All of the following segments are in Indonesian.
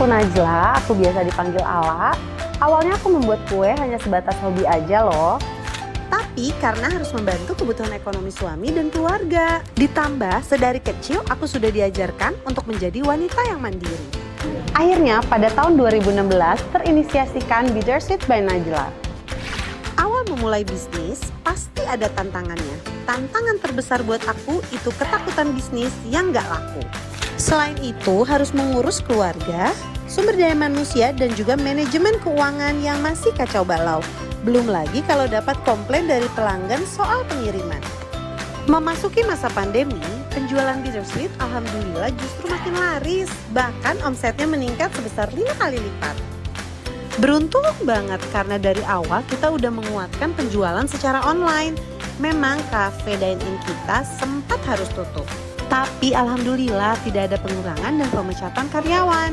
aku Najla, aku biasa dipanggil Ala. Awalnya aku membuat kue hanya sebatas hobi aja loh. Tapi karena harus membantu kebutuhan ekonomi suami dan keluarga. Ditambah, sedari kecil aku sudah diajarkan untuk menjadi wanita yang mandiri. Akhirnya pada tahun 2016 terinisiasikan Bittersweet by Najla. Awal memulai bisnis, pasti ada tantangannya. Tantangan terbesar buat aku itu ketakutan bisnis yang gak laku. Selain itu, harus mengurus keluarga, sumber daya manusia, dan juga manajemen keuangan yang masih kacau balau. Belum lagi kalau dapat komplain dari pelanggan soal pengiriman. Memasuki masa pandemi, penjualan Bittersweet alhamdulillah justru makin laris. Bahkan omsetnya meningkat sebesar 5 kali lipat. Beruntung banget karena dari awal kita udah menguatkan penjualan secara online. Memang cafe dine-in kita sempat harus tutup. Tapi alhamdulillah tidak ada pengurangan dan pemecatan karyawan.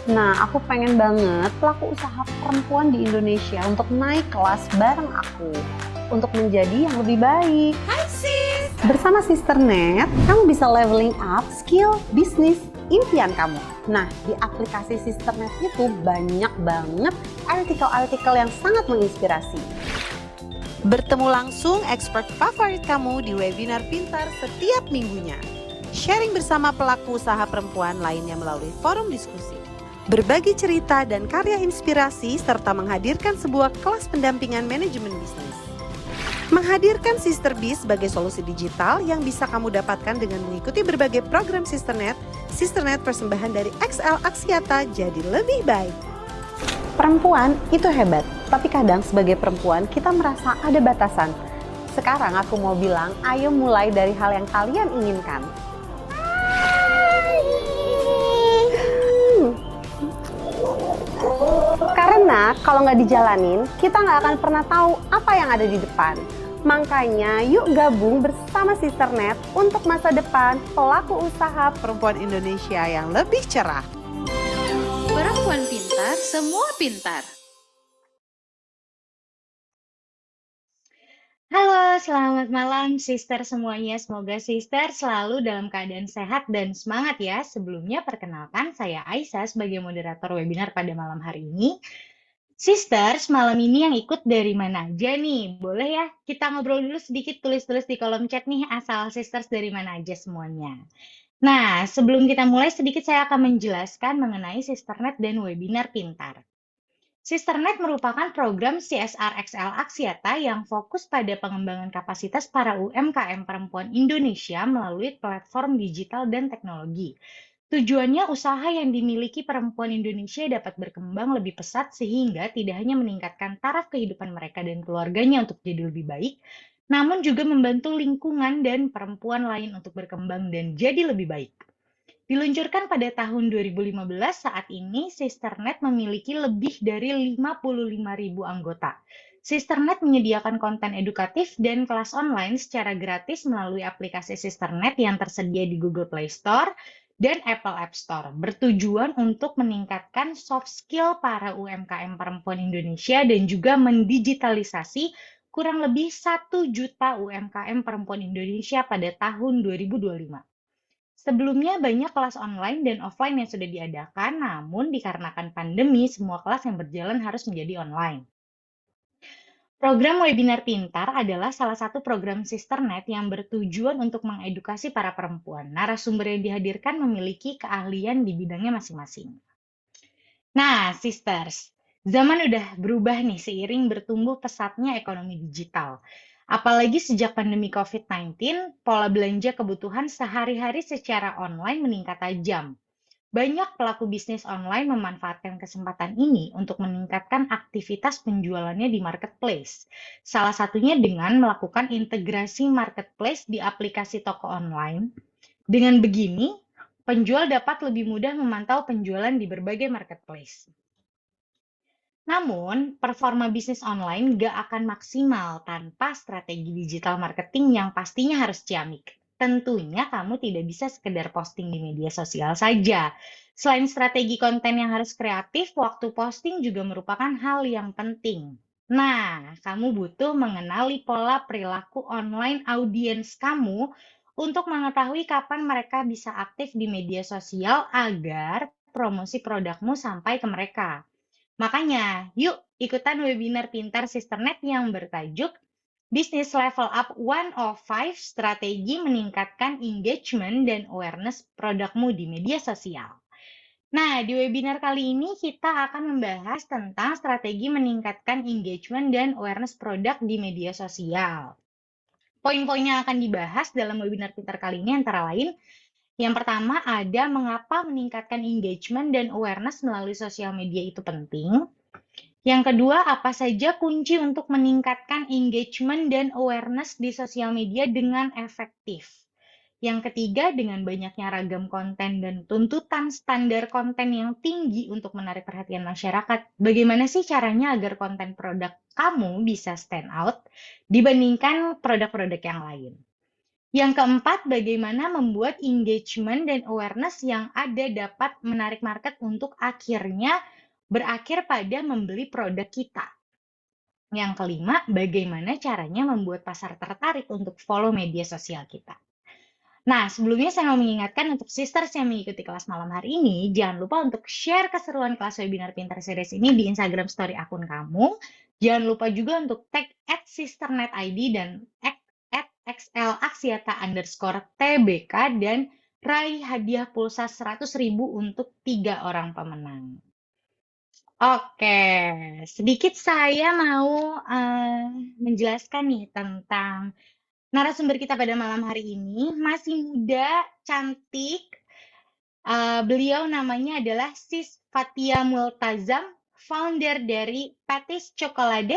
Nah, aku pengen banget pelaku usaha perempuan di Indonesia untuk naik kelas bareng aku. Untuk menjadi yang lebih baik. Hai sis! Bersama Sisternet, kamu bisa leveling up skill, bisnis, impian kamu. Nah, di aplikasi Sisternet itu banyak banget artikel-artikel yang sangat menginspirasi. Bertemu langsung expert favorit kamu di webinar pintar setiap minggunya. Sharing bersama pelaku usaha perempuan lainnya melalui forum diskusi. Berbagi cerita dan karya inspirasi serta menghadirkan sebuah kelas pendampingan manajemen bisnis. Menghadirkan Sister Biz sebagai solusi digital yang bisa kamu dapatkan dengan mengikuti berbagai program Sisternet. Sisternet persembahan dari XL Axiata jadi lebih baik. Perempuan itu hebat, tapi kadang sebagai perempuan kita merasa ada batasan. Sekarang aku mau bilang, ayo mulai dari hal yang kalian inginkan. Karena kalau nggak dijalanin, kita nggak akan pernah tahu apa yang ada di depan. Makanya yuk gabung bersama Sisternet untuk masa depan pelaku usaha Perempuan Indonesia yang lebih cerah. Perempuan pintar, semua pintar. Halo, selamat malam sister semuanya. Semoga sister selalu dalam keadaan sehat dan semangat ya. Sebelumnya perkenalkan saya Aisyah sebagai moderator webinar pada malam hari ini. Sisters, malam ini yang ikut dari mana aja nih? Boleh ya kita ngobrol dulu sedikit, tulis-tulis di kolom chat nih asal sisters dari mana aja semuanya. Nah, sebelum kita mulai sedikit saya akan menjelaskan mengenai Sisternet dan webinar pintar. Sisternet merupakan program CSR XL Axiata yang fokus pada pengembangan kapasitas para UMKM perempuan Indonesia melalui platform digital dan teknologi. Tujuannya usaha yang dimiliki perempuan Indonesia dapat berkembang lebih pesat sehingga tidak hanya meningkatkan taraf kehidupan mereka dan keluarganya untuk jadi lebih baik, namun juga membantu lingkungan dan perempuan lain untuk berkembang dan jadi lebih baik. Diluncurkan pada tahun 2015, saat ini Sisternet memiliki lebih dari 55.000 anggota. Sisternet menyediakan konten edukatif dan kelas online secara gratis melalui aplikasi Sisternet yang tersedia di Google Play Store dan Apple App Store, bertujuan untuk meningkatkan soft skill para UMKM perempuan Indonesia dan juga mendigitalisasi kurang lebih 1 juta UMKM perempuan Indonesia pada tahun 2025. Sebelumnya banyak kelas online dan offline yang sudah diadakan, namun dikarenakan pandemi, semua kelas yang berjalan harus menjadi online. Program Webinar Pintar adalah salah satu program Sisternet yang bertujuan untuk mengedukasi para perempuan. Narasumber yang dihadirkan memiliki keahlian di bidangnya masing-masing. Nah, sisters, zaman udah berubah nih seiring bertumbuh pesatnya ekonomi digital. Apalagi sejak pandemi COVID-19, pola belanja kebutuhan sehari-hari secara online meningkat tajam. Banyak pelaku bisnis online memanfaatkan kesempatan ini untuk meningkatkan aktivitas penjualannya di marketplace. Salah satunya dengan melakukan integrasi marketplace di aplikasi toko online. Dengan begini, penjual dapat lebih mudah memantau penjualan di berbagai marketplace. Namun, performa bisnis online nggak akan maksimal tanpa strategi digital marketing yang pastinya harus ciamik. Tentunya kamu tidak bisa sekedar posting di media sosial saja. Selain strategi konten yang harus kreatif, waktu posting juga merupakan hal yang penting. Nah, kamu butuh mengenali pola perilaku online audiens kamu untuk mengetahui kapan mereka bisa aktif di media sosial agar promosi produkmu sampai ke mereka. Makanya, yuk ikutan webinar Pintar Sisternet yang bertajuk Business Level Up 105 Strategi Meningkatkan Engagement dan Awareness Produkmu di Media Sosial. Nah, di webinar kali ini kita akan membahas tentang strategi meningkatkan engagement dan awareness produk di media sosial. Poin-poin yang akan dibahas dalam webinar Pintar kali ini antara lain, yang pertama ada mengapa meningkatkan engagement dan awareness melalui sosial media itu penting. Yang kedua, apa saja kunci untuk meningkatkan engagement dan awareness di sosial media dengan efektif. Yang ketiga, dengan banyaknya ragam konten dan tuntutan standar konten yang tinggi untuk menarik perhatian masyarakat, bagaimana sih caranya agar konten produk kamu bisa stand out dibandingkan produk-produk yang lain? Yang keempat, bagaimana membuat engagement dan awareness yang ada dapat menarik market untuk akhirnya berakhir pada membeli produk kita. Yang kelima, bagaimana caranya membuat pasar tertarik untuk follow media sosial kita. Nah, sebelumnya saya mau mengingatkan untuk sisters yang mengikuti kelas malam hari ini, jangan lupa untuk share keseruan kelas webinar Pintar Series ini di Instagram Story akun kamu. Jangan lupa juga untuk tag @sisternetid dan @xlaksiata_tbk dan raih hadiah pulsa 100.000 untuk 3 orang pemenang. Oke, sedikit saya mau menjelaskan nih tentang narasumber kita pada malam hari ini. Masih muda, cantik. Beliau namanya adalah Sis Fatia Multazam, founder dari Patis Chocolade,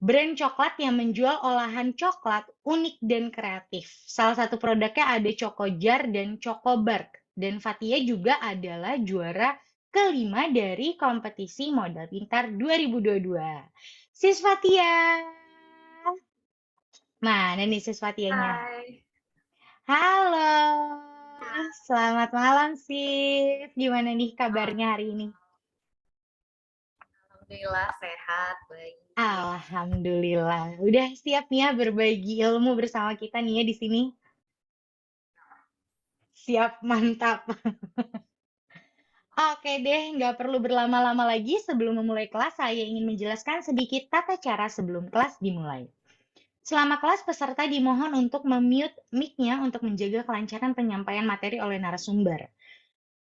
brand coklat yang menjual olahan coklat unik dan kreatif. Salah satu produknya ada Choco Jar dan Choco Bar. Dan Fatia juga adalah juara kelima dari kompetisi Modal Pintar 2022. Sis Fatia. Mana nih Sis Fatianya? Hai, Halo, selamat malam Sis. Gimana nih kabarnya hari ini? alhamdulillah sehat, baik. Alhamdulillah. Udah siap nih ya berbagi ilmu bersama kita nih ya di sini? Siap, mantap. Oke deh, nggak perlu berlama-lama lagi. Sebelum memulai kelas, saya ingin menjelaskan sedikit tata cara sebelum kelas dimulai. Selama kelas, peserta dimohon untuk memute mic-nya untuk menjaga kelancaran penyampaian materi oleh narasumber.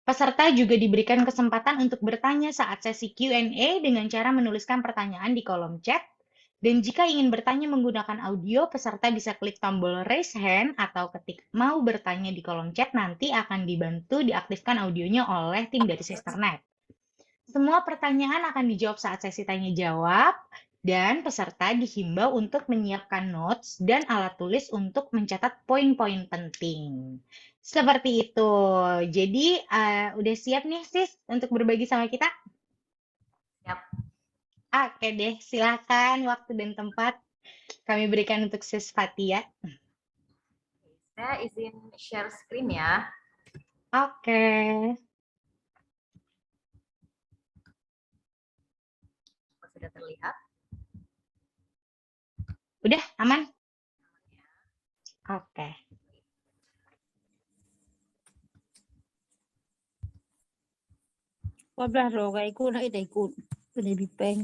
Peserta juga diberikan kesempatan untuk bertanya saat sesi Q&A dengan cara menuliskan pertanyaan di kolom chat. Dan jika ingin bertanya menggunakan audio, peserta bisa klik tombol raise hand atau ketik mau bertanya di kolom chat, nanti akan dibantu diaktifkan audionya oleh tim dari Sisternet. Semua pertanyaan akan dijawab saat sesi tanya jawab, dan peserta dihimbau untuk menyiapkan notes dan alat tulis untuk mencatat poin-poin penting. Seperti itu. Jadi, udah siap nih, Sis, untuk berbagi sama kita? Siap. Oke deh, silakan waktu dan tempat kami berikan untuk Sis Fatia. Saya izin share screen ya. Oke. Sudah terlihat. Udah, aman? Oke. Wablah lo kayak ikut nak kita ikut pada bipeng.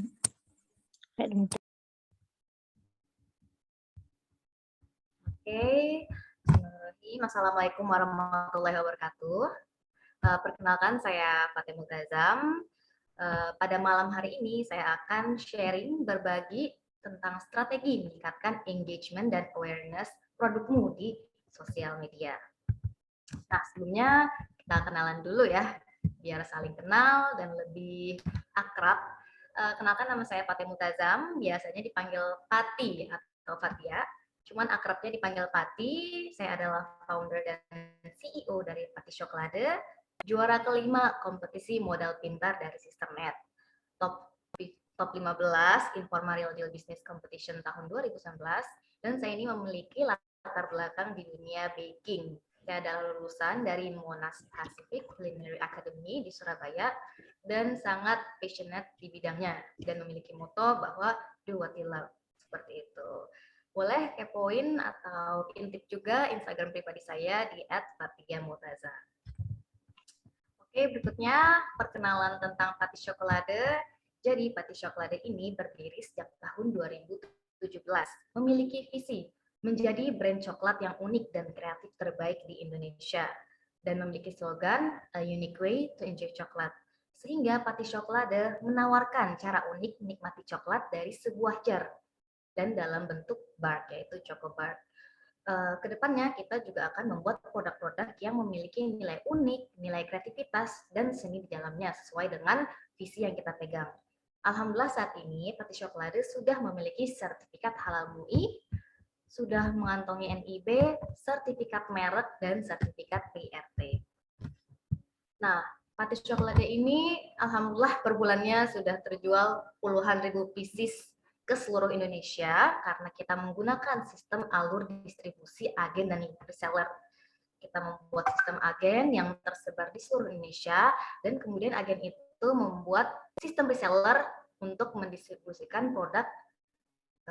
Kayak demi Oke. Bismillahirrahmanirrahim. Assalamualaikum warahmatullahi wabarakatuh. Perkenalkan, saya Fatia Multazam. Pada malam hari ini saya akan sharing berbagi tentang strategi meningkatkan engagement dan awareness produkmu di sosial media. Nah, sebelumnya kita kenalan dulu ya, biar saling kenal dan lebih akrab. Kenalkan, nama saya Fatia Multazam, biasanya dipanggil Pati atau Fatia. Cuman akrabnya dipanggil Pati. Saya adalah founder dan CEO dari Pati Chocolade, juara kelima kompetisi modal pintar dari Sisternet, top 15 Informa Real Deal Business Competition tahun 2019, dan saya ini memiliki latar belakang di dunia baking. Saya adalah lulusan dari Monash Pacific Culinary Academy di Surabaya dan sangat passionate di bidangnya dan memiliki moto bahwa do what you love, seperti itu. Boleh kepoin atau intip juga Instagram pribadi saya di @fatia_multaza. Berikutnya perkenalan tentang Pati Chocolate. Jadi Pati Chocolate ini berdiri sejak tahun 2017, memiliki visi menjadi brand coklat yang unik dan kreatif terbaik di Indonesia, dan memiliki slogan A Unique Way to Enjoy Chocolate. Sehingga Pati Chocolate menawarkan cara unik menikmati coklat dari sebuah jar dan dalam bentuk bar, yaitu Choco Bar. Kedepannya kita juga akan membuat produk-produk yang memiliki nilai unik, nilai kreativitas, dan seni di dalamnya sesuai dengan visi yang kita pegang. Alhamdulillah saat ini Pati Chocolate sudah memiliki sertifikat halal MUI, sudah mengantongi NIB, sertifikat merek, dan sertifikat PRT. Nah, Pati Chocolate ini alhamdulillah per bulannya sudah terjual puluhan ribu pieces ke seluruh Indonesia karena kita menggunakan sistem alur distribusi agen dan reseller. Kita membuat sistem agen yang tersebar di seluruh Indonesia dan kemudian agen itu membuat sistem reseller untuk mendistribusikan produk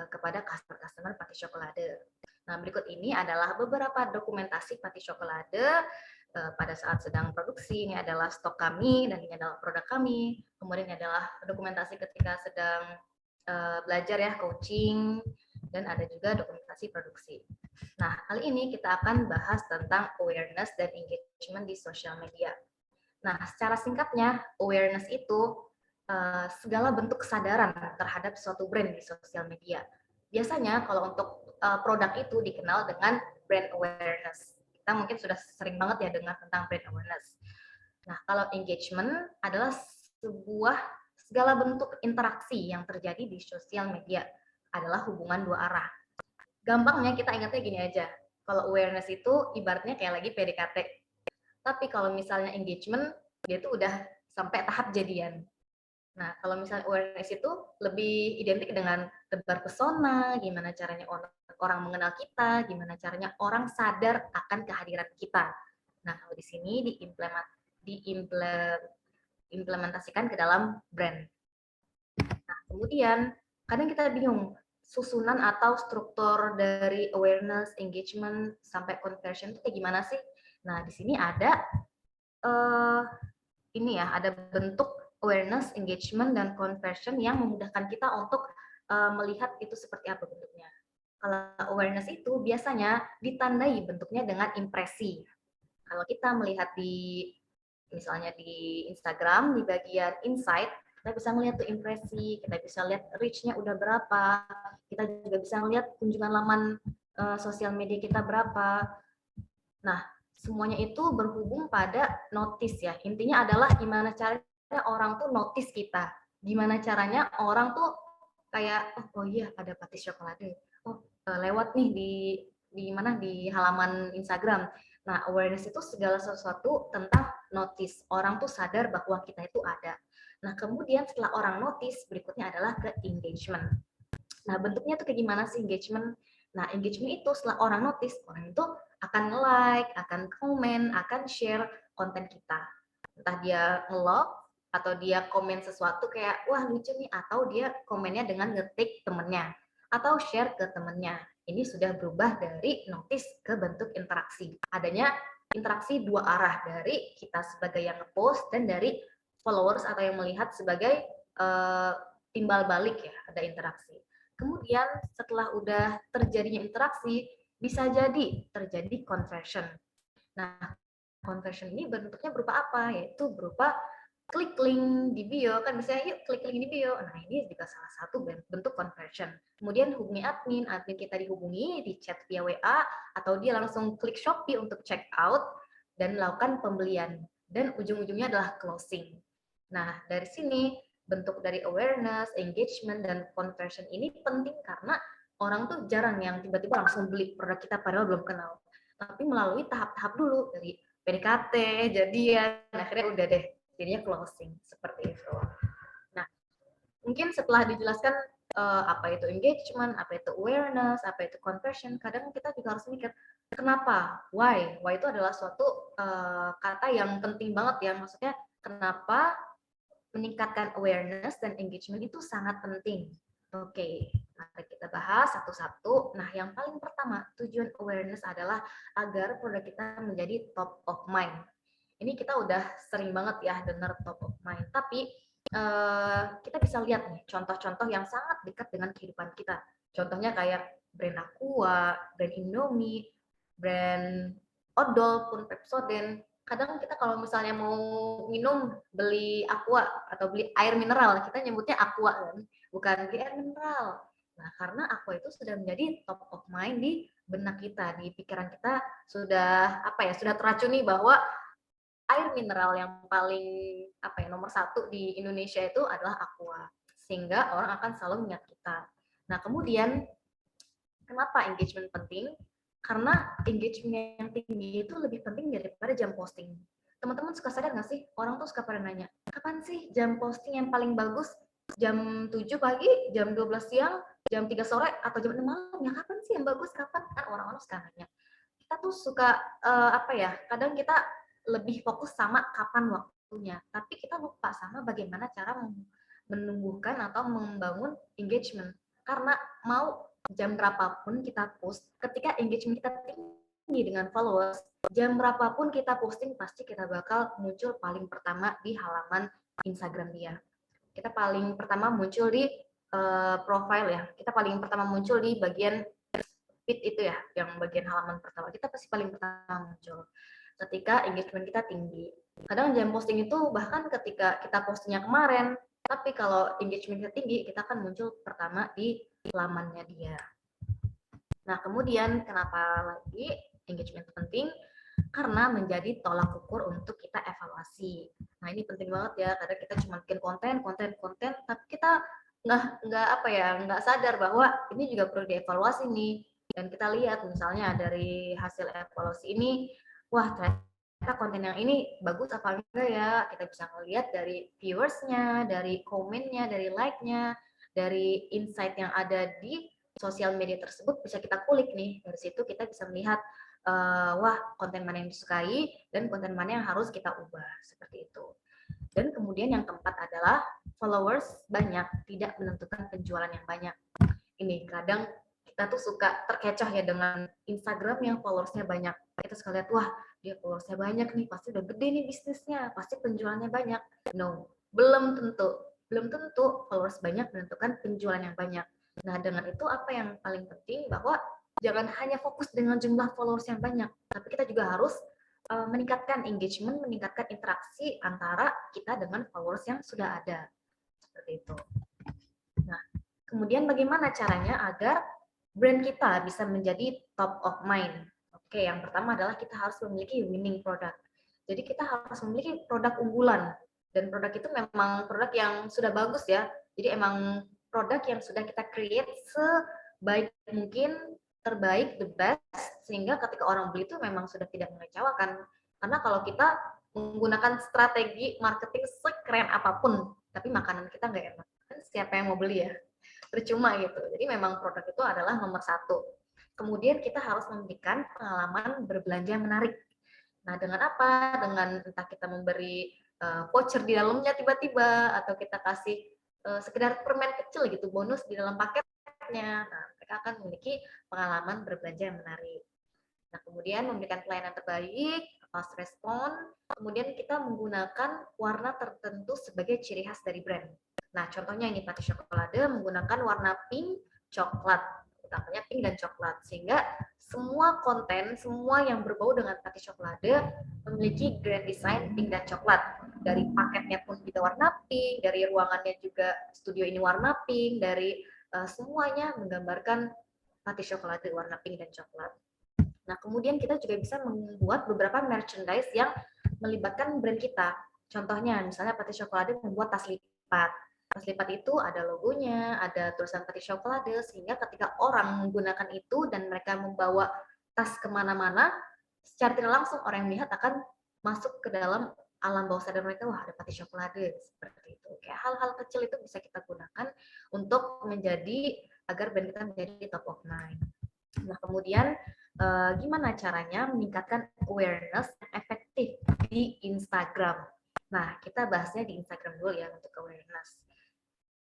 kepada customer-customer Pati Chocolate. Nah, berikut ini adalah beberapa dokumentasi Pati Chocolate pada saat sedang produksi. Ini adalah stok kami dan ini adalah produk kami. Kemudian ini adalah dokumentasi ketika sedang belajar ya, coaching, dan ada juga dokumentasi produksi. Nah, kali ini kita akan bahas tentang awareness dan engagement di sosial media. Nah, secara singkatnya, awareness itu segala bentuk kesadaran terhadap suatu brand di sosial media. Biasanya kalau untuk produk itu dikenal dengan brand awareness. Kita mungkin sudah sering banget ya dengar tentang brand awareness. Nah, kalau engagement adalah segala bentuk interaksi yang terjadi di sosial media adalah hubungan dua arah. Gampangnya kita ingatnya gini aja, kalau awareness itu ibaratnya kayak lagi PDKT. Tapi kalau misalnya engagement, dia itu udah sampai tahap jadian. Nah, kalau misalnya awareness itu lebih identik dengan tebar pesona, gimana caranya orang mengenal kita, gimana caranya orang sadar akan kehadiran kita. Nah, kalau di sini diimplementasikan ke dalam brand. Nah, kemudian kadang kita bingung susunan atau struktur dari awareness, engagement, sampai conversion itu kayak gimana sih? Nah, di sini ada ada bentuk awareness, engagement, dan conversion yang memudahkan kita untuk melihat itu seperti apa bentuknya. Kalau awareness itu biasanya ditandai bentuknya dengan impresi. Kalau kita melihat misalnya di Instagram, di bagian insight, kita bisa melihat tuh impresi, kita bisa lihat reach-nya udah berapa, kita juga bisa melihat kunjungan laman sosial media kita berapa. Nah, semuanya itu berhubung pada notice ya. Intinya adalah gimana caranya orang tuh notice kita. Gimana caranya orang tuh kayak, oh iya ada Pati Chocolate. Oh, lewat nih di halaman Instagram. Nah, awareness itu segala sesuatu tentang notice. Orang tuh sadar bahwa kita itu ada. Nah, kemudian setelah orang notice, berikutnya adalah ke engagement. Nah, bentuknya tuh kayak gimana sih engagement? Nah, engagement itu setelah orang notice, orang itu akan like, akan komen, akan share konten kita. Entah dia nge-love, atau dia komen sesuatu kayak, wah lucu nih, atau dia komennya dengan ngetik temennya, atau share ke temennya. Ini sudah berubah dari notice ke bentuk interaksi. Adanya interaksi dua arah, dari kita sebagai yang nge-post dan dari followers atau yang melihat sebagai timbal balik ya, ada interaksi. Kemudian setelah udah terjadinya interaksi, bisa jadi terjadi conversion. Nah, conversion ini bentuknya berupa apa? Yaitu berupa klik link di bio, kan misalnya yuk klik link di bio. Nah, ini juga salah satu bentuk conversion. Kemudian hubungi admin kita dihubungi, di chat via WA, atau dia langsung klik Shopee untuk check out dan melakukan pembelian. Dan ujung-ujungnya adalah closing. Nah, dari sini bentuk dari awareness, engagement, dan conversion ini penting karena orang tuh jarang yang tiba-tiba langsung beli produk kita padahal belum kenal. Tapi melalui tahap-tahap dulu, dari PDKT, jadian, akhirnya udah deh, jadinya closing, seperti itu. Nah, mungkin setelah dijelaskan apa itu engagement, apa itu awareness, apa itu conversion, kadang kita juga harus mikir, kenapa? Why? Why itu adalah suatu kata yang penting banget ya, maksudnya kenapa meningkatkan awareness dan engagement itu sangat penting. Oke, mari kita bahas satu-satu. Nah, yang paling pertama, tujuan awareness adalah agar produk kita menjadi top of mind. Ini kita udah sering banget ya dengar top of mind, tapi kita bisa lihat nih contoh-contoh yang sangat dekat dengan kehidupan kita. Contohnya kayak brand Aqua, brand Indomie, brand odol pun Pepsodent. Kadang kita kalau misalnya mau minum beli Aqua atau beli air mineral, kita nyebutnya Aqua kan, bukan beli air mineral. Nah, karena Aqua itu sudah menjadi top of mind di benak kita, di pikiran kita sudah sudah teracuni bahwa air mineral yang paling nomor satu di Indonesia itu adalah Aqua, sehingga orang akan selalu mengingat kita. Nah, kemudian kenapa engagement penting? Karena engagement yang tinggi itu lebih penting daripada jam posting. Teman-teman suka sadar nggak sih, orang tuh suka pada nanya, kapan sih jam posting yang paling bagus? Jam 7 pagi, jam 12 siang, jam 3 sore, atau jam 6 malam? Ya kapan sih yang bagus? Kapan? Kan orang-orang suka nanya. Kita tuh suka kadang kita lebih fokus sama kapan waktunya, tapi kita lupa sama bagaimana cara menumbuhkan atau membangun engagement. Karena mau jam berapapun kita post, ketika engagement kita tinggi dengan followers, jam berapapun kita posting pasti kita bakal muncul paling pertama di halaman Instagram dia. Kita paling pertama muncul di profile ya, kita paling pertama muncul di bagian feed itu ya, yang bagian halaman pertama, kita pasti paling pertama muncul ketika engagement kita tinggi. Kadang jam posting itu bahkan ketika kita postingnya kemarin, tapi kalau engagement kita tinggi, kita akan muncul pertama di lamannya dia. Nah, kemudian kenapa lagi engagement penting? Karena menjadi tolak ukur untuk kita evaluasi. Nah, ini penting banget ya, karena kita cuma bikin konten, tapi kita nggak sadar bahwa ini juga perlu dievaluasi nih. Dan kita lihat misalnya dari hasil evaluasi ini, wah ternyata konten yang ini bagus apa enggak ya, kita bisa melihat dari viewersnya, dari komennya, dari like-nya, dari insight yang ada di sosial media tersebut bisa kita kulik nih. Dari situ kita bisa melihat wah konten mana yang disukai dan konten mana yang harus kita ubah, seperti itu. Dan kemudian yang keempat adalah followers banyak tidak menentukan penjualan yang banyak. Ini kadang kita tuh suka terkecoh ya dengan Instagram yang followersnya banyak. Kita suka lihat, wah dia followersnya banyak nih, pasti udah gede nih bisnisnya, pasti penjualannya banyak. No, belum tentu. Belum tentu followers banyak menentukan penjualan yang banyak. Nah, dengan itu apa yang paling penting, bahwa jangan hanya fokus dengan jumlah followers yang banyak, tapi kita juga harus meningkatkan engagement, meningkatkan interaksi antara kita dengan followers yang sudah ada. Seperti itu. Nah, kemudian bagaimana caranya agar brand kita bisa menjadi top of mind? Oke, yang pertama adalah kita harus memiliki winning product. Jadi kita harus memiliki produk unggulan. Dan produk itu memang produk yang sudah bagus ya. Jadi emang produk yang sudah kita create sebaik mungkin, terbaik, the best, sehingga ketika orang beli itu memang sudah tidak mengecewakan. Karena kalau kita menggunakan strategi marketing sekeren apapun, tapi makanan kita nggak enak, kan siapa yang mau beli ya? Percuma gitu. Jadi memang produk itu adalah nomor satu. Kemudian kita harus memberikan pengalaman berbelanja yang menarik. Nah, dengan apa? Dengan entah kita memberi voucher di dalamnya tiba-tiba, atau kita kasih sekedar permen kecil gitu, bonus di dalam paketnya. Nah, mereka akan memiliki pengalaman berbelanja yang menarik. Nah, kemudian memberikan pelayanan terbaik, fast respon, kemudian kita menggunakan warna tertentu sebagai ciri khas dari brand. Nah, contohnya ini Pati Chocolate menggunakan warna pink coklat, utamanya pink dan coklat, sehingga semua konten, semua yang berbau dengan Pati Chocolate memiliki grand design pink dan coklat. Dari paketnya pun kita warna pink, dari ruangannya juga studio ini warna pink, dari semuanya menggambarkan Pati Chocolate warna pink dan coklat. Nah, kemudian kita juga bisa membuat beberapa merchandise yang melibatkan brand kita. Contohnya, misalnya Pati Chocolate membuat tas lipat. Tas lipat itu ada logonya, ada tulisan Pati Chocolate, sehingga ketika orang menggunakan itu dan mereka membawa tas kemana-mana, secara tidak langsung orang yang melihat akan masuk ke dalam alam bawah sadar mereka, wah ada Pati Chocolate, seperti itu. Kayak hal-hal kecil itu bisa kita gunakan untuk menjadi, agar brand kita menjadi top of mind. Nah, kemudian gimana caranya meningkatkan awareness yang efektif di Instagram? Nah, kita bahasnya di Instagram dulu ya untuk awareness.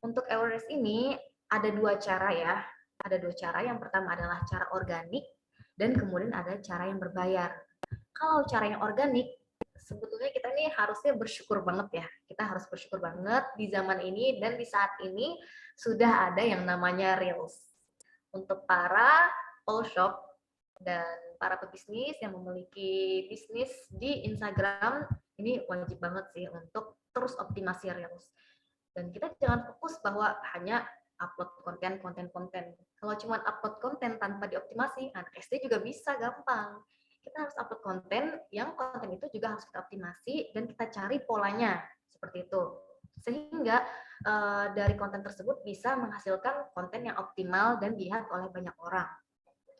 Untuk awareness ini ada dua cara ya. Ada dua cara. Yang pertama adalah cara organik dan kemudian ada cara yang berbayar. Kalau cara yang organik, sebetulnya kita ini harusnya bersyukur banget ya. Kita harus bersyukur banget di zaman ini dan di saat ini sudah ada yang namanya Reels. Untuk para all shop dan para pebisnis yang memiliki bisnis di Instagram, ini wajib banget sih untuk terus optimasi Reels. Dan kita jangan fokus bahwa hanya upload konten. Kalau cuma upload konten tanpa dioptimasi, anak SD juga bisa gampang. Kita harus upload konten, yang konten itu juga harus kita optimasi dan kita cari polanya seperti itu. Sehingga dari konten tersebut bisa menghasilkan konten yang optimal dan dilihat oleh banyak orang.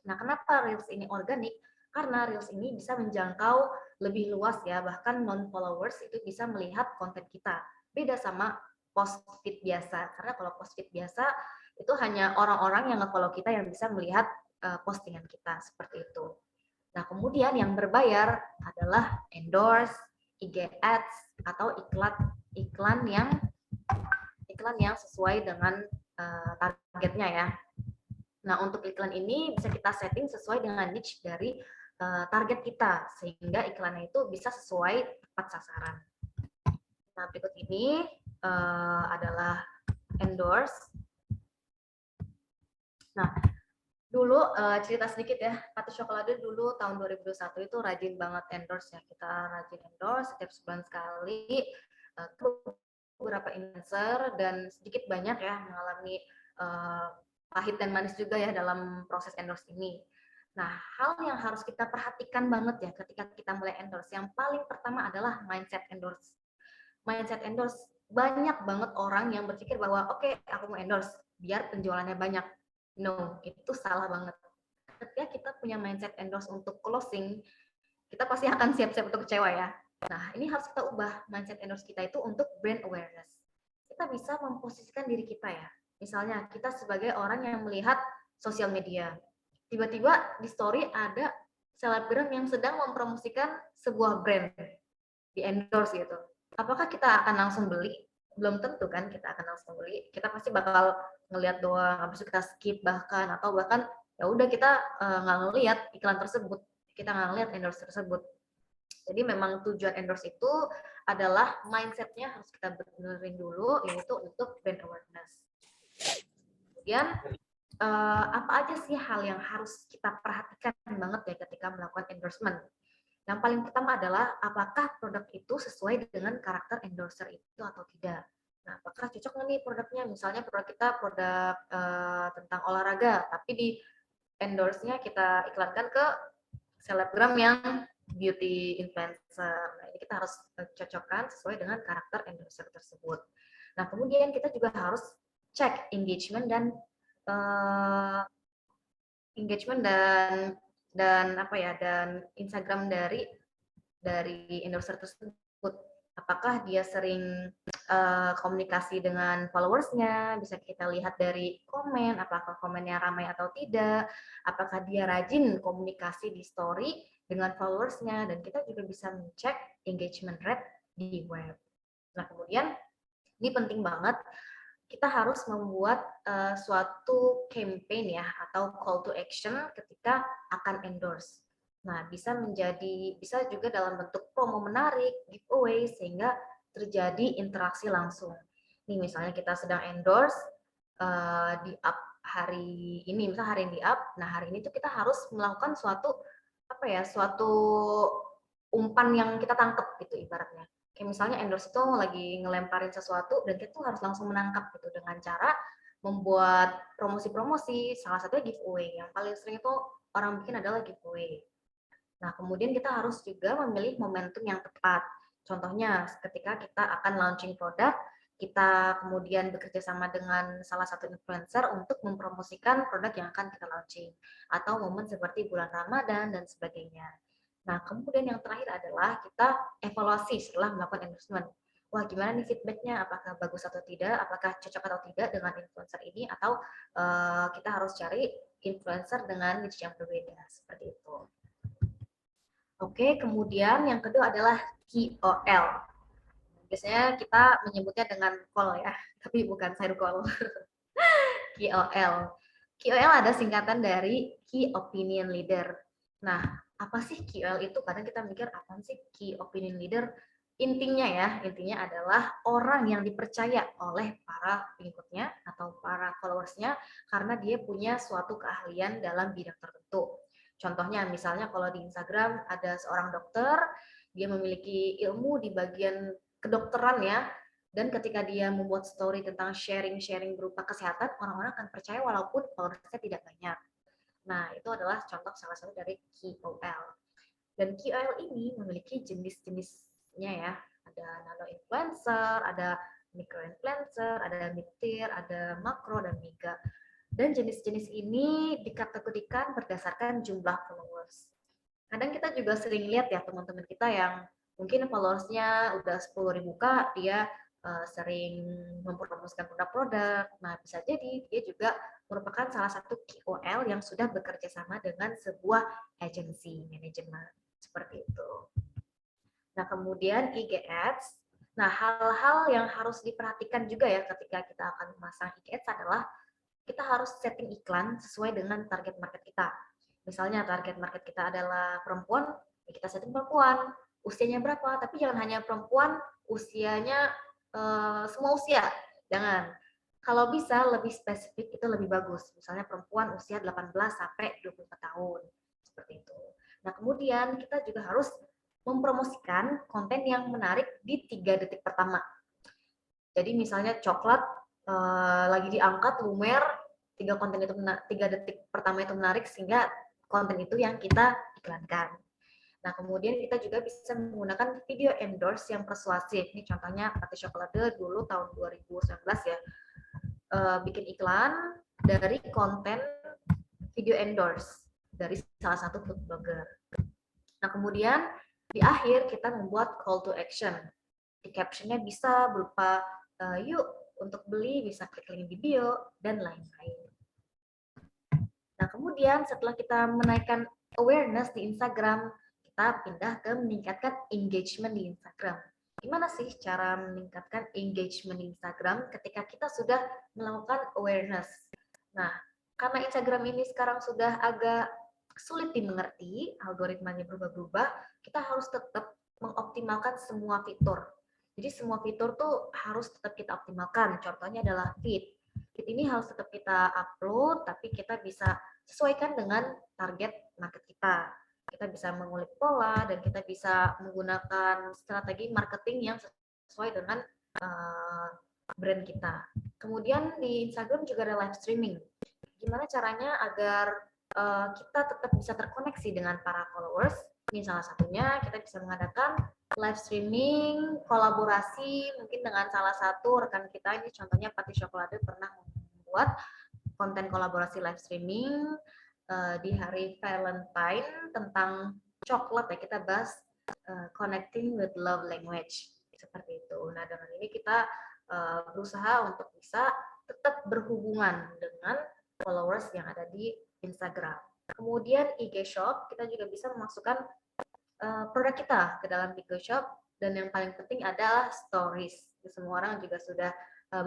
Nah, kenapa Reels ini organik? Karena Reels ini bisa menjangkau lebih luas ya, bahkan non-followers itu bisa melihat konten kita. Beda sama post feed biasa, karena kalau post feed biasa itu hanya orang-orang yang nge-follow kita yang bisa melihat postingan kita, seperti itu. Nah, kemudian yang berbayar adalah endorse, IG Ads, atau iklan yang sesuai dengan targetnya ya. Nah, untuk iklan ini bisa kita setting sesuai dengan niche dari target kita, sehingga iklannya itu bisa sesuai tepat sasaran. Nah, berikut ini adalah endorse. Nah, dulu cerita sedikit ya, Pati Chocolate dulu tahun 2021 itu rajin banget endorse ya. Kita rajin endorse setiap sebulan sekali. Beberapa influencer dan sedikit banyak ya mengalami pahit dan manis juga ya dalam proses endorse ini. Nah, hal yang harus kita perhatikan banget ya ketika kita mulai endorse, yang paling pertama adalah mindset endorse. Mindset endorse, banyak banget orang yang berpikir bahwa oke, aku mau endorse biar penjualannya banyak. No, itu salah banget. Ketika kita punya mindset endorse untuk closing, kita pasti akan siap-siap untuk kecewa ya. Nah, ini harus kita ubah mindset endorse kita itu untuk brand awareness. Kita bisa memposisikan diri kita ya. Misalnya, kita sebagai orang yang melihat sosial media. Tiba-tiba di story ada selebgram yang sedang mempromosikan sebuah brand di endorse gitu. Apakah kita akan langsung beli? Belum tentu kan kita akan langsung beli. Kita pasti bakal ngelihat doang, habis itu kita skip bahkan, atau bahkan ya udah kita nggak ngelihat iklan tersebut, kita nggak ngelihat endorse tersebut. Jadi memang tujuan endorse itu adalah mindsetnya harus kita benerin dulu, yaitu untuk brand awareness. Kemudian apa aja sih hal yang harus kita perhatikan banget ya ketika melakukan endorsement? Yang paling pertama adalah apakah produk itu sesuai dengan karakter endorser itu atau tidak. Nah, apakah cocok nggak nih produknya? Misalnya produk kita produk tentang olahraga, tapi di endorse-nya kita iklankan ke selebgram yang beauty influencer. Nah, ini kita harus cocokkan sesuai dengan karakter endorser tersebut. Nah, kemudian kita juga harus cek engagement dan apa ya, dan Instagram dari endorser tersebut. Apakah dia sering komunikasi dengan followersnya, bisa kita lihat dari komen, apakah komennya ramai atau tidak, apakah dia rajin komunikasi di story dengan followersnya, dan kita juga bisa mencek engagement rate di web. Nah, kemudian ini penting banget, kita harus membuat suatu campaign ya, atau call to action ketika akan endorse. Nah, bisa juga dalam bentuk promo menarik, giveaway, sehingga terjadi interaksi langsung. Nih, misalnya kita sedang endorse di up hari ini, misalnya hari ini di up, nah hari ini tuh kita harus melakukan suatu umpan yang kita tangkap gitu ibaratnya. Kayak misalnya endorse itu lagi ngelemparin sesuatu dan kita tuh harus langsung menangkap gitu dengan cara membuat promosi-promosi, salah satunya giveaway. Yang paling sering itu orang bikin adalah giveaway. Nah, kemudian kita harus juga memilih momentum yang tepat. Contohnya, ketika kita akan launching produk, kita kemudian bekerja sama dengan salah satu influencer untuk mempromosikan produk yang akan kita launching. Atau momen seperti bulan Ramadan dan sebagainya. Nah, kemudian yang terakhir adalah kita evaluasi setelah melakukan endorsement. Wah, gimana nih feedbacknya? Apakah bagus atau tidak? Apakah cocok atau tidak dengan influencer ini? Atau kita harus cari influencer dengan niche yang berbeda. Seperti itu. Oke, kemudian yang kedua adalah KOL. Biasanya kita menyebutnya dengan call ya, tapi bukan side call. KOL. KOL ada singkatan dari Key Opinion Leader. Nah, apa sih KOL itu? Kadang kita mikir apa sih Key Opinion Leader? Intinya adalah orang yang dipercaya oleh para pengikutnya atau para followersnya karena dia punya suatu keahlian dalam bidang tertentu. Contohnya misalnya kalau di Instagram ada seorang dokter, dia memiliki ilmu di bagian kedokteran ya, dan ketika dia membuat story tentang sharing-sharing berupa kesehatan, orang-orang akan percaya walaupun followersnya tidak banyak. Nah, itu adalah contoh salah satu dari KOL. Dan KOL ini memiliki jenis-jenisnya ya. Ada nano influencer, ada micro influencer, ada mid tier, ada makro dan mega. Dan jenis-jenis ini dikategorikan berdasarkan jumlah followers. Kadang kita juga sering lihat ya teman-teman kita yang mungkin followersnya udah 10.000 dia sering mempromosikan produk-produk. Nah, bisa jadi dia juga merupakan salah satu KOL yang sudah bekerja sama dengan sebuah agensi manajemen. Seperti itu. Nah, kemudian IG Ads. Nah, hal-hal yang harus diperhatikan juga ya ketika kita akan memasang IG Ads adalah kita harus setting iklan sesuai dengan target market kita. Misalnya target market kita adalah perempuan, ya kita setting perempuan. Usianya berapa? Tapi jangan hanya perempuan, usianya semua usia. Jangan. Kalau bisa lebih spesifik itu lebih bagus. Misalnya perempuan usia 18 sampai 24 tahun. Seperti itu. Nah, kemudian kita juga harus mempromosikan konten yang menarik di 3 detik pertama. Jadi misalnya coklat lagi diangkat lumer, 3 detik pertama itu menarik sehingga konten itu yang kita iklankan. Nah, kemudian kita juga bisa menggunakan video endorse yang persuasif. Ini contohnya Pati Chocolate dulu tahun 2019 ya. Bikin iklan dari konten video endorse dari salah satu food blogger. Nah, kemudian di akhir kita membuat call to action. Di captionnya bisa berupa yuk untuk beli, bisa klik link di bio, dan lain-lain. Nah, kemudian setelah kita menaikkan awareness di Instagram, kita pindah ke meningkatkan engagement di Instagram. Gimana sih cara meningkatkan engagement di Instagram ketika kita sudah melakukan awareness? Nah, karena Instagram ini sekarang sudah agak sulit dimengerti, algoritmanya berubah-ubah, kita harus tetap mengoptimalkan semua fitur. Jadi semua fitur tuh harus tetap kita optimalkan. Contohnya adalah feed. Feed ini harus tetap kita upload, tapi kita bisa sesuaikan dengan target market kita. Kita bisa mengulik pola dan kita bisa menggunakan strategi marketing yang sesuai dengan brand kita. Kemudian di Instagram juga ada live streaming. Gimana caranya agar kita tetap bisa terkoneksi dengan para followers? Ini salah satunya kita bisa mengadakan live streaming, kolaborasi mungkin dengan salah satu rekan kita. Ini contohnya Pati Chocolate pernah membuat konten kolaborasi live streaming di hari Valentine tentang coklat ya, kita bahas connecting with love language seperti itu. Nah, dengan ini kita berusaha untuk bisa tetap berhubungan dengan followers yang ada di Instagram. Kemudian IG Shop, kita juga bisa memasukkan produk kita ke dalam IG Shop, dan yang paling penting adalah stories. Semua orang juga sudah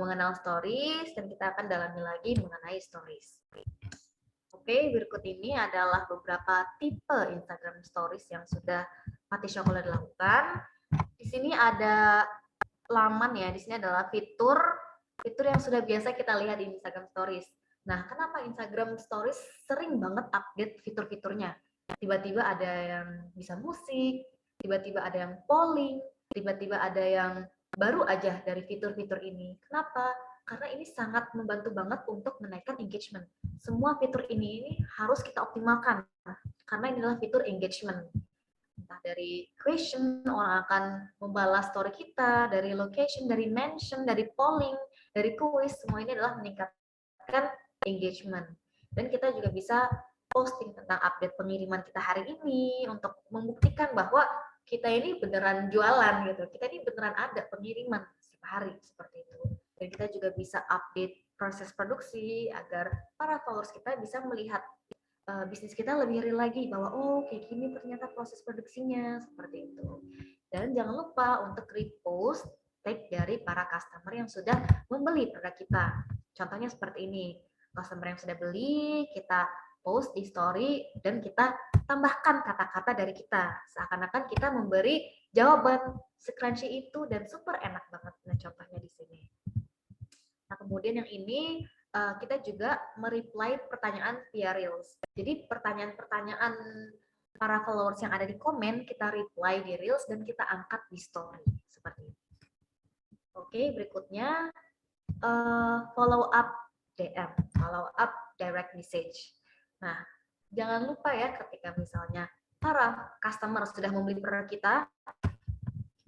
mengenal stories, dan kita akan dalami lagi mengenai stories. Oke, berikut ini adalah beberapa tipe Instagram Stories yang sudah Pati Chocolate lakukan. Di sini ada laman ya, di sini adalah fitur yang sudah biasa kita lihat di Instagram Stories. Nah, kenapa Instagram Stories sering banget update fitur-fiturnya? Tiba-tiba ada yang bisa musik, tiba-tiba ada yang polling, tiba-tiba ada yang baru aja dari fitur-fitur ini. Kenapa? Karena ini sangat membantu banget untuk menaikkan engagement. Semua fitur ini harus kita optimalkan, karena ini adalah fitur engagement. Entah dari question, orang akan membalas story kita, dari location, dari mention, dari polling, dari quiz, semua ini adalah meningkatkan engagement. Dan kita juga bisa posting tentang update pengiriman kita hari ini untuk membuktikan bahwa kita ini beneran jualan gitu. Kita ini beneran ada pengiriman setiap hari seperti itu. Dan kita juga bisa update proses produksi agar para followers kita bisa melihat bisnis kita lebih real lagi, bahwa oh kayak gini ternyata proses produksinya seperti itu. Dan jangan lupa untuk repost tag dari para customer yang sudah membeli produk kita. Contohnya seperti ini. Customer yang sudah beli, kita post di story dan kita tambahkan kata-kata dari kita. Seakan-akan kita memberi jawaban se-crunchy itu dan super enak banget. Nah, contohnya di sini. Nah, kemudian yang ini kita juga mereply pertanyaan via Reels. Jadi pertanyaan-pertanyaan para followers yang ada di komen, kita reply di Reels dan kita angkat di story. Seperti itu. Oke, berikutnya follow up DM, follow up direct message. Nah, jangan lupa ya ketika misalnya para customer sudah membeli produk kita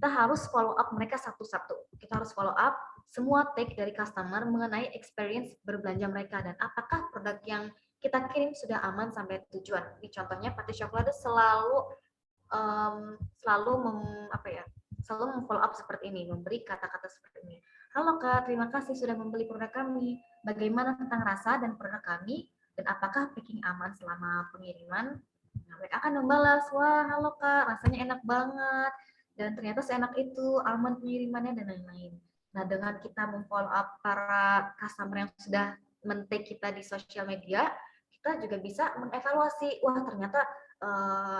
harus follow up mereka satu-satu. Kita harus follow up semua take dari customer mengenai experience berbelanja mereka dan apakah produk yang kita kirim sudah aman sampai tujuan. Ini contohnya Pati Chocolate selalu memfollow up seperti ini, memberi kata-kata seperti ini. Halo Kak, terima kasih sudah membeli produk kami. Bagaimana tentang rasa dan produk kami dan apakah packing aman selama pengiriman? Nah, mereka akan membalas, wah halo Kak, rasanya enak banget dan ternyata seenak itu, aman pengirimannya dan lain-lain. Nah, dengan kita memfollow up para customer yang sudah men-take kita di sosial media, kita juga bisa mengevaluasi, wah ternyata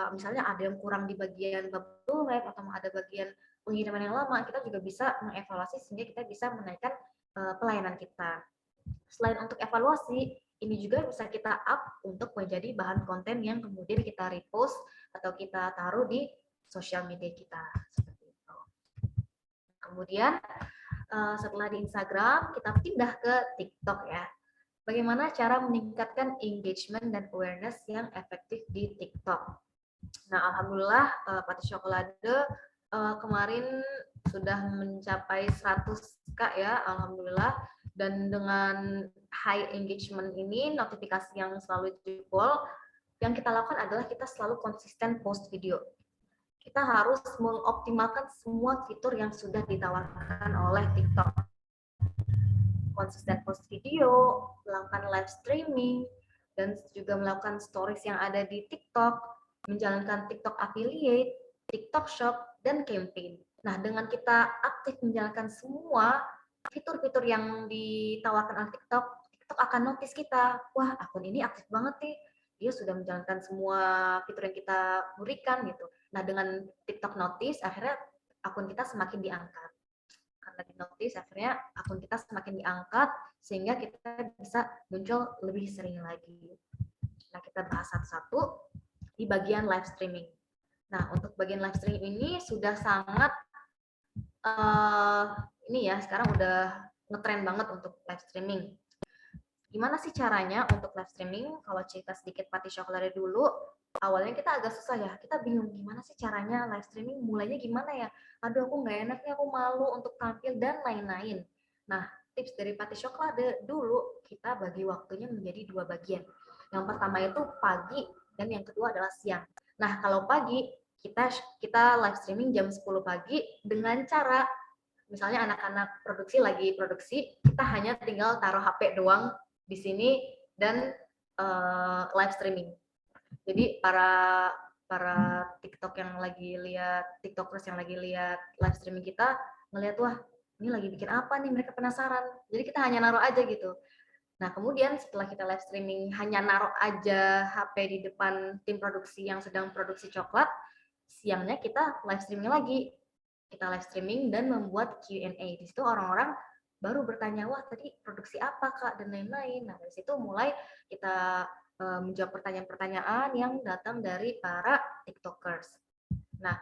misalnya ada yang kurang di bagian bubble wrap atau ada bagian pengiriman yang lama, kita juga bisa mengevaluasi sehingga kita bisa menaikkan pelayanan kita. Selain untuk evaluasi, ini juga bisa kita up untuk menjadi bahan konten yang kemudian kita repost atau kita taruh di sosial media kita seperti itu. Kemudian setelah di Instagram kita pindah ke TikTok ya. Bagaimana cara meningkatkan engagement dan awareness yang efektif di TikTok? Nah, alhamdulillah Pati Chocolate kemarin sudah mencapai 100K ya, alhamdulillah. Dan dengan high engagement ini, notifikasi yang selalu jebol, yang kita lakukan adalah kita selalu konsisten post video. Kita harus mengoptimalkan semua fitur yang sudah ditawarkan oleh TikTok. Konsisten post video, melakukan live streaming, dan juga melakukan stories yang ada di TikTok, menjalankan TikTok affiliate, TikTok shop, dan campaign. Nah, dengan kita aktif menjalankan semua fitur-fitur yang ditawarkan oleh TikTok, TikTok akan notice kita, wah akun ini aktif banget nih, dia sudah menjalankan semua fitur yang kita berikan gitu. Nah, dengan TikTok notice, akhirnya akun kita semakin diangkat. Karena di notice, akhirnya akun kita semakin diangkat, sehingga kita bisa muncul lebih sering lagi. Nah, kita bahas satu-satu di bagian live streaming. Nah, untuk bagian live streaming ini sudah sangat, ini ya, sekarang udah ngetren banget untuk live streaming. Gimana sih caranya untuk live streaming? Kalau cerita sedikit Pati Chocolate dulu, awalnya kita agak susah ya, kita bingung gimana sih caranya live streaming, mulainya gimana ya? Aduh aku nggak enak nih, aku malu untuk tampil dan lain-lain. Nah, tips dari Pati Chocolate dulu, kita bagi waktunya menjadi 2 bagian. Yang pertama itu pagi, dan yang kedua adalah siang. Nah, kalau pagi, kita live streaming jam 10 pagi dengan cara, misalnya anak-anak produksi lagi produksi, kita hanya tinggal taruh HP doang di sini dan live streaming. Jadi para TikTok yang lagi lihat, TikTokers yang lagi lihat live streaming kita ngelihat, wah ini lagi bikin apa nih, mereka penasaran. Jadi kita hanya naruh aja gitu. Nah, kemudian setelah kita live streaming hanya naruh aja HP di depan tim produksi yang sedang produksi coklat, siangnya kita live streaming lagi. Kita live streaming dan membuat Q&A. Di situ orang-orang baru bertanya, wah tadi produksi apa Kak, dan lain-lain. Nah, dari situ mulai kita menjawab pertanyaan-pertanyaan yang datang dari para TikTokers. Nah,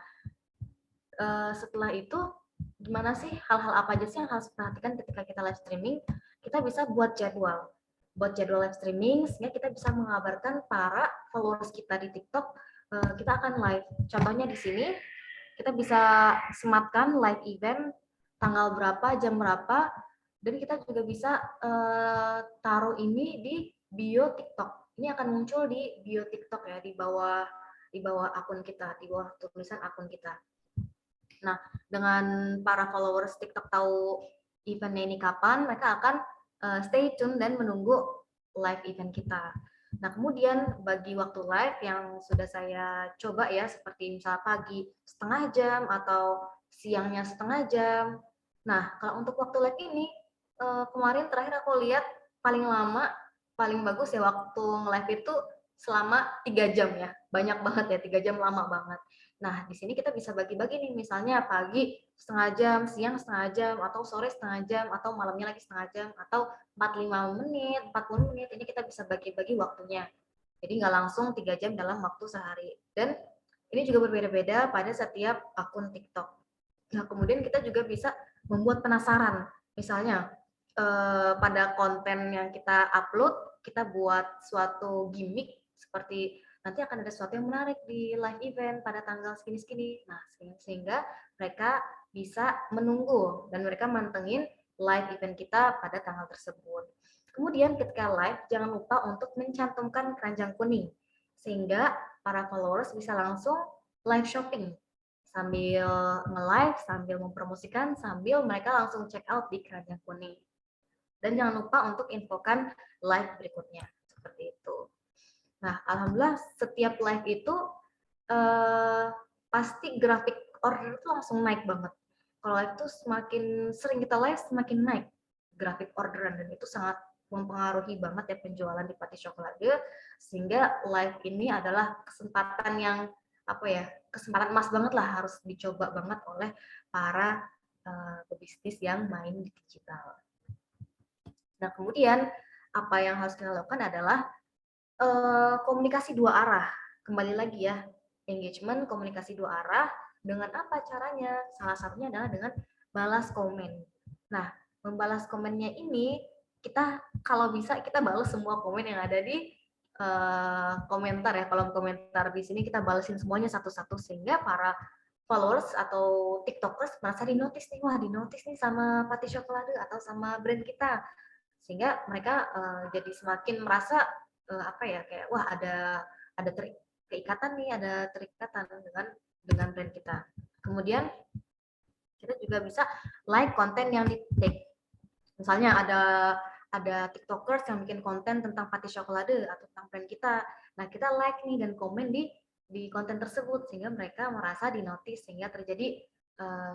setelah itu gimana sih, hal-hal apa aja sih yang harus diperhatikan ketika kita live streaming? Kita bisa buat jadwal live streaming sehingga kita bisa mengabarkan para followers kita di TikTok kita akan live. Contohnya di sini kita bisa sematkan live event tanggal berapa, jam berapa, dan kita juga bisa taruh ini di bio TikTok. Ini akan muncul di bio TikTok ya, di bawah akun kita, di bawah tulisan akun kita. Nah, dengan para followers TikTok tahu eventnya ini kapan, mereka akan stay tune dan menunggu live event kita. Nah, kemudian bagi waktu live yang sudah saya coba ya, seperti misal pagi setengah jam atau siangnya setengah jam. Nah, kalau untuk waktu live ini, kemarin terakhir aku lihat paling lama, paling bagus ya waktu nge-live itu selama 3 jam ya, banyak banget ya, 3 jam lama banget. Nah, di sini kita bisa bagi-bagi nih, misalnya pagi setengah jam, siang setengah jam, atau sore setengah jam, atau malamnya lagi setengah jam, atau 45 menit, 40 menit, ini kita bisa bagi-bagi waktunya. Jadi nggak langsung 3 jam dalam waktu sehari. Dan ini juga berbeda-beda pada setiap akun TikTok. Nah, kemudian kita juga bisa membuat penasaran. Misalnya, pada konten yang kita upload, kita buat suatu gimmick seperti nanti akan ada sesuatu yang menarik di live event pada tanggal segini-segini. Nah, sehingga mereka bisa menunggu dan mereka mantengin live event kita pada tanggal tersebut. Kemudian ketika live, jangan lupa untuk mencantumkan keranjang kuning, sehingga para followers bisa langsung live shopping, sambil nge-live, sambil mempromosikan, sambil mereka langsung check out di keranjang kuning. Dan jangan lupa untuk infokan live berikutnya, seperti itu. Nah, alhamdulillah setiap live itu pasti grafik order itu langsung naik banget. Kalau live itu semakin sering kita live, semakin naik grafik orderan, dan itu sangat mempengaruhi banget ya penjualan di Pati Chocolate, sehingga live ini adalah kesempatan yang kesempatan emas banget lah, harus dicoba banget oleh para pebisnis yang main di digital. Nah, kemudian apa yang harus kita lakukan adalah komunikasi dua arah. Kembali lagi ya, engagement, komunikasi dua arah. Dengan apa caranya? Salah satunya adalah dengan balas komen. Nah, membalas komennya ini, kita kalau bisa kita balas semua komen yang ada di komentar ya, kolom komentar di sini kita balasin semuanya satu-satu, sehingga para followers atau tiktokers merasa dinotis nih, wah dinotis nih sama Pati Chocolate atau sama brand kita, sehingga mereka jadi semakin merasa kayak wah ada keikatan nih, ada terikatan dengan brand kita. Kemudian kita juga bisa like konten yang di tag. Misalnya ada tiktokers yang bikin konten tentang Pati Chocolate atau tentang brand kita. Nah, kita like nih dan komen di konten tersebut, sehingga mereka merasa dinotis, sehingga terjadi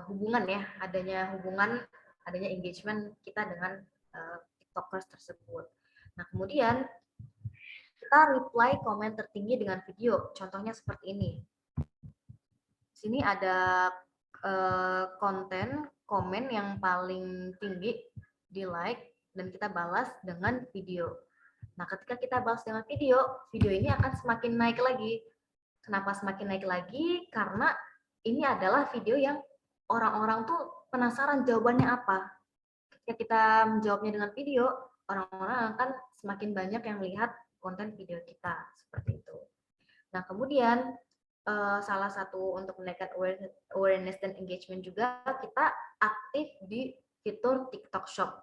hubungan ya, adanya engagement kita dengan tiktokers tersebut. Nah, kemudian kita reply komen tertinggi dengan video. Contohnya seperti ini. Di sini ada komen yang paling tinggi di like dan kita balas dengan video. Nah, ketika kita balas dengan video ini akan semakin naik lagi. Kenapa semakin naik lagi? Karena ini adalah video yang orang-orang tuh penasaran jawabannya apa. Ketika kita menjawabnya dengan video, orang-orang akan semakin banyak yang melihat konten video kita, seperti itu. Nah, kemudian salah satu untuk menaikkan awareness dan engagement juga, kita aktif di fitur TikTok Shop.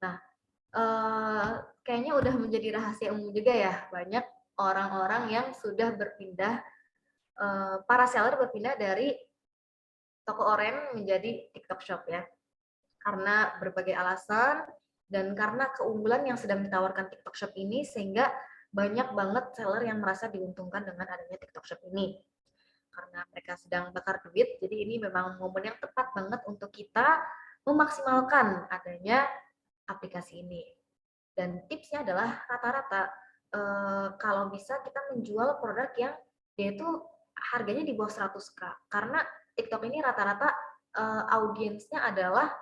Nah, kayaknya udah menjadi rahasia umum juga ya, banyak orang-orang yang sudah berpindah, para seller berpindah dari toko oren menjadi TikTok Shop ya, karena berbagai alasan dan karena keunggulan yang sedang ditawarkan TikTok Shop ini, sehingga banyak banget seller yang merasa diuntungkan dengan adanya TikTok Shop ini. Karena mereka sedang bakar duit, jadi ini memang momen yang tepat banget untuk kita memaksimalkan adanya aplikasi ini. Dan tipsnya adalah rata-rata kalau bisa kita menjual produk yang dia itu harganya di bawah 100.000, karena TikTok ini rata-rata audiensnya adalah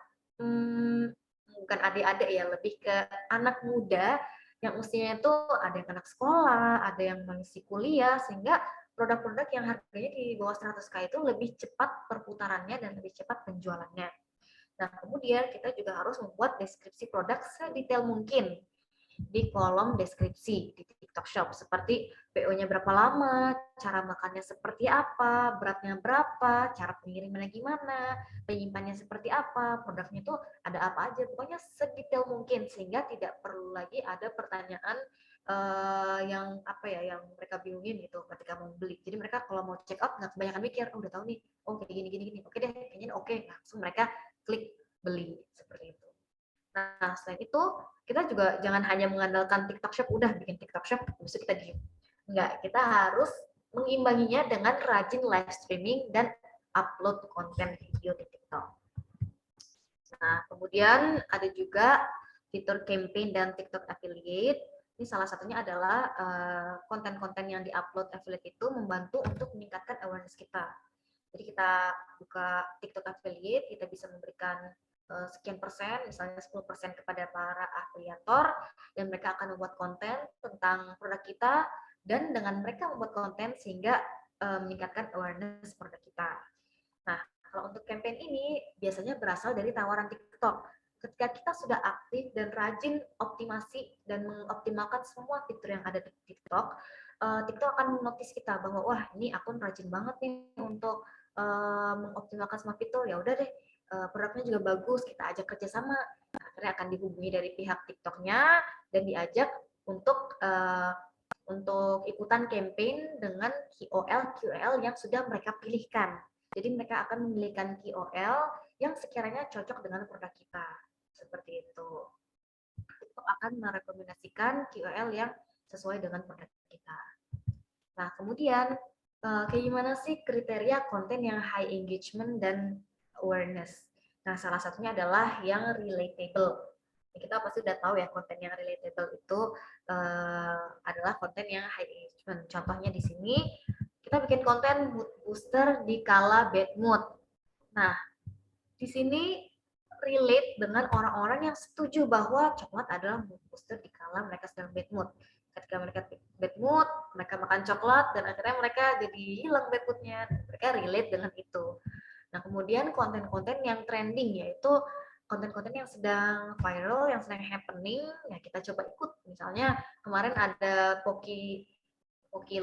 bukan adik-adik ya, lebih ke anak muda yang usianya itu ada yang anak sekolah, ada yang masih kuliah, sehingga produk-produk yang harganya di bawah 100.000 itu lebih cepat perputarannya dan lebih cepat penjualannya. Nah, kemudian kita juga harus membuat deskripsi produk sedetail mungkin di kolom deskripsi di TikTok Shop, seperti PO-nya berapa lama, cara makannya seperti apa, beratnya berapa, cara pengirimannya gimana, penyimpanannya seperti apa, produknya itu ada apa aja, pokoknya sedetail mungkin, sehingga tidak perlu lagi ada pertanyaan yang mereka bingungin gitu ketika mau beli. Jadi mereka kalau mau check out nggak kebanyakan mikir, oh udah tahu nih, oh kayak gini, oke deh, kayaknya oke, langsung mereka klik beli, seperti itu. Nah, selain itu, kita juga jangan hanya mengandalkan TikTok Shop, udah bikin TikTok Shop, habis itu kita diem. Enggak, kita harus mengimbanginya dengan rajin live streaming dan upload konten video di TikTok. Nah, kemudian ada juga fitur campaign dan TikTok affiliate. Ini salah satunya adalah konten-konten yang diupload affiliate itu membantu untuk meningkatkan awareness kita. Jadi kita buka TikTok affiliate, kita bisa memberikan sekian persen, misalnya 10% kepada para afiliator, dan mereka akan membuat konten tentang produk kita, dan dengan mereka membuat konten sehingga meningkatkan awareness produk kita. Nah, kalau untuk campaign ini biasanya berasal dari tawaran TikTok. Ketika kita sudah aktif dan rajin optimasi dan mengoptimalkan semua fitur yang ada di TikTok, TikTok akan menotis kita bahwa wah ini akun rajin banget nih untuk mengoptimalkan semua fitur, ya udah deh produknya juga bagus, kita ajak kerjasama. Nah, akhirnya akan dihubungi dari pihak TikToknya dan diajak untuk ikutan campaign dengan KOL yang sudah mereka pilihkan. Jadi mereka akan memilihkan KOL yang sekiranya cocok dengan produk kita. Seperti itu. TikTok akan merekomendasikan KOL yang sesuai dengan produk kita. Nah, kemudian kayak gimana sih kriteria konten yang high engagement dan awareness? Nah, salah satunya adalah yang relatable. Kita pasti udah tahu ya konten yang relatable itu adalah konten yang high engagement. Contohnya di sini kita bikin konten mood booster di kala bad mood. Nah, di sini relate dengan orang-orang yang setuju bahwa coklat adalah mood booster di kala mereka sedang bad mood. Ketika mereka bad mood, mereka makan coklat dan akhirnya mereka jadi hilang bad moodnya. Mereka relate dengan itu. Nah, kemudian konten-konten yang trending yaitu konten-konten yang sedang viral, yang sedang happening, ya kita coba ikut. Misalnya kemarin ada Poki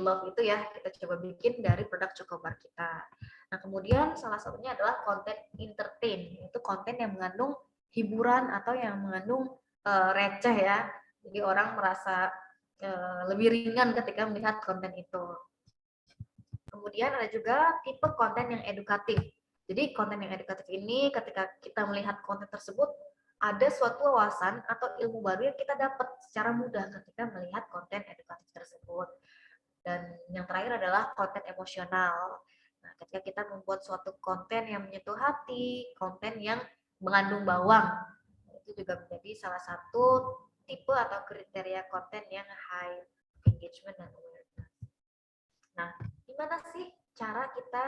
Love itu ya, kita coba bikin dari produk Chocobar kita. Nah, kemudian salah satunya adalah konten entertain, yaitu konten yang mengandung hiburan atau yang mengandung receh ya. Jadi orang merasa lebih ringan ketika melihat konten itu. Kemudian ada juga tipe konten yang edukatif. Jadi konten yang edukatif ini ketika kita melihat konten tersebut ada suatu wawasan atau ilmu baru yang kita dapat secara mudah ketika melihat konten edukatif tersebut. Dan yang terakhir adalah konten emosional. Nah, ketika kita membuat suatu konten yang menyentuh hati, konten yang mengandung bawang, itu juga menjadi salah satu tipe atau kriteria konten yang high engagement dan awareness. Nah, gimana sih cara kita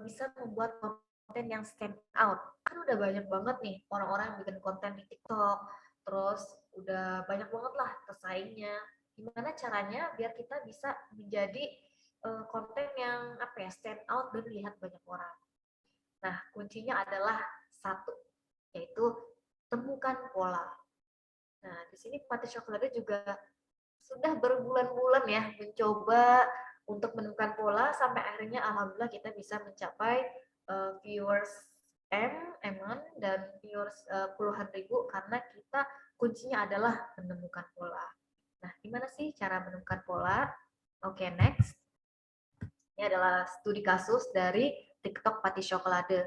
bisa membuat konten yang stand out? Kan udah banyak banget nih orang-orang yang bikin konten di TikTok, terus udah banyak banget lah pesaingnya. Gimana caranya biar kita bisa menjadi konten yang stand out dan dilihat banyak orang? Nah, kuncinya adalah satu, yaitu temukan pola. Nah, di sini Pati Chocolate juga sudah berbulan-bulan ya mencoba untuk menemukan pola sampai akhirnya alhamdulillah kita bisa mencapai viewers dan viewers puluhan ribu karena kita kuncinya adalah menemukan pola. Nah, gimana sih cara menemukan pola? Oke, next. Ini adalah studi kasus dari TikTok Pati Chocolate.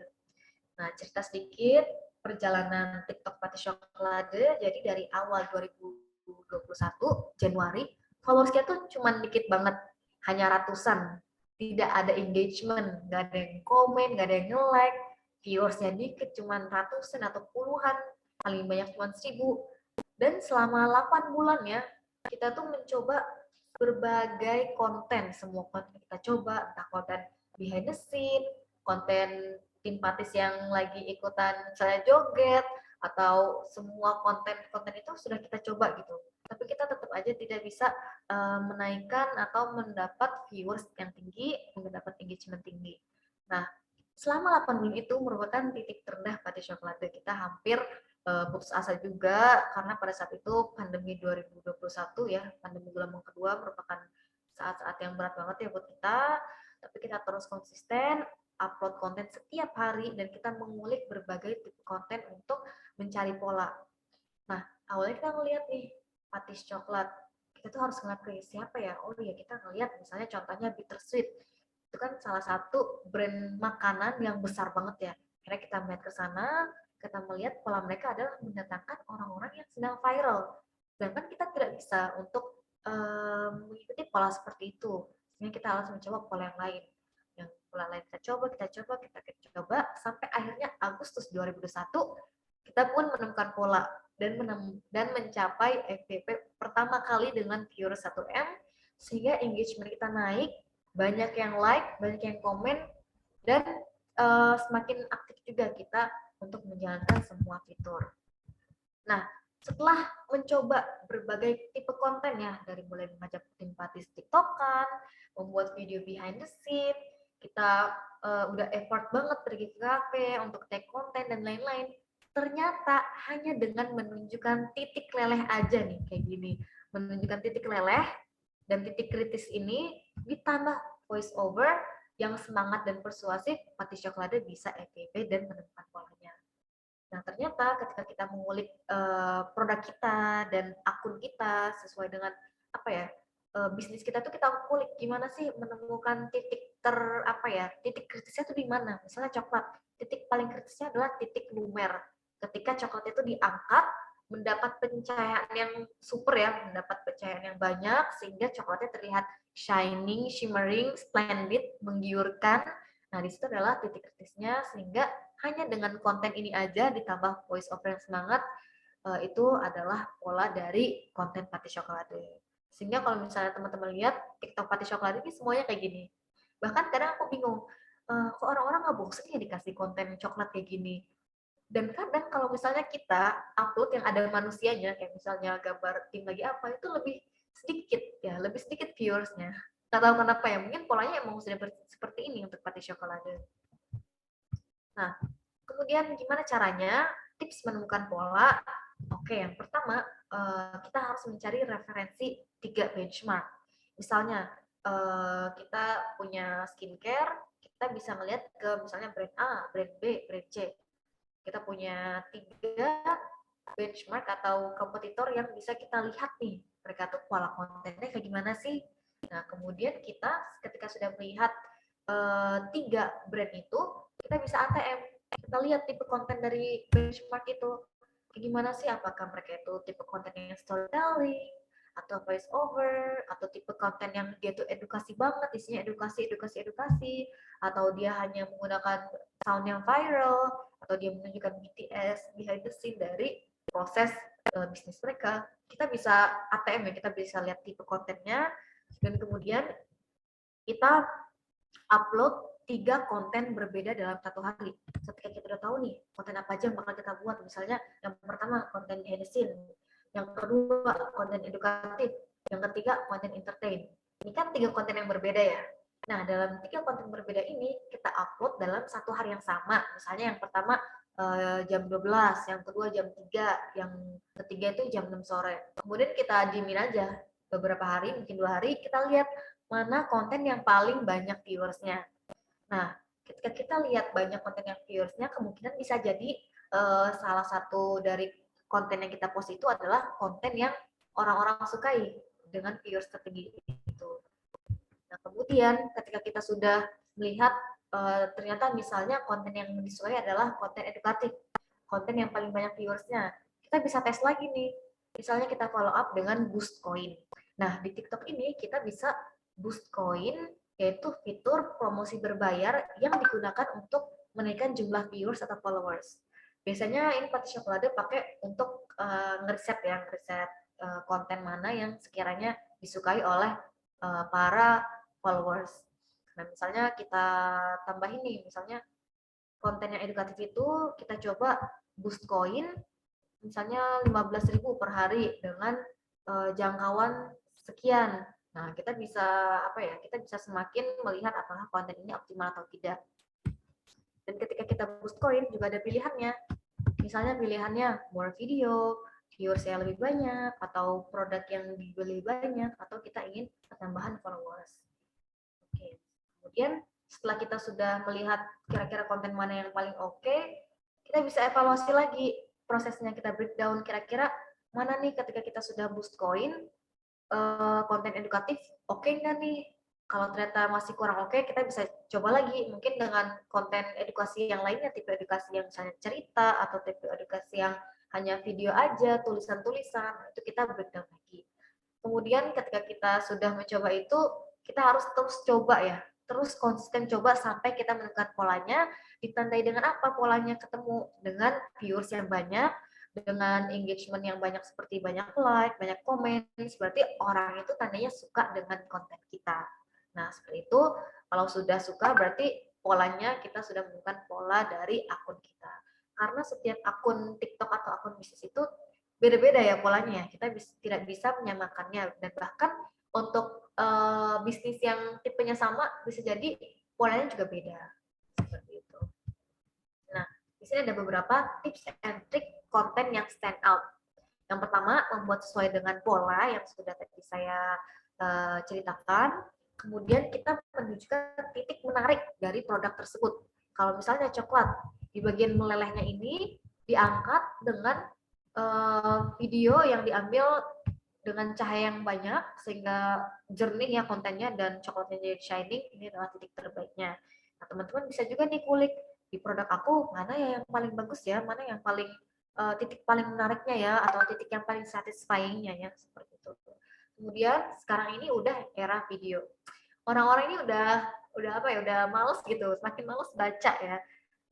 Nah, cerita sedikit perjalanan TikTok Pati Chocolate. Jadi dari awal 2021 Januari, followersnya tuh cuma dikit banget, hanya ratusan. Tidak ada engagement, nggak ada yang komen, nggak ada yang nge-like. Viewersnya dikit, cuma ratusan atau puluhan, paling banyak cuma 1000. Dan selama 8 bulan ya, kita tuh mencoba berbagai konten, semua konten kita coba, entah konten behind the scene, konten tim Patis yang lagi ikutan misalnya joget, atau semua konten-konten itu sudah kita coba gitu. Tapi kita tetap aja tidak bisa menaikkan atau mendapat viewers yang tinggi, mendapat engagement tinggi. Nah, selama 8 bulan itu merupakan titik terendah Pati Chocolate. Kita hampir putus asa juga karena pada saat itu pandemi 2021 ya, pandemi gelombang kedua merupakan saat-saat yang berat banget ya buat kita, tapi kita terus konsisten upload konten setiap hari dan kita mengulik berbagai tipe konten untuk mencari pola. Nah, awalnya kita ngeliat nih Patis Coklat, kita tuh harus ngeliat ke siapa ya? Oh iya, kita ngeliat misalnya contohnya Bittersweet, itu kan salah satu brand makanan yang besar banget ya. Akhirnya kita melihat ke sana, kita melihat pola mereka adalah mendatangkan orang-orang yang sedang viral. Sedangkan kita tidak bisa untuk mengikuti pola seperti itu. Sehingga kita harus mencoba pola yang lain. Yang pola lain kita coba, sampai akhirnya Agustus 2021, kita pun menemukan pola dan mencapai FYP pertama kali dengan viewers 1M, sehingga engagement kita naik, banyak yang like, banyak yang komen, dan semakin aktif juga kita untuk menjalankan semua fitur. Nah, setelah mencoba berbagai tipe konten ya, dari mulai mengajak tim party TikTokan, membuat video behind the scene, kita udah effort banget pergi ke kafe untuk take konten dan lain-lain. Ternyata hanya dengan menunjukkan titik leleh aja nih, kayak gini. Menunjukkan titik leleh dan titik kritis ini ditambah voice over yang semangat dan persuasif, Pati Cokolade bisa FYP dan menemukan polanya. Nah, ternyata ketika kita mengulik produk kita dan akun kita sesuai dengan apa ya, bisnis kita tuh kita kulik gimana sih menemukan titik titik kritisnya tuh di mana. Misalnya coklat, titik paling kritisnya adalah titik lumer. Ketika coklat itu diangkat, mendapat pencahayaan yang super ya, mendapat pencahayaan yang banyak sehingga coklatnya terlihat shining, shimmering, splendid, menggiurkan. Nah, di situ adalah titik kritisnya sehingga hanya dengan konten ini aja ditambah voice over yang semangat, itu adalah pola dari konten Pati Cokolade. Sehingga kalau misalnya teman-teman lihat TikTok Pati Cokolade ini semuanya kayak gini. Bahkan kadang aku bingung, kok orang-orang nggak bosan ya dikasih konten coklat kayak gini. Dan kadang kalau misalnya kita upload yang ada manusianya, kayak misalnya gambar tim lagi apa, itu lebih sedikit viewersnya. Nggak tahu kenapa ya, mungkin polanya emang sudah seperti ini untuk Pati Cokolade. Nah, kemudian gimana caranya? Tips menemukan pola. Oke, yang pertama kita harus mencari referensi 3 benchmark. Misalnya kita punya skincare, kita bisa melihat ke misalnya brand A, brand B, brand C. Kita punya 3 benchmark atau kompetitor yang bisa kita lihat nih, mereka tuh pola kontennya kayak gimana sih. Nah, kemudian kita ketika sudah melihat 3 brand itu, kita bisa ATM. Kita lihat tipe konten dari benchmark itu. Kayak gimana sih? Apakah mereka itu tipe konten yang storytelling, atau voice over, atau tipe konten yang dia tuh edukasi banget, isinya edukasi, atau dia hanya menggunakan sound yang viral, atau dia menunjukkan BTS, behind the scene dari proses bisnis mereka. Kita bisa ATM ya, kita bisa lihat tipe kontennya, dan kemudian kita upload 3 konten berbeda dalam 1 hari. Ketika kita udah tahu nih konten apa aja yang bakal kita buat, misalnya yang pertama konten behind the scene, yang kedua konten edukatif, yang ketiga konten entertain. Ini kan 3 konten yang berbeda ya. Nah, dalam 3 konten berbeda ini kita upload dalam 1 hari yang sama. Misalnya yang pertama jam 12, yang kedua jam 3, yang ketiga itu jam 6 sore. Kemudian kita diemin aja beberapa hari, mungkin 2 hari, kita lihat mana konten yang paling banyak viewersnya. Nah, ketika kita lihat banyak konten yang viewersnya, kemungkinan bisa jadi salah satu dari konten yang kita post itu adalah konten yang orang-orang sukai dengan viewers tertinggi itu. Nah, kemudian ketika kita sudah melihat ternyata misalnya konten yang disukai adalah konten edukatif, konten yang paling banyak viewersnya, kita bisa tes lagi nih. Misalnya kita follow up dengan boost coin. Nah, di TikTok ini kita bisa boost coin, yaitu fitur promosi berbayar yang digunakan untuk menaikkan jumlah viewers atau followers. Biasanya ini Pati Cokolade pakai untuk ngeriset konten mana yang sekiranya disukai oleh para followers. Nah, misalnya kita tambah ini, misalnya konten yang edukatif itu kita coba boost coin, misalnya 15.000 per hari dengan jangkauan sekian. Nah, kita bisa kita bisa semakin melihat apakah konten ini optimal atau tidak. Dan ketika kita boost coin juga ada pilihannya. Misalnya pilihannya more video, viewers yang lebih banyak, atau produk yang dibeli banyak, atau kita ingin penambahan followers. Oke. Kemudian setelah kita sudah melihat kira-kira konten mana yang paling oke, kita bisa evaluasi lagi prosesnya, kita breakdown kira-kira mana nih ketika kita sudah boost coin, konten edukatif oke nggak nih? Kalau ternyata masih kurang oke, kita bisa coba lagi mungkin dengan konten edukasi yang lainnya, tipe edukasi yang misalnya cerita atau tipe edukasi yang hanya video aja, tulisan-tulisan, itu kita breakdown lagi. Kemudian ketika kita sudah mencoba itu, kita harus terus coba ya, terus konsisten coba sampai kita menemukan polanya. Ditandai dengan apa polanya ketemu? Dengan viewers yang banyak, dengan engagement yang banyak seperti banyak like, banyak komen, berarti orang itu tandanya suka dengan konten kita. Nah, seperti itu, kalau sudah suka berarti polanya kita sudah menemukan pola dari akun kita. Karena setiap akun TikTok atau akun bisnis itu beda-beda ya polanya. Kita tidak bisa menyamakannya, dan bahkan untuk bisnis yang tipenya sama bisa jadi polanya juga beda. Seperti itu. Nah, di sini ada beberapa tips and trick konten yang stand out. Yang pertama, membuat sesuai dengan pola yang sudah tadi saya ceritakan. Kemudian kita menunjukkan titik menarik dari produk tersebut. Kalau misalnya coklat, di bagian melelehnya ini diangkat dengan video yang diambil dengan cahaya yang banyak sehingga jernih ya kontennya dan coklatnya jadi shining. Ini adalah titik terbaiknya. Nah, teman-teman bisa juga nih kulik di produk aku mana ya yang paling bagus ya, mana yang paling titik paling menariknya ya, atau titik yang paling satisfying-nya ya, seperti itu. Kemudian sekarang ini udah era video. Orang-orang ini udah apa ya, udah males gitu, semakin males baca ya.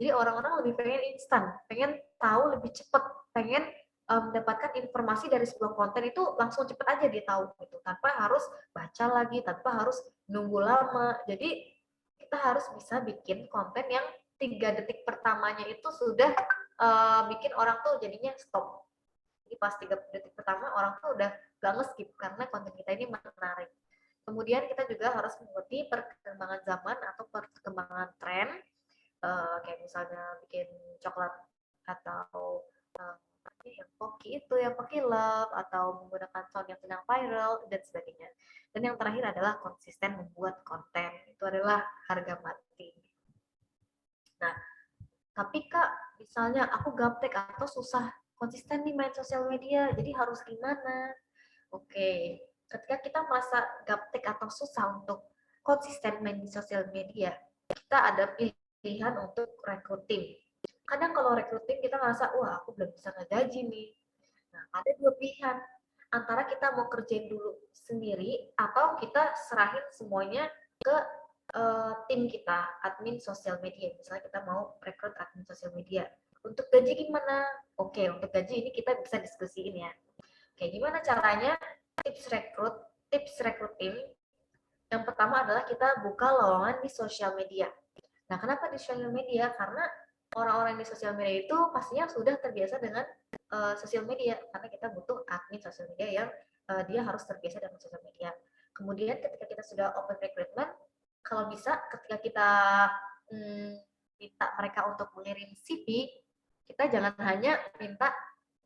Jadi orang-orang lebih pengen instan, pengen tahu lebih cepat, pengen mendapatkan informasi dari sebuah konten itu langsung cepet aja dia tahu gitu, tanpa harus baca lagi, tanpa harus nunggu lama. Jadi kita harus bisa bikin konten yang 3 detik pertamanya itu sudah bikin orang tuh jadinya stop. Jadi pas 3 detik pertama orang tuh udah gak nge-skip karena konten kita ini menarik. Kemudian kita juga harus mengikuti perkembangan zaman atau perkembangan tren, kayak misalnya bikin coklat atau yang Pocky Love, atau menggunakan sound yang sedang viral, dan sebagainya. Dan yang terakhir adalah konsisten membuat konten. Itu adalah harga mati. Nah, tapi Kak, misalnya aku gaptek atau susah konsisten nih main sosial media, jadi harus gimana? Oke, ketika kita merasa gaptek atau susah untuk konsisten main di sosial media, kita ada pilihan untuk recruiting. Kadang kalau recruiting kita ngerasa, wah aku belum bisa ngegaji nih. Nah, ada 2 pilihan. Antara kita mau kerjain dulu sendiri, atau kita serahin semuanya ke tim kita, admin sosial media. Misalnya kita mau rekrut admin sosial media. Untuk gaji gimana? Oke, untuk gaji ini kita bisa diskusiin ya. Oke, gimana caranya? Tips recruiting. Yang pertama adalah kita buka lowongan di sosial media. Nah, kenapa di sosial media? Karena orang-orang di sosial media itu pastinya sudah terbiasa dengan sosial media, karena kita butuh admin sosial media yang dia harus terbiasa dengan sosial media. Kemudian ketika kita sudah open recruitment, kalau bisa ketika kita minta mereka untuk mengirim CV, kita jangan hanya minta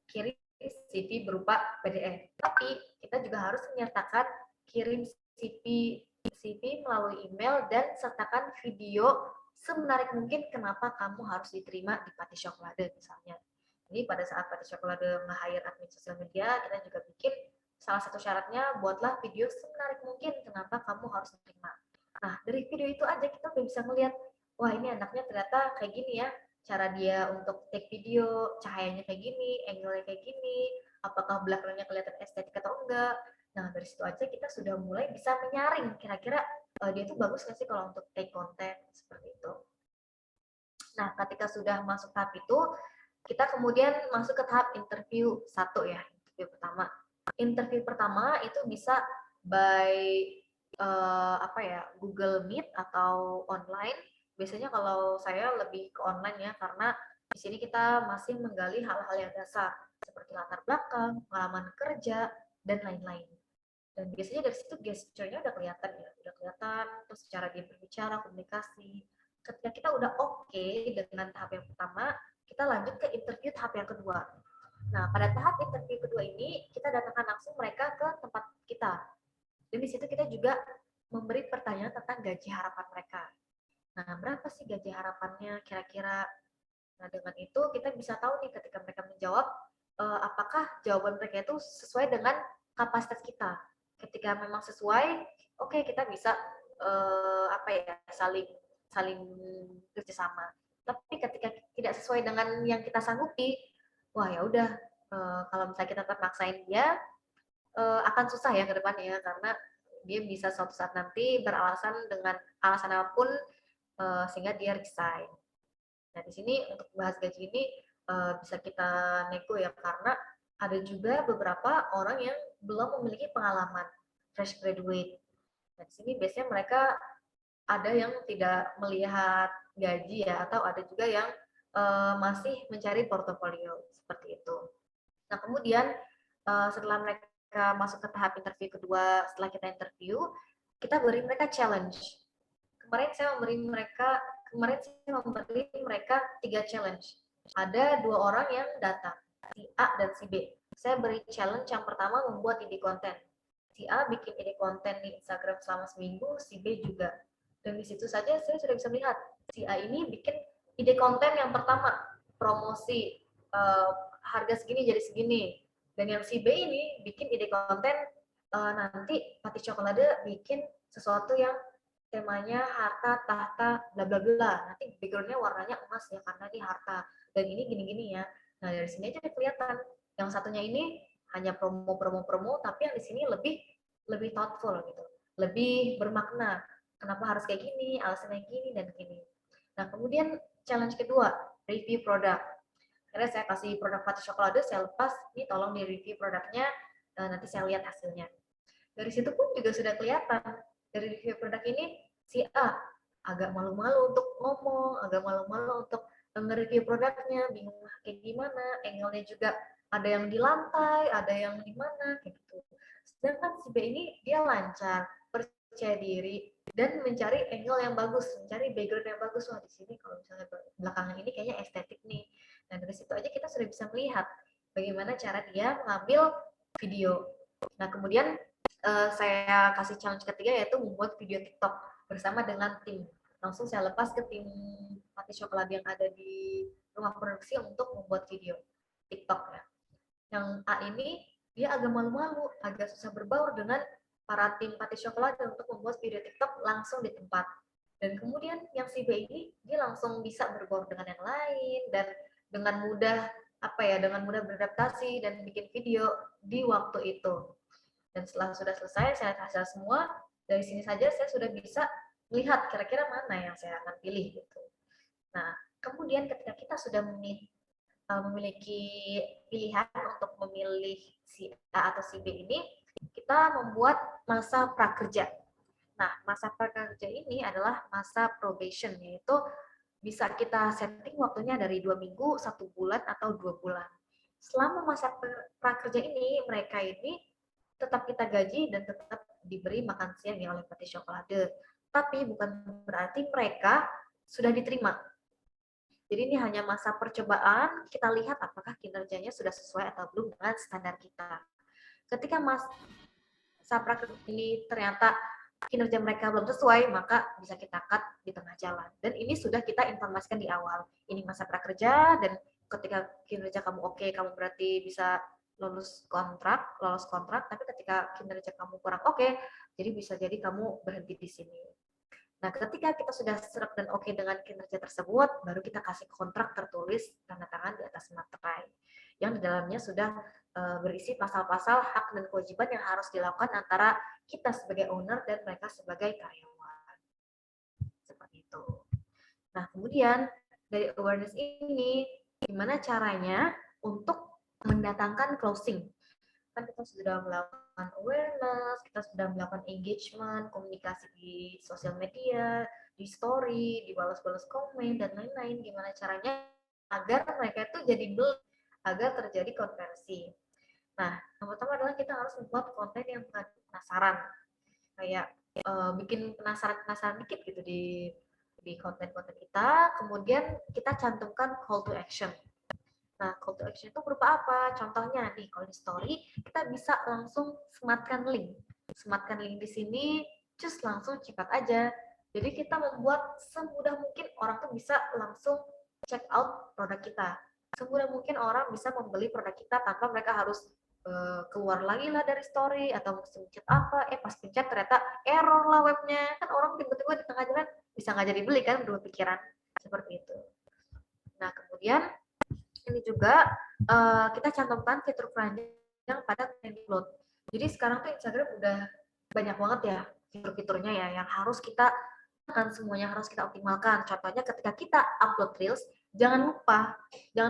kirim CV berupa PDF, tapi kita juga harus menyertakan kirim CV melalui email dan sertakan video semenarik mungkin kenapa kamu harus diterima di Pati Coklat misalnya. Jadi pada saat Pati Coklat nge-hire admin sosial media, kita juga bikin salah satu syaratnya, buatlah video semenarik mungkin kenapa kamu harus diterima. Nah, dari video itu aja kita udah bisa melihat, wah ini anaknya ternyata kayak gini ya, cara dia untuk take video, cahayanya kayak gini, angle-nya kayak gini, apakah belakangnya kelihatan estetik atau enggak. Nah, dari situ aja kita sudah mulai bisa menyaring kira-kira dia tuh bagus nggak sih kalau untuk take konten, seperti itu. Nah, ketika sudah masuk tahap itu, kita kemudian masuk ke tahap interview 1 ya, interview pertama. Interview pertama itu bisa by Google Meet atau online. Biasanya kalau saya lebih ke online ya, karena di sini kita masih menggali hal-hal yang dasar seperti latar belakang, pengalaman kerja, dan lain-lain. Dan biasanya dari situ gesture-nya udah kelihatan ya, terus cara dia berbicara, komunikasi. Ketika kita udah oke dengan tahap yang pertama, kita lanjut ke interview tahap yang kedua. Nah, pada tahap interview kedua ini, kita datangkan langsung mereka ke tempat kita. Dan di situ kita juga memberi pertanyaan tentang gaji harapan mereka. Nah, berapa sih gaji harapannya kira-kira? Nah, dengan itu kita bisa tahu nih ketika mereka menjawab, apakah jawaban mereka itu sesuai dengan kapasitas kita. Ketika memang sesuai, oke, kita bisa saling kerjasama. Tapi ketika tidak sesuai dengan yang kita sanggupi, wah ya udah, kalau misalnya kita tetap maksain dia, akan susah ya ke depannya, karena dia bisa suatu saat nanti beralasan dengan alasan apapun sehingga dia resign. Nah, di sini untuk bahas gaji ini bisa kita nego ya, karena ada juga beberapa orang yang belum memiliki pengalaman fresh graduate. Dan di sini biasanya mereka ada yang tidak melihat gaji ya, atau ada juga yang masih mencari portofolio seperti itu. Nah kemudian setelah mereka masuk ke tahap interview kedua, setelah kita interview, kita beri mereka challenge. Kemarin saya memberi mereka 3 challenge. Ada 2 orang yang datang, si A dan si B. Saya beri challenge yang pertama membuat ide konten. Si A bikin ide konten di Instagram selama seminggu, si B juga. Dan di situ saja saya sudah bisa melihat si A ini bikin ide konten yang pertama, promosi harga segini jadi segini. Dan yang si B ini bikin ide konten nanti Pati Cokolade bikin sesuatu yang temanya harta, tahta, bla bla bla. Nanti backgroundnya warnanya emas ya karena ini harta. Dan ini gini-gini ya. Nah dari sini aja kelihatan. Yang satunya ini hanya promo, tapi yang di sini lebih thoughtful gitu, lebih bermakna. Kenapa harus kayak gini, alasannya gini dan gini. Nah kemudian challenge kedua, review produk. Karena saya kasih produk Pati Cokolade, saya lepas, ini tolong di review produknya, nanti saya lihat hasilnya. Dari situ pun juga sudah kelihatan. Dari review produk ini, si A agak malu-malu untuk ngomong, agak malu-malu untuk nge-review produknya, bingung kayak gimana, angle-nya juga ada yang di lantai, ada yang di mana, kayak gitu. Sedangkan si B ini dia lancar, percaya diri, dan mencari angle yang bagus, mencari background yang bagus. Wah di sini kalau misalnya belakangan ini kayaknya estetik nih. Nah dari situ aja kita sudah bisa melihat bagaimana cara dia mengambil video. Nah kemudian saya kasih challenge ketiga yaitu membuat video TikTok bersama dengan tim. Langsung saya lepas ke tim Pati Cokolade yang ada di rumah produksi untuk membuat video TikTok ya. Yang A ini dia agak malu-malu, agak susah berbaur dengan para tim Pati Cokolade untuk membuat video TikTok langsung di tempat. Dan kemudian yang si B ini dia langsung bisa berbaur dengan yang lain dan dengan mudah beradaptasi dan bikin video di waktu itu. Dan setelah sudah selesai, saya lihat hasil semua, dari sini saja saya sudah bisa melihat kira-kira mana yang saya akan pilih gitu. Nah, kemudian ketika kita sudah memiliki pilihan untuk memilih si A atau si B ini, kita membuat masa prakerja. Nah, masa prakerja ini adalah masa probation, yaitu bisa kita setting waktunya dari 2 minggu, 1 bulan, atau 2 bulan. Selama masa prakerja ini, mereka ini tetap kita gaji dan tetap diberi makan siang ya oleh Pati Cokolade. Tapi bukan berarti mereka sudah diterima. Jadi ini hanya masa percobaan, kita lihat apakah kinerjanya sudah sesuai atau belum dengan standar kita. Ketika masa prakerja ini ternyata kinerja mereka belum sesuai, maka bisa kita cut di tengah jalan. Dan ini sudah kita informasikan di awal. Ini masa prakerja, dan ketika kinerja kamu oke, kamu berarti bisa lolos kontrak, tapi ketika kinerja kamu kurang oke, jadi bisa jadi kamu berhenti di sini. Nah, ketika kita sudah serap dan oke dengan kinerja tersebut, baru kita kasih kontrak tertulis tanda tangan di atas materai, yang di dalamnya sudah berisi pasal-pasal hak dan kewajiban yang harus dilakukan antara kita sebagai owner dan mereka sebagai karyawan. Seperti itu. Nah, kemudian dari awareness ini, gimana caranya untuk mendatangkan closing? Kan kita sudah melakukan awareness, kita sudah melakukan engagement, komunikasi di sosial media, di story, di balas-balas komen, dan lain-lain. Gimana caranya agar mereka itu jadi beli, agar terjadi konversi. Nah, yang pertama adalah kita harus membuat konten yang penasaran. Kayak bikin penasaran dikit gitu di konten-konten kita, kemudian kita cantumkan call to action. Nah, call to action itu berupa apa? Contohnya nih, kalau di story, kita bisa langsung sematkan link. Sematkan link di sini, just langsung cepat aja. Jadi kita membuat semudah mungkin orang tuh bisa langsung check out produk kita. Semudah mungkin orang bisa membeli produk kita tanpa mereka harus keluar lagi lah dari story, atau pencet apa, pas pencet ternyata error lah webnya. Kan orang tiba-tiba di tengah jalan bisa nggak jadi beli kan, berubah pikiran. Seperti itu. Nah, kemudian ini juga kita cantumkan fitur keranjang pada upload. Jadi sekarang tuh Instagram udah banyak banget ya fitur-fiturnya ya yang harus kita kan semuanya harus kita optimalkan. Contohnya ketika kita upload reels, Jangan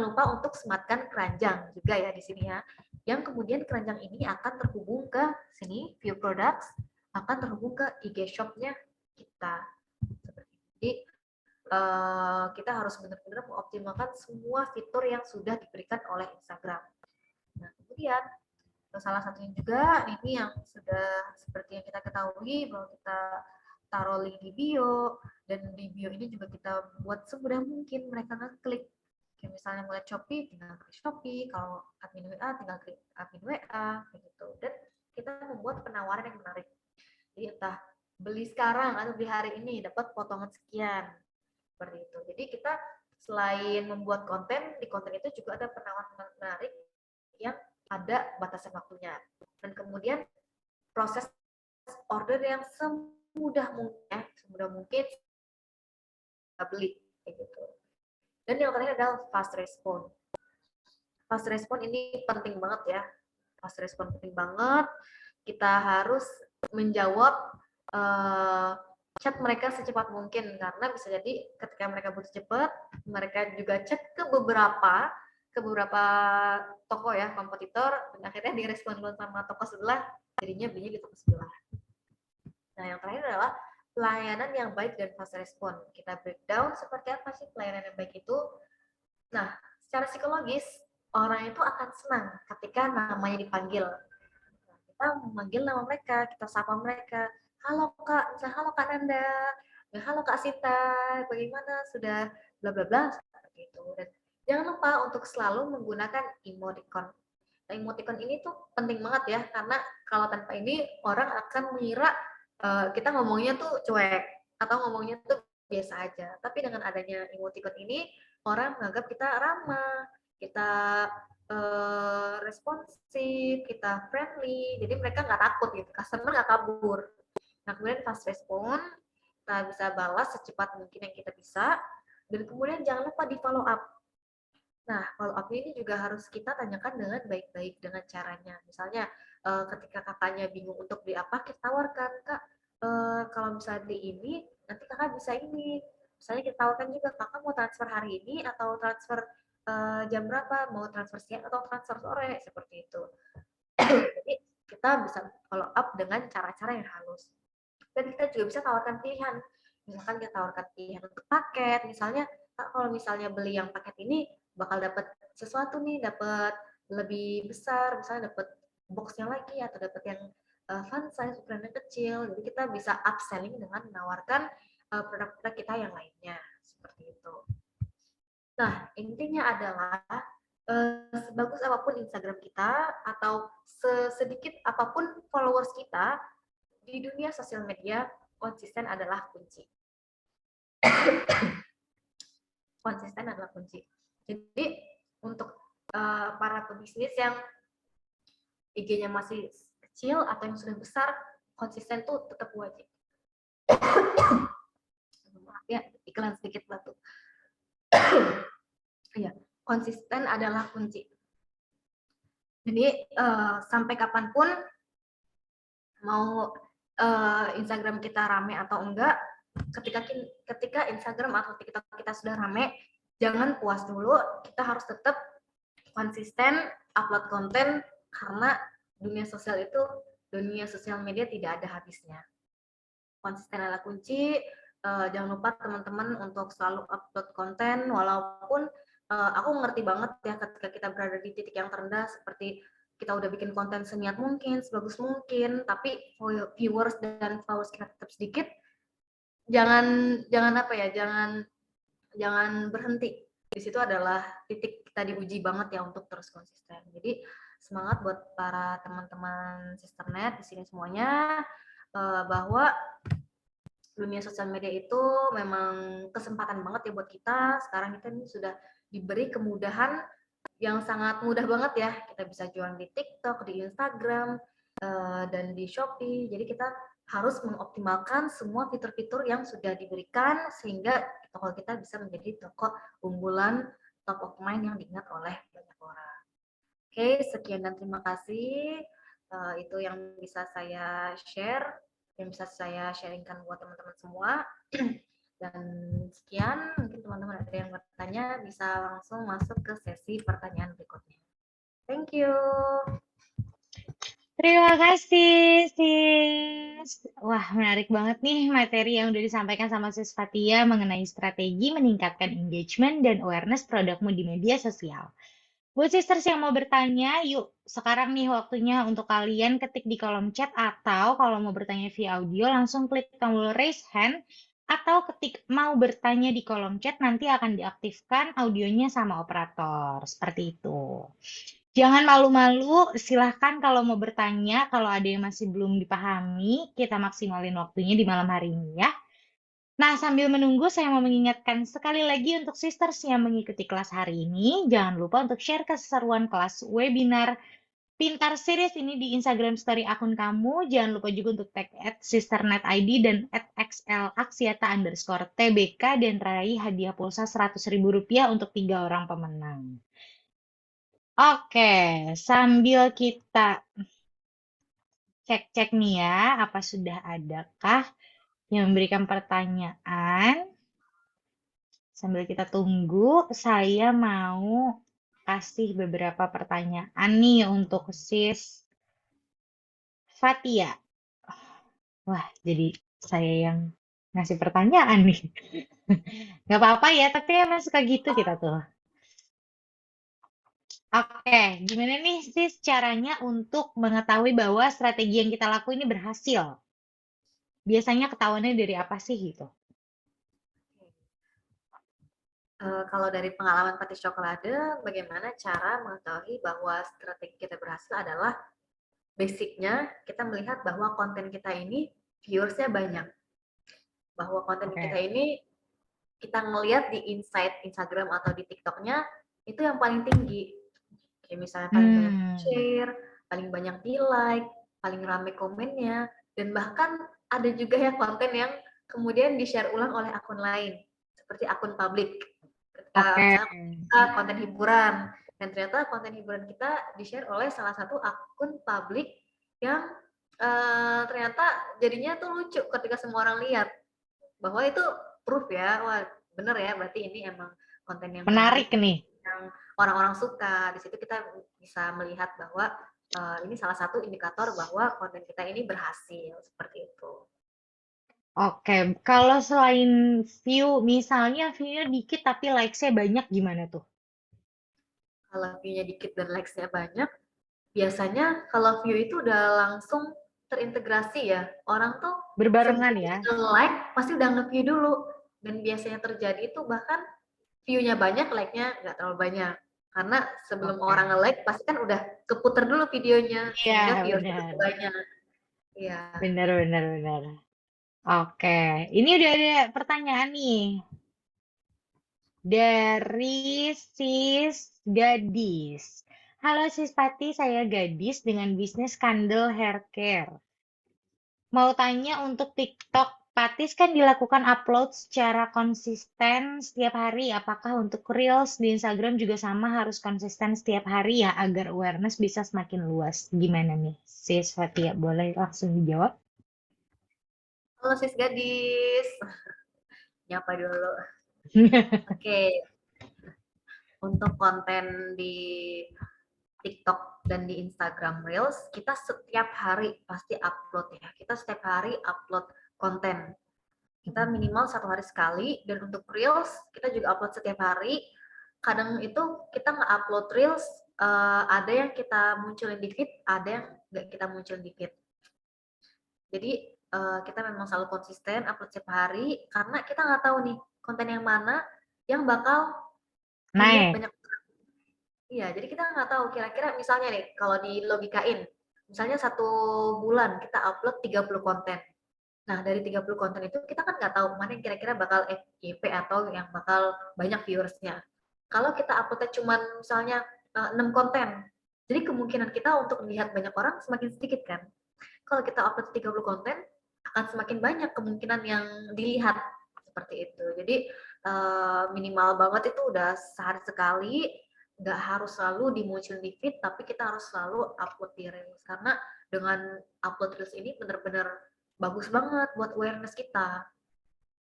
lupa untuk sematkan keranjang juga ya di sini ya. Yang kemudian keranjang ini akan terhubung ke sini view products, akan terhubung ke IG shop-nya kita. Jadi kita harus benar-benar mengoptimalkan semua fitur yang sudah diberikan oleh Instagram. Nah, kemudian salah satunya juga ini yang sudah seperti yang kita ketahui bahwa kita taruh link di bio, dan di bio ini juga kita buat semudah mungkin mereka ngeklik. Kayak misalnya mulai Shopee, tinggal klik Shopee, kalau admin WA tinggal klik admin WA, gitu. Dan kita membuat penawaran yang menarik. Jadi entah beli sekarang atau di hari ini dapat potongan sekian, seperti itu. Jadi kita selain membuat konten, di konten itu juga ada penawaran menarik yang ada batasan waktunya. Dan kemudian proses order yang semudah mungkin beli kayak gitu. Dan yang terakhir adalah fast response. Fast response ini penting banget ya. Fast response penting banget. Kita harus menjawab chat mereka secepat mungkin, karena bisa jadi ketika mereka butuh cepat, mereka juga chat ke beberapa toko ya, kompetitor, dan akhirnya direspon sama toko sebelah, jadinya belinya di toko sebelah. Nah, yang terakhir adalah pelayanan yang baik dan fast respon. Kita breakdown seperti apa sih pelayanan yang baik itu. Nah, secara psikologis, orang itu akan senang ketika namanya dipanggil. Nah, kita memanggil nama mereka, kita sapa mereka. Halo Kak, misalnya halo Kak Nanda, halo Kak Sita, bagaimana, sudah bla bla bla, seperti itu. Dan jangan lupa untuk selalu menggunakan emoticon. Nah, emoticon ini tuh penting banget ya, karena kalau tanpa ini orang akan mengira kita ngomongnya tuh cuek atau ngomongnya tuh biasa aja. Tapi dengan adanya emoticon ini, orang menganggap kita ramah, kita responsif, kita friendly. Jadi mereka nggak takut gitu, customer nggak kabur. Nah, kemudian fast respon, kita bisa balas secepat mungkin yang kita bisa. Dan kemudian jangan lupa di follow up. Nah, follow up ini juga harus kita tanyakan dengan baik-baik dengan caranya. Misalnya, ketika kakaknya bingung untuk beli apa, kita tawarkan, Kak, kalau misalnya beli ini, nanti kakak bisa ini. Misalnya kita tawarkan juga, kakak mau transfer hari ini atau transfer jam berapa, mau transfer siang atau transfer sore, seperti itu. Jadi, kita bisa follow up dengan cara-cara yang halus. Dan kita juga bisa tawarkan pilihan. Misalkan kita tawarkan pilihan untuk paket, misalnya, Kak, kalau misalnya beli yang paket ini, bakal dapat sesuatu nih, dapat lebih besar, misalnya dapat boxnya lagi atau dapat yang fun size ukurannya kecil. Jadi kita bisa upselling dengan menawarkan produk-produk kita yang lainnya, seperti itu. Nah, intinya adalah sebagus apapun Instagram kita atau sedikit apapun followers kita di dunia sosial media, konsisten adalah kunci. Konsisten adalah kunci. Jadi untuk para pebisnis yang IG-nya masih kecil atau yang sudah besar, konsisten tuh tetap wajib. Maaf ya, iklan sedikit batuk. Ya, konsisten adalah kunci. Jadi sampai kapanpun mau Instagram kita rame atau enggak, ketika Instagram atau TikTok kita sudah rame, jangan puas dulu, kita harus tetap konsisten upload konten, karena dunia sosial media tidak ada habisnya. Konsisten adalah kunci. Jangan lupa teman-teman untuk selalu upload konten, walaupun aku ngerti banget ya ketika kita berada di titik yang terendah, seperti kita udah bikin konten seniat mungkin, sebagus mungkin, tapi viewers dan followers kita tetap sedikit. Jangan berhenti. Di situ adalah titik kita diuji banget ya untuk terus konsisten. Jadi semangat buat para teman-teman Sisternet di sini semuanya, bahwa dunia sosial media itu memang kesempatan banget ya buat kita. Sekarang kita ini sudah diberi kemudahan yang sangat mudah banget ya. Kita bisa jualan di TikTok, di Instagram, dan di Shopee. Jadi kita harus mengoptimalkan semua fitur-fitur yang sudah diberikan sehingga toko kita bisa menjadi toko unggulan, top of mind yang diingat oleh banyak orang. Oke, sekian dan terima kasih. Itu yang bisa saya share, yang bisa saya sharingkan buat teman-teman semua. Dan sekian, mungkin teman-teman ada yang bertanya bisa langsung masuk ke sesi pertanyaan berikutnya. Thank you. Terima kasih, Sis. Wah, menarik banget nih materi yang udah disampaikan sama Sis Fatia mengenai strategi meningkatkan engagement dan awareness produkmu di media sosial. Buat sisters yang mau bertanya, yuk sekarang nih waktunya untuk kalian ketik di kolom chat atau kalau mau bertanya via audio langsung klik tombol raise hand atau ketik mau bertanya di kolom chat nanti akan diaktifkan audionya sama operator. Seperti itu. Jangan malu-malu, silahkan kalau mau bertanya, kalau ada yang masih belum dipahami, kita maksimalin waktunya di malam hari ini ya. Nah, sambil menunggu, saya mau mengingatkan sekali lagi untuk sisters yang mengikuti kelas hari ini, jangan lupa untuk share keseruan kelas webinar Pintar Series ini di Instagram Story akun kamu. Jangan lupa juga untuk tag @sisternetid dan @xlaksiata_tbk dan raih hadiah pulsa Rp100.000 untuk 3 orang pemenang. Oke, sambil kita cek-cek nih ya, apa sudah adakah yang memberikan pertanyaan? Sambil kita tunggu, saya mau kasih beberapa pertanyaan nih untuk Sis Fatia. Wah, jadi saya yang ngasih pertanyaan nih. Nggak apa-apa ya, tapi emang suka gitu kita tuh. Oke, gimana nih Sis caranya untuk mengetahui bahwa strategi yang kita lakuin ini berhasil? Biasanya ketahuannya dari apa sih gitu? Kalau dari pengalaman Pati Cokolade, bagaimana cara mengetahui bahwa strategi kita berhasil adalah basicnya kita melihat bahwa konten kita ini viewersnya banyak, bahwa konten kita Oke. ini kita ngelihat di insight Instagram atau di TikToknya itu yang paling tinggi, kayak misalnya paling banyak Hmm, share, paling banyak di like, paling rame komennya, dan bahkan ada juga yang konten yang kemudian di-share ulang oleh akun lain, seperti akun publik. Ketika oke. misalnya kita konten hiburan, dan ternyata konten hiburan kita di-share oleh salah satu akun publik yang ternyata jadinya tuh lucu ketika semua orang lihat, bahwa itu proof ya, wah bener ya, berarti ini emang konten yang Menarik menarik, nih. yang orang-orang suka. Di situ kita bisa melihat bahwa ini salah satu indikator bahwa konten kita ini berhasil, seperti itu. Oke, kalau selain view, misalnya view-nya dikit tapi likes-nya banyak gimana tuh? Kalau view-nya dikit dan likes-nya banyak, biasanya kalau view itu udah langsung terintegrasi ya. Orang tuh Berbarengan sebelum ya? nge-like pasti udah nge-view dulu. Dan biasanya terjadi itu bahkan view-nya banyak, like-nya nggak terlalu banyak. Karena sebelum Oke. orang nge-like pasti kan udah keputar dulu videonya, Iya, sehingga viewersnya benar. banyak. Iya. Benar, benar, benar. Oke, ini udah ada pertanyaan nih dari Sis Gadis. Halo Sis Pati, saya Gadis dengan bisnis Candle Hair Care. Mau tanya untuk TikTok, Patis kan dilakukan upload secara konsisten setiap hari. Apakah untuk Reels di Instagram juga sama harus konsisten setiap hari ya agar awareness bisa semakin luas? Gimana nih, Sis Fatia? Boleh langsung dijawab? Halo sis gadis, nyapa dulu. Oke, untuk konten di TikTok dan di Instagram Reels, kita setiap hari pasti upload ya. Kita setiap hari upload konten. Kita minimal 1 hari sekali, dan untuk Reels kita juga upload setiap hari. Kadang itu kita nge-upload Reels, ada yang kita munculin di feed, ada yang nggak kita munculin di feed. Jadi kita memang selalu konsisten upload setiap hari, karena kita nggak tahu nih konten yang mana yang bakal dilihat Naik. banyak. Iya, jadi kita nggak tahu kira-kira misalnya nih, kalau di logikain, misalnya 1 bulan kita upload 30 konten. Nah, dari 30 konten itu kita kan nggak tahu mana yang kira-kira bakal FYP atau yang bakal banyak viewersnya. Kalau kita uploadnya cuma misalnya 6 konten, jadi kemungkinan kita untuk melihat banyak orang semakin sedikit kan. Kalau kita upload 30 konten, akan semakin banyak kemungkinan yang dilihat, seperti itu. Jadi minimal banget itu udah sehari sekali, nggak harus selalu dimunculin di feed, tapi kita harus selalu upload di Reels. Karena dengan upload Reels ini benar-benar bagus banget buat awareness kita.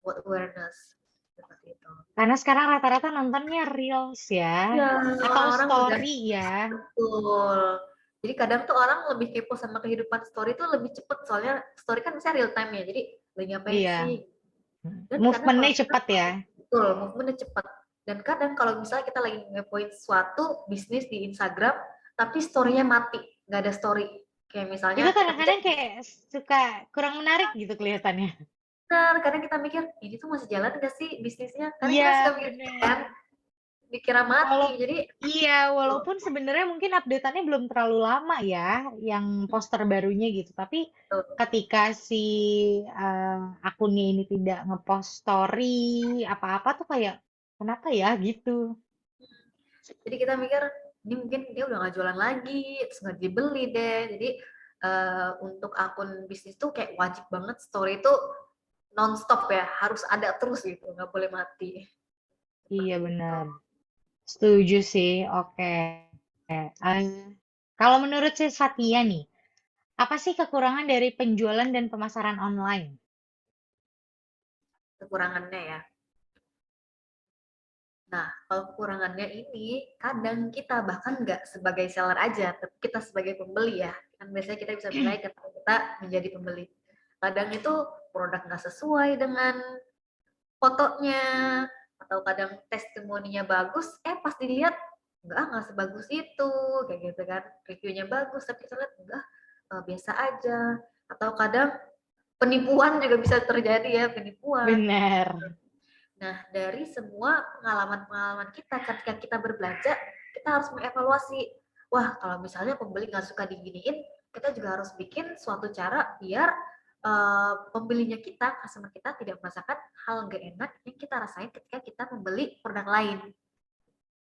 buat awareness seperti itu. Karena sekarang rata-rata nontonnya reels ya, Ya, atau orang-orang udah story ya. betul. Jadi kadang tuh orang lebih kepo sama kehidupan story tuh lebih cepet, soalnya story kan misalnya real time ya, jadi lagi ngapain sih? Iya, Dan kadang kalau movementnya kita cepat ya. betul, movementnya cepat. Dan kadang kalau misalnya kita lagi ngepoin sesuatu bisnis di Instagram, tapi story-nya mati, nggak ada story. Kayak misalnya Itu kita pikir, kadang-kadang kayak suka kurang menarik gitu kelihatannya. benar, kadang kita mikir, ini tuh masih jalan nggak sih bisnisnya? Karena Iya, kita suka mikir gitu bener. kan, dikira mati. Walau Jadi, iya, walaupun sebenarnya mungkin update-annya belum terlalu lama ya, yang poster barunya gitu. Tapi betul. ketika si akunnya ini tidak ngepost story apa-apa tuh kayak kenapa ya gitu. Jadi kita mikir, ini mungkin dia udah nggak jualan lagi, terus nggak dibeli deh. Jadi untuk akun bisnis tuh kayak wajib banget story itu non-stop ya, harus ada terus gitu, nggak boleh mati. Iya Seperti itu. benar. Setuju sih. Oke. Kalau menurut si Satya nih, apa sih kekurangan dari penjualan dan pemasaran online? Kekurangannya ya. Nah, kalau kekurangannya ini, kadang kita bahkan nggak sebagai seller aja, tapi kita sebagai pembeli ya. Kan biasanya kita bisa nilai ketika kita menjadi pembeli. Kadang itu produk nggak sesuai dengan fotonya, atau kadang testimoninya bagus, pas dilihat, nggak sebagus itu, kayak gitu kan. Reviewnya bagus, tapi kita lihat, enggak, biasa aja. Atau kadang penipuan juga bisa terjadi ya, penipuan. Benar. Nah, dari semua pengalaman-pengalaman kita ketika kita berbelanja, kita harus mengevaluasi. Wah, kalau misalnya pembeli nggak suka diginiin, kita juga harus bikin suatu cara biar pembelinya kita, customer kita tidak merasakan hal nggak enak yang kita rasain ketika kita membeli produk lain.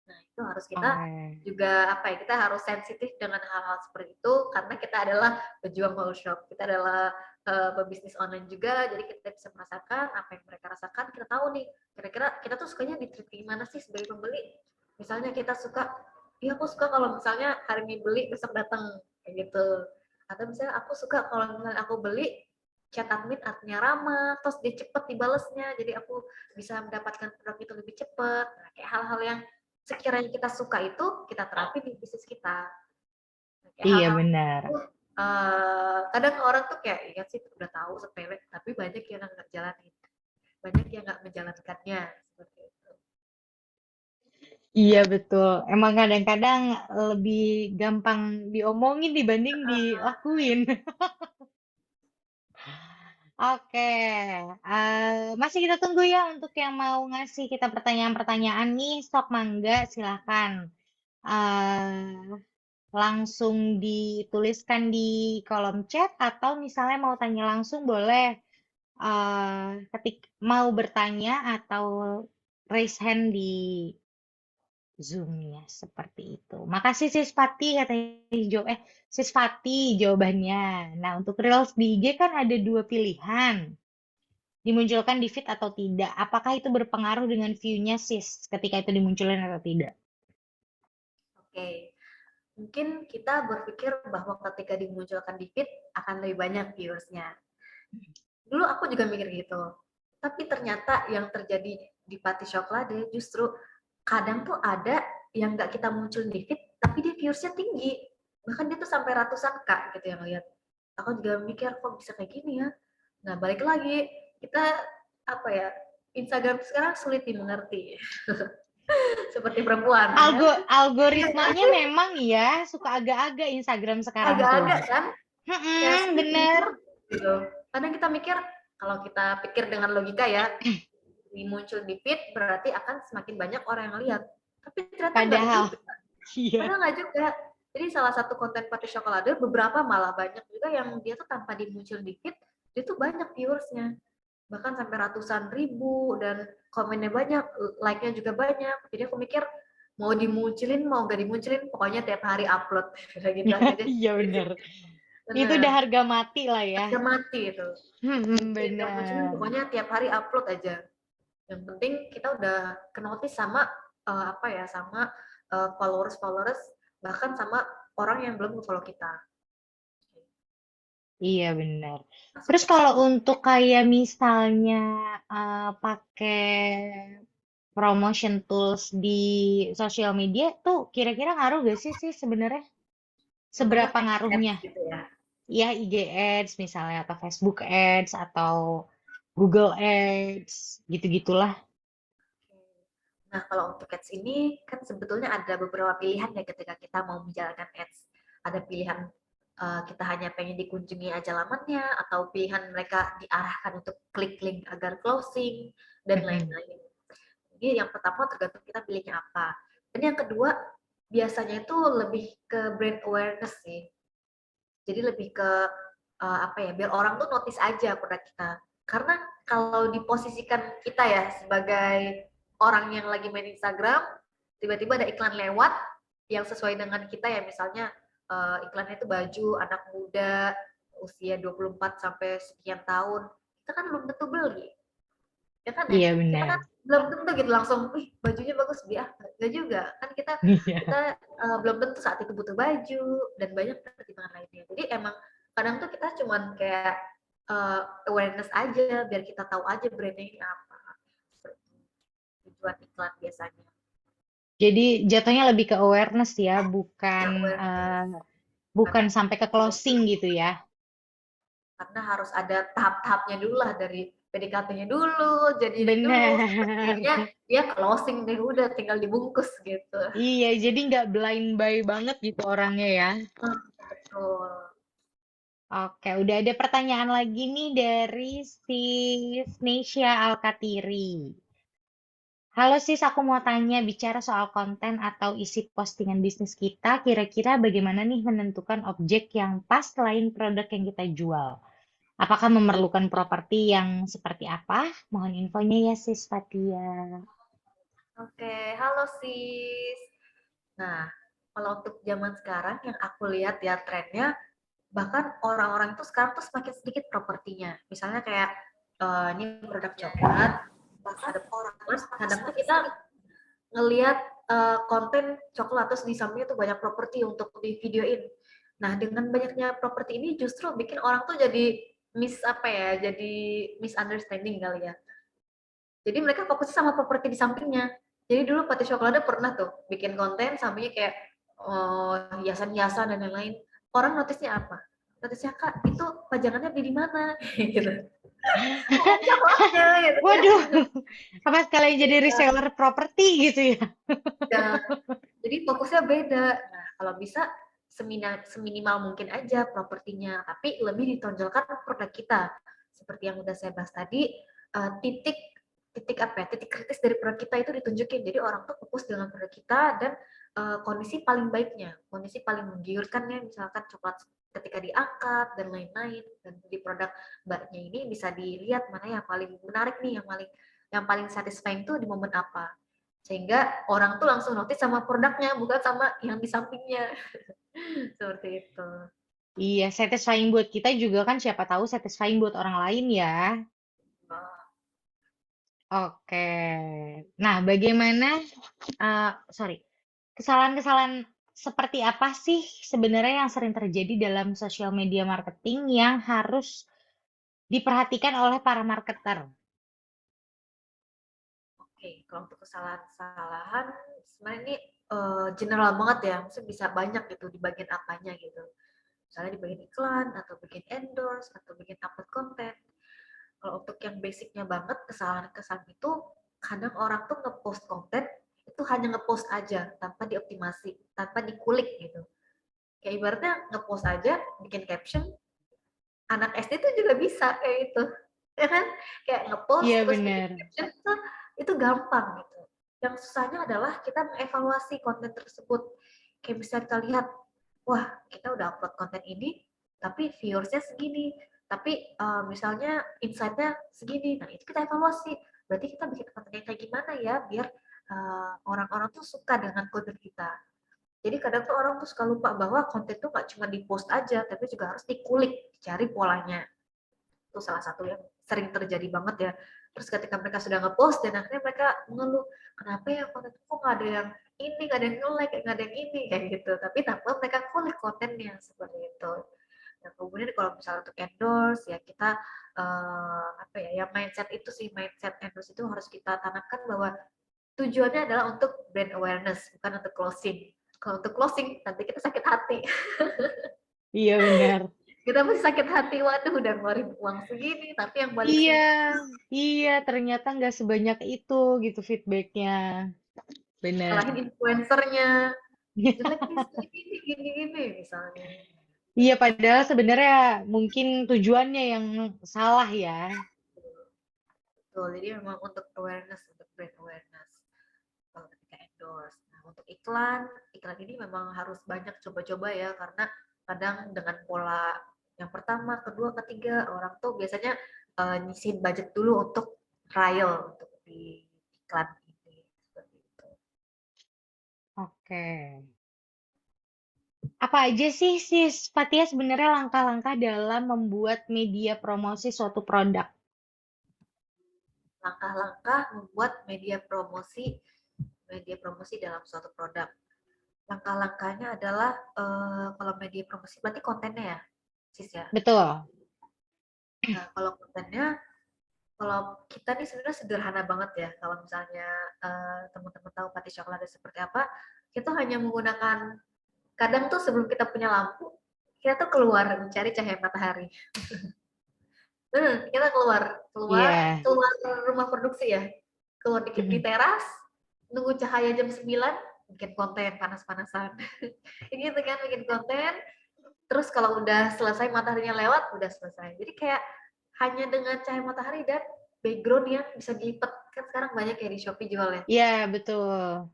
Nah, itu harus kita Oke. juga apa ya, kita harus sensitif dengan hal-hal seperti itu karena kita adalah pejuang whole shop. Kita adalah pebisnis online juga, jadi kita bisa merasakan apa yang mereka rasakan. Kita tahu nih, kira-kira kita tuh sukanya di-treat gimana sih sebagai pembeli. Misalnya kita suka, iya aku suka kalau misalnya hari ini beli, besok datang, kayak gitu. Atau misalnya aku suka kalau misalnya aku beli, chat admin artinya ramah, terus dia cepet dibalesnya, jadi aku bisa mendapatkan produk itu lebih cepet. Nah, kayak hal-hal yang sekiranya kita suka itu kita terapin di bisnis kita. Kayak Iya hal-hal benar. itu kadang orang tuh kayak iya sih udah tahu sepele, tapi banyak yang nggak jalanin, banyak yang nggak menjalankannya seperti itu. Iya betul. Emang kadang-kadang lebih gampang diomongin dibanding dilakuin. Oke, masih kita tunggu ya untuk yang mau ngasih kita pertanyaan-pertanyaan nih, stok mangga silahkan. eh Langsung dituliskan di kolom chat atau misalnya mau tanya langsung boleh ketik mau bertanya atau raise hand di Zoom ya, seperti itu. Makasih Sis Fati katanya Sis Fati jawabannya. Nah, untuk Reels di IG kan ada dua pilihan. Dimunculkan di feed atau tidak. Apakah itu berpengaruh dengan view-nya Sis ketika itu dimunculkan atau tidak? Oke, mungkin kita berpikir bahwa ketika dimunculkan di feed akan lebih banyak viewersnya. Dulu aku juga mikir gitu, tapi ternyata yang terjadi di Pati Coklat justru kadang tuh ada yang nggak kita munculin di feed, tapi dia viewersnya tinggi, bahkan dia tuh sampai ratusan K gitu yang lihat. Aku juga mikir kok bisa kayak gini ya. Nah, balik lagi kita apa ya, Instagram sekarang sulit dimengerti seperti perempuan ya, Algoritmanya memang ya suka agak-agak Instagram sekarang tuh. agak-agak kan kayak sulit Bener. dimengerti gitu. Kadang kita mikir, kalau kita pikir dengan logika ya, ini muncul di feed berarti akan semakin banyak orang yang lihat, tapi ternyata enggak Padahal, juga. iya. Padahal enggak juga. Jadi salah satu konten Pati Chocolate, beberapa malah banyak juga yang dia tuh tanpa dimuncul di feed, dia tuh banyak viewersnya, bahkan sampai ratusan ribu, dan komennya banyak, like-nya juga banyak. Jadi aku mikir mau dimunculin mau gak dimunculin pokoknya tiap hari upload kayak gitu aja deh. Iya bener. Itu Bener, udah harga mati lah ya. harga mati itu. Munculin gak munculin Bener. pokoknya tiap hari upload aja. Yang penting kita udah kenotis sama apa ya, sama followers bahkan sama orang yang belum follow kita. Iya benar. Langsung Terus expose. kalau untuk kayak misalnya pakai promotion tools di sosial media tuh kira-kira ngaruh gak sih sebenarnya? Contohnya Seberapa ads ngaruhnya? gitu ya. Ya IG Ads misalnya atau Facebook Ads atau Google Ads gitu-gitulah. Nah, kalau untuk ads ini kan sebetulnya ada beberapa pilihan ya ketika kita mau menjalankan ads. Ada pilihan kita hanya pengen dikunjungi aja lamannya, atau pilihan mereka diarahkan untuk klik link agar closing, dan Mm-mm. lain-lain. Jadi yang pertama tergantung kita pilihnya apa. Dan yang kedua, biasanya itu lebih ke brand awareness sih. Jadi lebih ke apa ya, biar orang tuh notice aja produk kita. Karena kalau diposisikan kita ya sebagai orang yang lagi main Instagram, tiba-tiba ada iklan lewat yang sesuai dengan kita ya, misalnya iklannya itu baju anak muda usia 24 sampai sekian tahun, kita kan belum tentu beli. Ya kan ya? Iya Kita benar. kan belum tentu gitu langsung, wih bajunya bagus beli ah, enggak juga. Kan kita Iya. kita belum tentu saat itu butuh baju dan banyak pertimbangan lainnya. Jadi emang kadang tuh kita cuman kayak awareness aja biar kita tahu aja brandnya ini apa. Seperti tujuan iklan biasanya. Jadi jatuhnya lebih ke awareness ya, bukan Ya awareness bukan karena sampai ke closing gitu ya. karena harus ada tahap-tahapnya dulu lah, dari PDKT-nya dulu, jadinya dulu, Benar. akhirnya dia closing deh, udah tinggal dibungkus gitu. Iya, jadi nggak blind buy banget gitu orangnya ya. Betul. Oke, udah ada pertanyaan lagi nih dari sis Nesya Alkatiri. Halo sis, aku mau tanya bicara soal konten atau isi postingan bisnis kita, kira-kira bagaimana nih menentukan objek yang pas selain produk yang kita jual? Apakah memerlukan properti yang seperti apa? Mohon infonya ya sis Fatia. Oke, halo sis. Nah, kalau untuk zaman sekarang yang aku lihat ya trennya, bahkan orang-orang itu sekarang tuh semakin sedikit propertinya. Misalnya kayak ini produk coklat, ada terus kadang tuh kita ngelihat konten coklat terus di sampingnya tuh banyak properti untuk di videoin. Nah, dengan banyaknya properti ini justru bikin orang tuh jadi apa ya, jadi misunderstanding kali ya. Jadi mereka fokus sama properti di sampingnya. Jadi dulu Pati Chocolate pernah tuh bikin konten sampingnya kayak hiasan-hiasan dan lain-lain. Orang notisnya apa? Notisnya kak itu pajangannya beli di mana? gitu. Bukan coklatnya gitu kan. Waduh, apa sekalian jadi Iya. reseller properti gitu ya? Ya, jadi fokusnya beda. Nah, kalau bisa seminimal mungkin aja propertinya, tapi lebih ditonjolkan produk kita. Seperti yang udah saya bahas tadi, titik titik apa ya, titik kritis dari produk kita itu ditunjukin. Jadi orang tuh fokus dengan produk kita dan kondisi paling baiknya, kondisi paling menggiurkannya, misalkan coklat ketika diangkat dan lain-lain. Dan di produk mbaknya ini bisa dilihat mana yang paling menarik nih, yang paling satisfying tuh di momen apa, sehingga orang tuh langsung notice sama produknya bukan sama yang di sampingnya. Seperti itu. Iya, satisfying buat kita juga kan siapa tahu satisfying buat orang lain ya. Oke. Nah, bagaimana, sorry, kesalahan-kesalahan seperti apa sih sebenarnya yang sering terjadi dalam social media marketing yang harus diperhatikan oleh para marketer? Oke, kalau untuk kesalahan-kesalahan sebenarnya ini general banget ya, maksudnya bisa banyak gitu di bagian apanya gitu. Misalnya di bagian iklan atau bikin endorse atau bikin upload konten. Kalau untuk yang basicnya banget, kesalahan-kesalahan itu kadang orang tuh ngepost konten itu hanya ngepost aja tanpa dioptimasi, tanpa dikulik gitu. Kayak ibaratnya ngepost aja, bikin caption, anak SD tuh juga bisa kayak gitu. Ya kan? Kayak ngepost Iya terus bikin benar. caption itu gampang gitu. Yang susahnya adalah kita mengevaluasi konten tersebut. Kayak bisa kita lihat, wah kita udah upload konten ini, tapi viewersnya segini, tapi misalnya insight-nya segini. Nah itu kita evaluasi. Berarti kita bikin konten yang kayak gimana ya biar orang-orang tuh suka dengan konten kita. Jadi kadang tuh orang tuh suka lupa bahwa konten tuh gak cuma di post aja, tapi juga harus dikulik, dicari polanya. Itu salah satu yang sering terjadi banget ya. Terus ketika mereka sudah ngepost dan akhirnya mereka mengeluh, kenapa ya konten kok nggak ada yang ini, nggak ada yang nge-like, nggak ada yang ini kayak gitu. Tapi tanpa mereka kulik kontennya seperti itu. Nah, kemudian kalau misalnya untuk endorse ya kita apa ya, yang mindset itu sih, mindset endorse itu harus kita tanamkan bahwa tujuannya adalah untuk brand awareness, bukan untuk closing. Kalau untuk closing nanti kita sakit hati. Iya benar. Kita pasti sakit hati, waduh udah ngeluarin uang segini, tapi yang balik Iya, semua iya ternyata nggak sebanyak itu gitu feedbacknya. Benar. salahin influencernya, jelek nih segini, gini-gini misalnya. Iya, padahal sebenarnya mungkin tujuannya yang salah ya. Betul, jadi memang untuk awareness, untuk brand awareness kalau ketika endorse. Nah, untuk iklan, iklan ini memang harus banyak coba-coba ya, karena kadang dengan pola yang pertama, kedua, ketiga, orang tuh biasanya nyisihin budget dulu untuk trial, untuk di iklan ini. Seperti itu. Oke. Apa aja sih, Sis Fatia, sebenarnya langkah-langkah dalam membuat media promosi suatu produk? Langkah-langkah membuat media promosi dalam suatu produk. Langkah-langkahnya adalah kalau media promosi berarti kontennya ya, Sis ya. Betul. Nah, kalau kontennya, kalau kita nih sebenarnya sederhana banget ya. Kalau misalnya teman-teman tahu Pati Coklat seperti apa, kita hanya menggunakan, kadang tuh sebelum kita punya lampu, kita tuh keluar mencari cahaya matahari. Kita keluar, keluar, Iya. keluar rumah produksi ya, keluar dikit di Mm-mm. teras, nunggu cahaya jam 9, bikin konten panas-panasan. Gitu kan, bikin konten, terus kalau udah selesai mataharinya lewat, udah selesai. Jadi kayak hanya dengan cahaya matahari dan background yang bisa dilipat. Kan sekarang banyak kayak di Shopee jual ya. Iya, betul.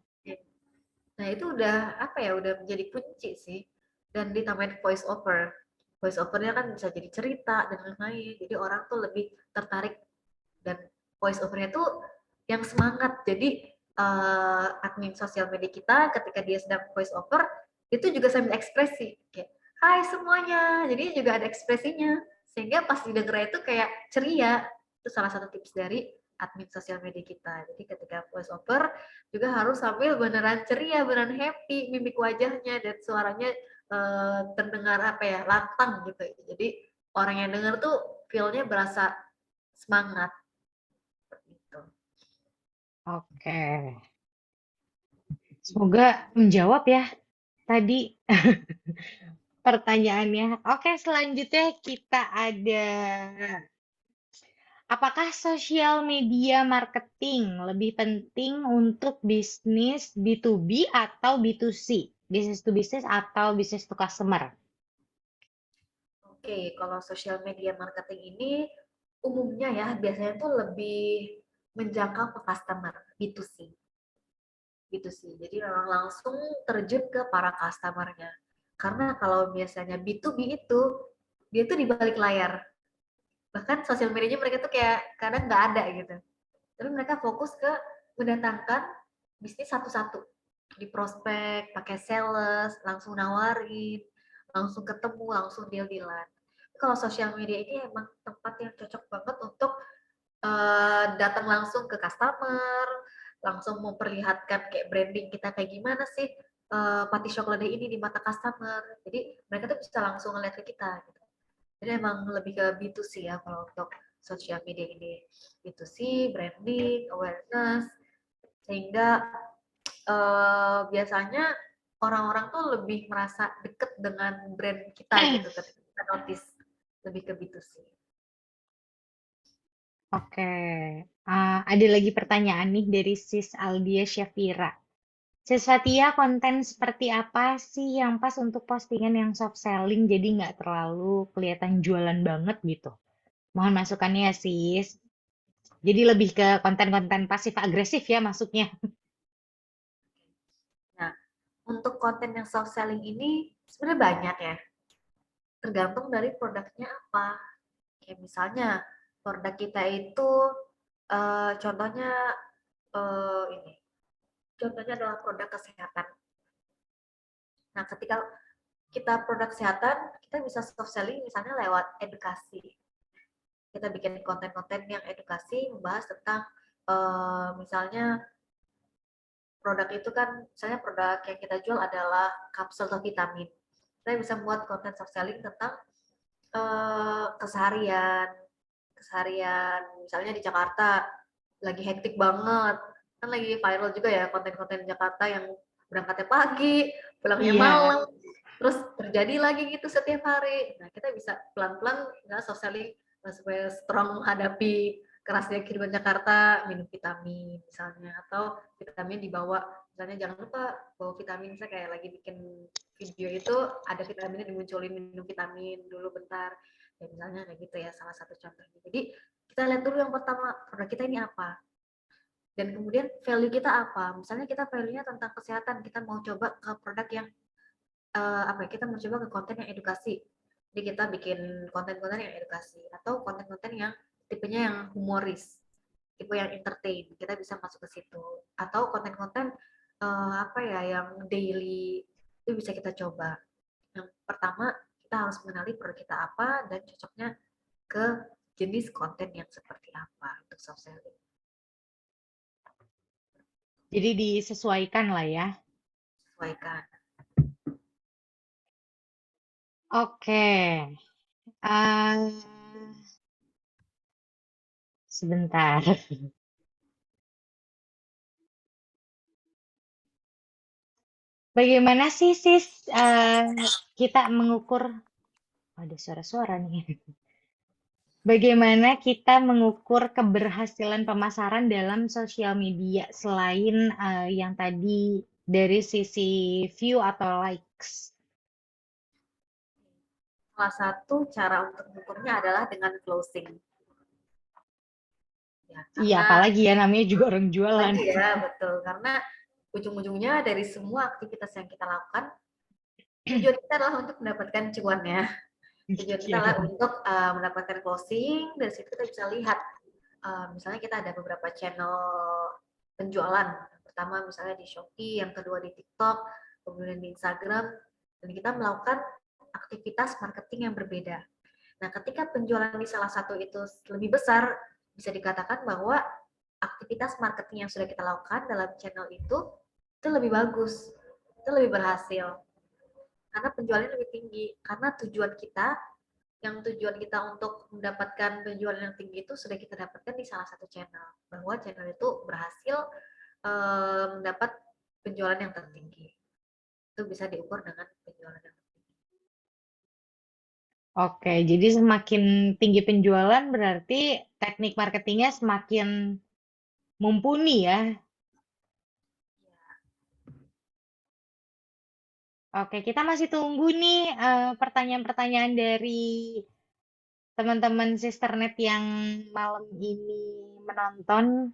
Nah, itu udah apa ya, udah menjadi kunci sih. Dan ditambahin voice over. Voice overnya kan bisa jadi cerita dan lain-lain. Jadi orang tuh lebih tertarik, dan voice overnya tuh yang semangat. Jadi admin sosial media kita ketika dia sedang voice over itu juga sambil ekspresi kayak hai semuanya, jadi juga ada ekspresinya sehingga pas didengar itu kayak ceria. Itu salah satu tips dari admin sosial media kita. Jadi ketika voice over juga harus sambil beneran ceria, beneran happy, mimik wajahnya dan suaranya terdengar apa ya, lantang gitu. Jadi orang yang dengar tuh feel-nya berasa semangat gitu. Oke. Semoga menjawab ya tadi pertanyaannya. Oke, selanjutnya kita ada, apakah sosial media marketing lebih penting untuk bisnis B2B atau B2C? Business to business atau business to customer? Oke, kalau social media marketing ini umumnya ya biasanya tuh lebih menjangkau ke customer B2C. B2C. Jadi memang langsung terjun ke para customernya. Karena kalau biasanya B2B itu dia tuh di balik layar. Bahkan sosial medianya mereka tuh kayak kadang nggak ada gitu. Tapi mereka fokus ke mendatangkan bisnis satu-satu. Di prospek, pakai sales, langsung nawarin, langsung ketemu, langsung deal-dealan. Kalau sosial media ini emang tempat yang cocok banget untuk datang langsung ke customer, langsung memperlihatkan kayak branding kita kayak gimana sih Pati Chocolate ini di mata customer. Jadi mereka tuh bisa langsung ngeliat ke kita. Gitu. Jadi emang lebih ke B2C ya kalau untuk social media ini. B2C, branding, awareness, sehingga biasanya orang-orang tuh lebih merasa deket dengan brand kita gitu ketika kita notice, lebih ke B2C. Oke, ada lagi pertanyaan nih dari Sis Aldia Syafira. Sis Fatia, konten seperti apa sih yang pas untuk postingan yang soft selling jadi nggak terlalu kelihatan jualan banget gitu? Mohon masukannya ya, Sis. Jadi lebih ke konten-konten pasif agresif ya masuknya. Nah, untuk konten yang soft selling ini sebenarnya banyak ya. Tergantung dari produknya apa. Kayak misalnya produk kita itu contohnya ini. Contohnya adalah produk kesehatan. Nah, ketika kita produk kesehatan, kita bisa soft selling misalnya lewat edukasi. Kita bikin konten-konten yang edukasi membahas tentang misalnya produk itu kan, misalnya produk yang kita jual adalah kapsul atau vitamin. Kita bisa buat konten soft selling tentang keseharian, misalnya di Jakarta lagi hektik banget, kan lagi viral juga ya konten-konten Jakarta yang berangkatnya pagi, pulangnya Iya. malam, terus terjadi lagi gitu setiap hari. Nah, kita bisa pelan-pelan socially supaya strong menghadapi kerasnya kehidupan Jakarta, minum vitamin misalnya, atau vitamin dibawa, misalnya jangan lupa bawa vitamin, saya kayak lagi bikin video itu ada vitaminnya dimunculin, minum vitamin dulu bentar, ya misalnya kayak gitu ya, salah satu contohnya. Jadi kita lihat dulu yang pertama, produk kita ini apa, dan kemudian value kita apa. Misalnya kita value-nya tentang kesehatan, kita mau coba ke produk yang kita mau coba ke konten yang edukasi. Jadi kita bikin konten-konten yang edukasi atau konten-konten yang tipenya yang humoris, tipe yang entertain. Kita bisa masuk ke situ. Atau konten-konten yang daily, itu bisa kita coba. Yang pertama, kita harus mengenali produk kita apa dan cocoknya ke jenis konten yang seperti apa untuk soft selling. Jadi disesuaikan lah ya. Sesuaikan. Oke. Ah, sebentar. Bagaimana sih sis kita mengukur? Ada suara-suara nih. Bagaimana kita mengukur keberhasilan pemasaran dalam sosial media selain yang tadi dari sisi view atau likes? Salah satu cara untuk mengukurnya adalah dengan closing. Ya, Iya, karena apalagi ya namanya juga orang jualan. lagi ya, betul. Karena ujung-ujungnya dari semua aktivitas yang kita lakukan, tujuan kita adalah untuk mendapatkan cuan ya. Tujuan kita Iya adalah dong. untuk mendapatkan closing, dari situ kita bisa lihat, misalnya kita ada beberapa channel penjualan. Pertama misalnya di Shopee, yang kedua di TikTok, kemudian di Instagram, dan kita melakukan aktivitas marketing yang berbeda. Nah, ketika penjualan di salah satu itu lebih besar, bisa dikatakan bahwa aktivitas marketing yang sudah kita lakukan dalam channel itu lebih bagus, itu lebih berhasil. Karena penjualannya lebih tinggi. Karena tujuan kita untuk mendapatkan penjualan yang tinggi itu sudah kita dapatkan di salah satu channel. Bahwa channel itu berhasil mendapat penjualan yang tertinggi. Itu bisa diukur dengan penjualan yang tertinggi. Oke, jadi semakin tinggi penjualan berarti teknik marketingnya semakin mumpuni ya. Oke, kita masih tunggu nih pertanyaan-pertanyaan dari teman-teman Sisternet yang malam ini menonton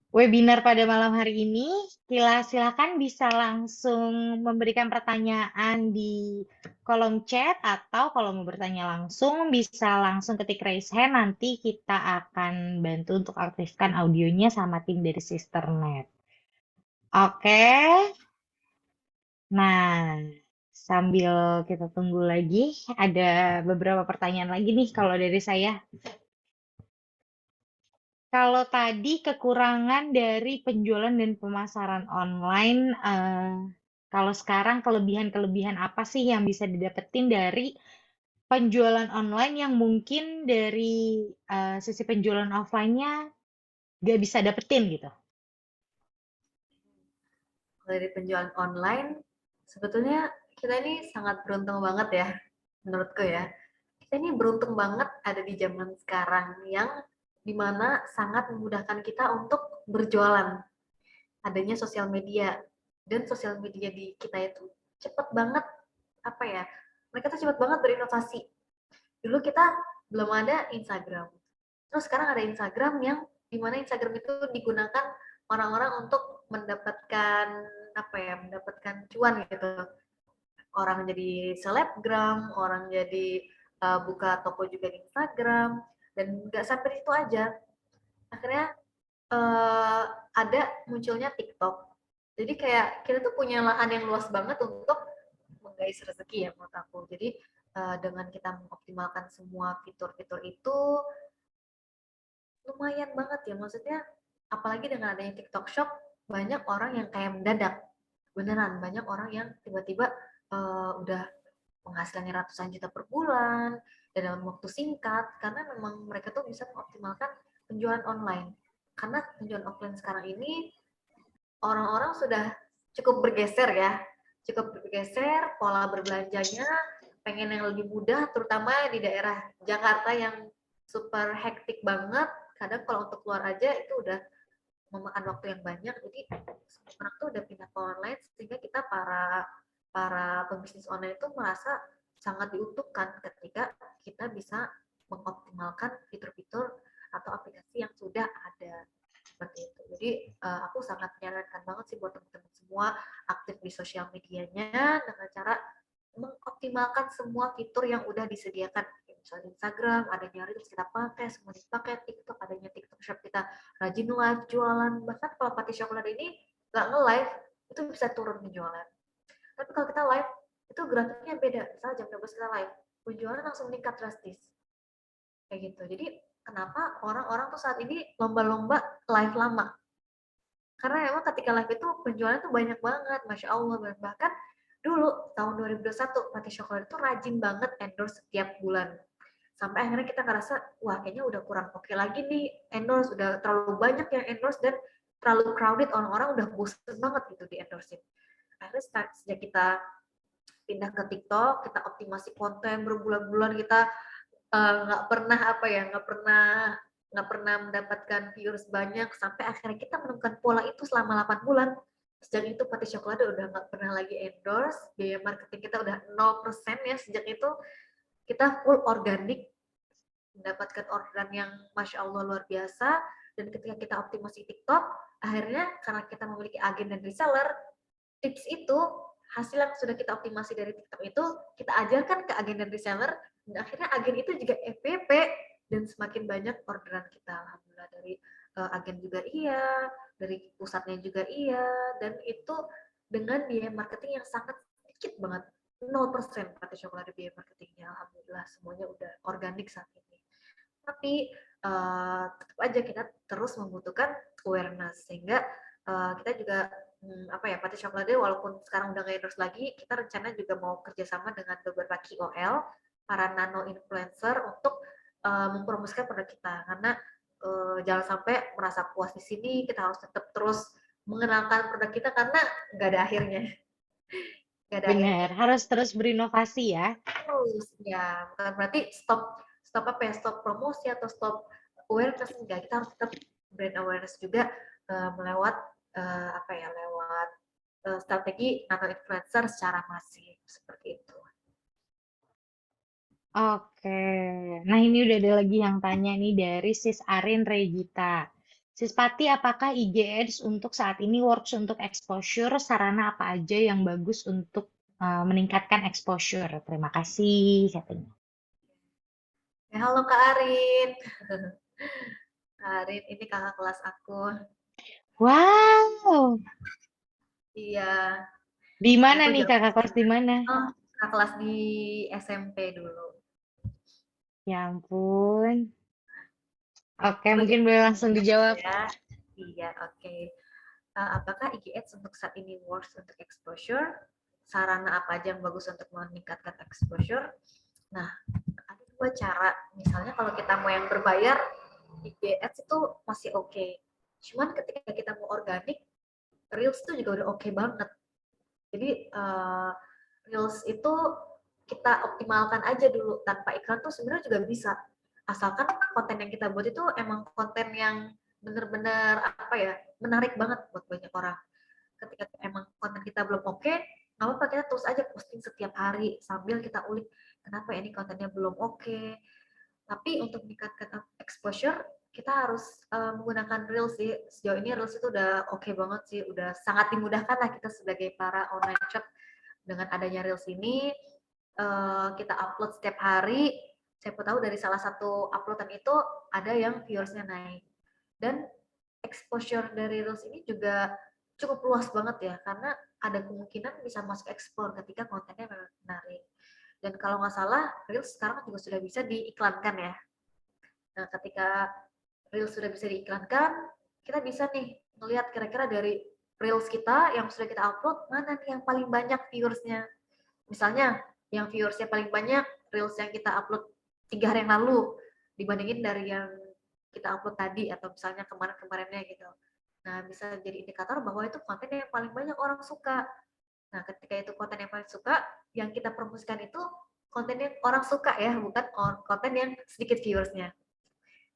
webinar pada malam hari ini. Silakan bisa langsung memberikan pertanyaan di kolom chat atau kalau mau bertanya langsung bisa langsung ketik raise hand. Nanti kita akan bantu untuk aktifkan audionya sama tim dari Sisternet. Oke. Nah, sambil kita tunggu lagi, ada beberapa pertanyaan lagi nih kalau dari saya. Kalau tadi kekurangan dari penjualan dan pemasaran online, kalau sekarang kelebihan-kelebihan apa sih yang bisa didapetin dari penjualan online yang mungkin dari sisi penjualan offline-nya nggak bisa dapetin gitu? Kalau dari penjualan online, sebetulnya kita ini sangat beruntung banget ya, menurutku ya. Kita ini beruntung banget ada di zaman sekarang yang dimana sangat memudahkan kita untuk berjualan. Adanya sosial media, dan sosial media di kita itu cepet banget, mereka tuh cepet banget berinovasi. Dulu kita belum ada Instagram, terus sekarang ada Instagram yang dimana Instagram itu digunakan orang-orang untuk mendapatkan cuan gitu. Orang jadi selebgram, orang jadi buka toko juga di Instagram, dan nggak sampai itu aja. Akhirnya ada munculnya TikTok. Jadi kayak kita tuh punya lahan yang luas banget untuk menggais rezeki ya menurut aku. Jadi dengan kita mengoptimalkan semua fitur-fitur itu lumayan banget ya, maksudnya apalagi dengan adanya TikTok Shop, banyak orang yang kayak mendadak. Beneran banyak orang yang tiba-tiba udah penghasilannya ratusan juta per bulan dan dalam waktu singkat, karena memang mereka tuh bisa mengoptimalkan penjualan online. Karena penjualan offline sekarang ini orang-orang sudah cukup bergeser ya, pola berbelanjanya pengen yang lebih mudah, terutama di daerah Jakarta yang super hektik banget. Kadang kalau untuk keluar aja itu udah memakan waktu yang banyak, jadi semua orang tuh udah pindah ke online, sehingga kita para pebisnis online itu merasa sangat diuntungkan ketika kita bisa mengoptimalkan fitur-fitur atau aplikasi yang sudah ada seperti itu. Jadi aku sangat menyarankan banget sih buat teman-teman semua aktif di sosial medianya dengan cara mengoptimalkan semua fitur yang udah disediakan. Misalnya Instagram, adanya Reels kita pakai, semua dipakai, TikTok, adanya TikTok Shop kita rajin live, jualan. Bahkan kalau Pati Coklat ini nggak nge-live, itu bisa turun penjualan. Tapi kalau kita live, itu grafiknya beda. Misalnya jam 12 kita live, penjualan langsung meningkat drastis. Kayak gitu. Jadi kenapa orang-orang tuh saat ini lomba-lomba live lama? Karena emang ketika live itu penjualan tuh banyak banget, Masya Allah. Bahkan dulu tahun 2021 Pati Coklat itu rajin banget endorse setiap bulan. Sampai akhirnya kita ngerasa, wah kayaknya udah kurang oke lagi nih endorse, udah terlalu banyak yang endorse dan terlalu crowded, orang-orang udah bosen banget gitu di endorse. Akhirnya sejak kita pindah ke TikTok, kita optimasi konten berbulan-bulan, kita nggak pernah mendapatkan viewers banyak, sampai akhirnya kita menemukan pola itu selama 8 bulan. Sejak itu Pati Coklat udah nggak pernah lagi endorse, biaya marketing kita udah 0% ya. Sejak itu kita full organik, mendapatkan orderan yang Masya Allah luar biasa. Dan ketika kita optimasi TikTok, akhirnya karena kita memiliki agen dan reseller, tips itu, hasil yang sudah kita optimasi dari TikTok itu, kita ajarkan ke agen dan reseller, dan akhirnya agen itu juga FBP, dan semakin banyak orderan kita. Alhamdulillah, dari agen juga iya, dari pusatnya juga iya, dan itu dengan biaya marketing yang sangat sedikit banget. 0% Pati Coklat biaya marketingnya, alhamdulillah semuanya udah organik saat ini. Tapi tetap aja kita terus membutuhkan awareness, sehingga kita juga Pati Coklat walaupun sekarang udah nggak endorse lagi, kita rencana juga mau kerjasama dengan beberapa KOL, para nano influencer untuk mempromosikan produk kita, karena jangan sampai merasa puas di sini, kita harus tetap terus mengenalkan produk kita karena nggak ada akhirnya. Nggak ada akhirnya. Benar, harus terus berinovasi ya. Terus ya, bukan berarti stop promosi atau stop awareness, enggak. Kita harus tetap brand awareness juga melewat lewat strategi nano influencer secara masif seperti itu. Oke, nah ini udah ada lagi yang tanya nih dari Sis Arin Regita. Sis Pati, apakah IG Ads untuk saat ini works untuk exposure? Sarana apa aja yang bagus untuk meningkatkan exposure? Terima kasih, katanya. Ya, halo Kak Arin. Kak Arin, ini kakak kelas aku. Wow, Iya. di mana Aku nih kakak kelas di mana? kakak kelas di SMP dulu. Ya ampun. Oke, Aku mungkin boleh langsung dijawab. ya. Iya, oke. Apakah IG Ads untuk saat ini works untuk exposure? Sarana apa aja yang bagus untuk meningkatkan exposure? Nah, ada dua cara. Misalnya kalau kita mau yang berbayar, IG Ads itu masih oke. Cuman ketika kita mau organik, Reels itu juga udah oke banget. Jadi Reels itu kita optimalkan aja dulu, tanpa iklan tuh sebenarnya juga bisa. Asalkan konten yang kita buat itu emang konten yang bener-bener menarik banget buat banyak orang. Ketika emang konten kita belum oke, nggak apa-apa, kita terus aja posting setiap hari sambil kita ulik kenapa ini kontennya belum oke. Tapi untuk meningkatkan exposure, kita harus menggunakan Reels sih. Sejauh ini Reels itu udah oke banget sih, udah sangat dimudahkan lah kita sebagai para online shop. Dengan adanya Reels ini, kita upload setiap hari, siapa tahu dari salah satu uploadan itu ada yang viewersnya naik. Dan exposure dari Reels ini juga cukup luas banget ya, karena ada kemungkinan bisa masuk explore ketika kontennya memang menarik. Dan kalau nggak salah, Reels sekarang juga sudah bisa diiklankan ya. Nah, ketika Reels sudah bisa diiklankan, kita bisa nih melihat kira-kira dari Reels kita yang sudah kita upload, mana nih yang paling banyak viewersnya. Misalnya, yang viewersnya paling banyak reels yang kita upload 3 hari yang lalu dibandingin dari yang kita upload tadi atau misalnya kemarin-kemarinnya gitu. Nah, bisa jadi indikator bahwa itu konten yang paling banyak orang suka. Nah, ketika itu konten yang paling suka, yang kita promosikan itu konten yang orang suka ya, bukan konten yang sedikit viewersnya.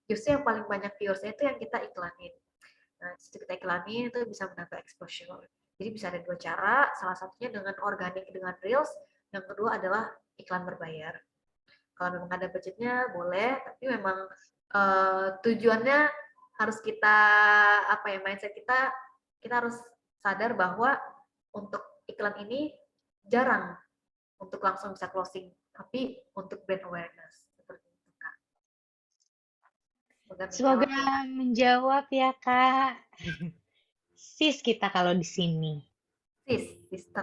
Justru yang paling banyak viewersnya itu yang kita iklanin. Nah, kita iklanin itu bisa menambah exposure. Jadi bisa ada 2 cara, salah satunya dengan organik dengan Reels, yang kedua adalah iklan berbayar. Kalau memang ada budgetnya boleh, tapi memang tujuannya harus kita mindset kita harus sadar bahwa untuk iklan ini jarang untuk langsung bisa closing, tapi untuk brand awareness seperti itu Kak. Semoga menjawab ya, Kak. Sis kita kalau di sini. Sister.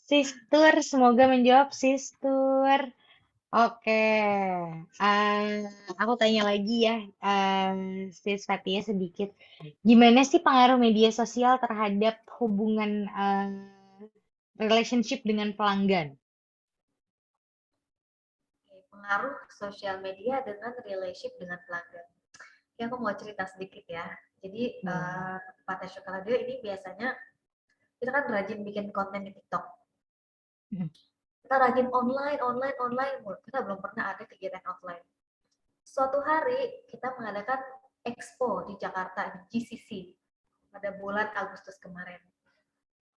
Sister, semoga menjawab Sister. Oke, aku tanya lagi ya, Sis Fatia sedikit. Gimana sih pengaruh media sosial terhadap hubungan relationship dengan pelanggan? Pengaruh sosial media dengan relationship dengan pelanggan. Ya, aku mau cerita sedikit ya. Jadi Pate Chocolate ini biasanya kita kan rajin bikin konten di TikTok. Kita rajin online. Kita belum pernah ada kegiatan offline. Suatu hari kita mengadakan expo di Jakarta, di GCC, pada bulan Agustus kemarin.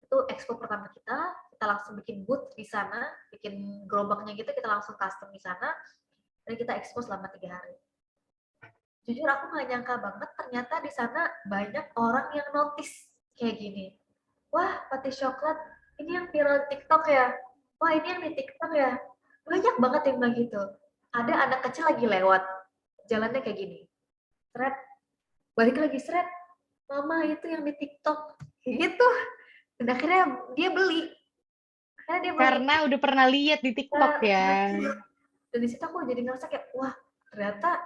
Itu expo pertama kita langsung bikin booth di sana, bikin gerobaknya gitu, kita langsung custom di sana, dan kita expo selama 3 hari. Jujur aku nggak nyangka banget, ternyata di sana banyak orang yang notice kayak gini. Wah, Pati Coklat, ini yang viral TikTok ya? Wah, ini yang di TikTok ya? Banyak banget yang bilang gitu. Ada anak kecil lagi lewat, jalannya kayak gini. Seret, balik lagi seret. Mama itu yang di TikTok. Kayak gitu. Dan akhirnya dia beli. Karena udah pernah lihat di TikTok ya. Dan di situ aku jadi ngerasa kayak, wah ternyata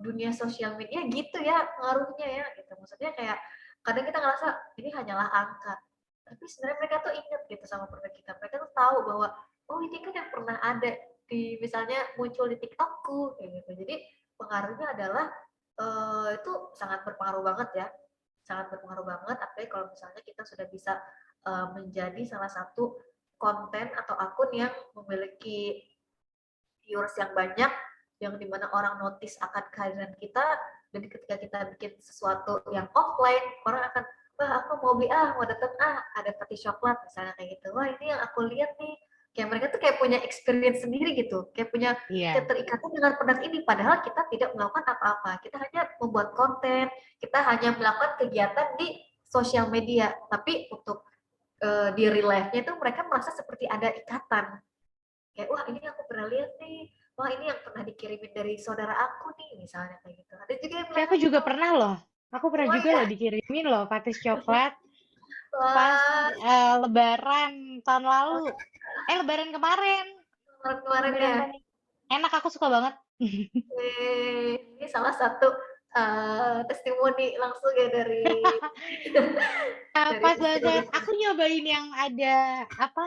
dunia sosial media gitu ya pengaruhnya ya. Gitu. Maksudnya kayak kadang kita ngerasa ini hanyalah angka. Tapi sebenarnya mereka tuh ingat gitu sama produk kita. Mereka tuh tahu bahwa, oh ini kan yang pernah ada di misalnya muncul di TikTokku. Kayak gitu. Jadi pengaruhnya adalah itu sangat berpengaruh banget ya. Sangat berpengaruh banget, apalagi kalau misalnya kita sudah bisa menjadi salah satu konten atau akun yang memiliki viewers yang banyak, yang dimana orang notice akan kehadiran kita, dan ketika kita bikin sesuatu yang offline, orang akan, wah aku mau beli mau datang ada Pati Coklat misalnya kayak gitu, wah ini yang aku lihat nih, kayak mereka tuh kayak punya experience sendiri gitu, kayak punya keterikatan dengan produk ini, padahal kita tidak melakukan apa-apa, kita hanya membuat konten, kita hanya melakukan kegiatan di sosial media, tapi untuk di real life-nya itu mereka merasa seperti ada ikatan. Kayak, wah ini aku pernah lihat nih, wah ini yang pernah dikirimin dari saudara aku nih, misalnya kayak gitu. Ada juga yang bilang, aku juga pernah loh. Aku pernah juga loh dikirimin loh patis coklat. Pas lebaran tahun lalu. Lebaran kemarin. Kemarin ya. Enak, aku suka banget. Ini salah satu testimoni langsung ya dari pas banget. Aku nyobain yang ada apa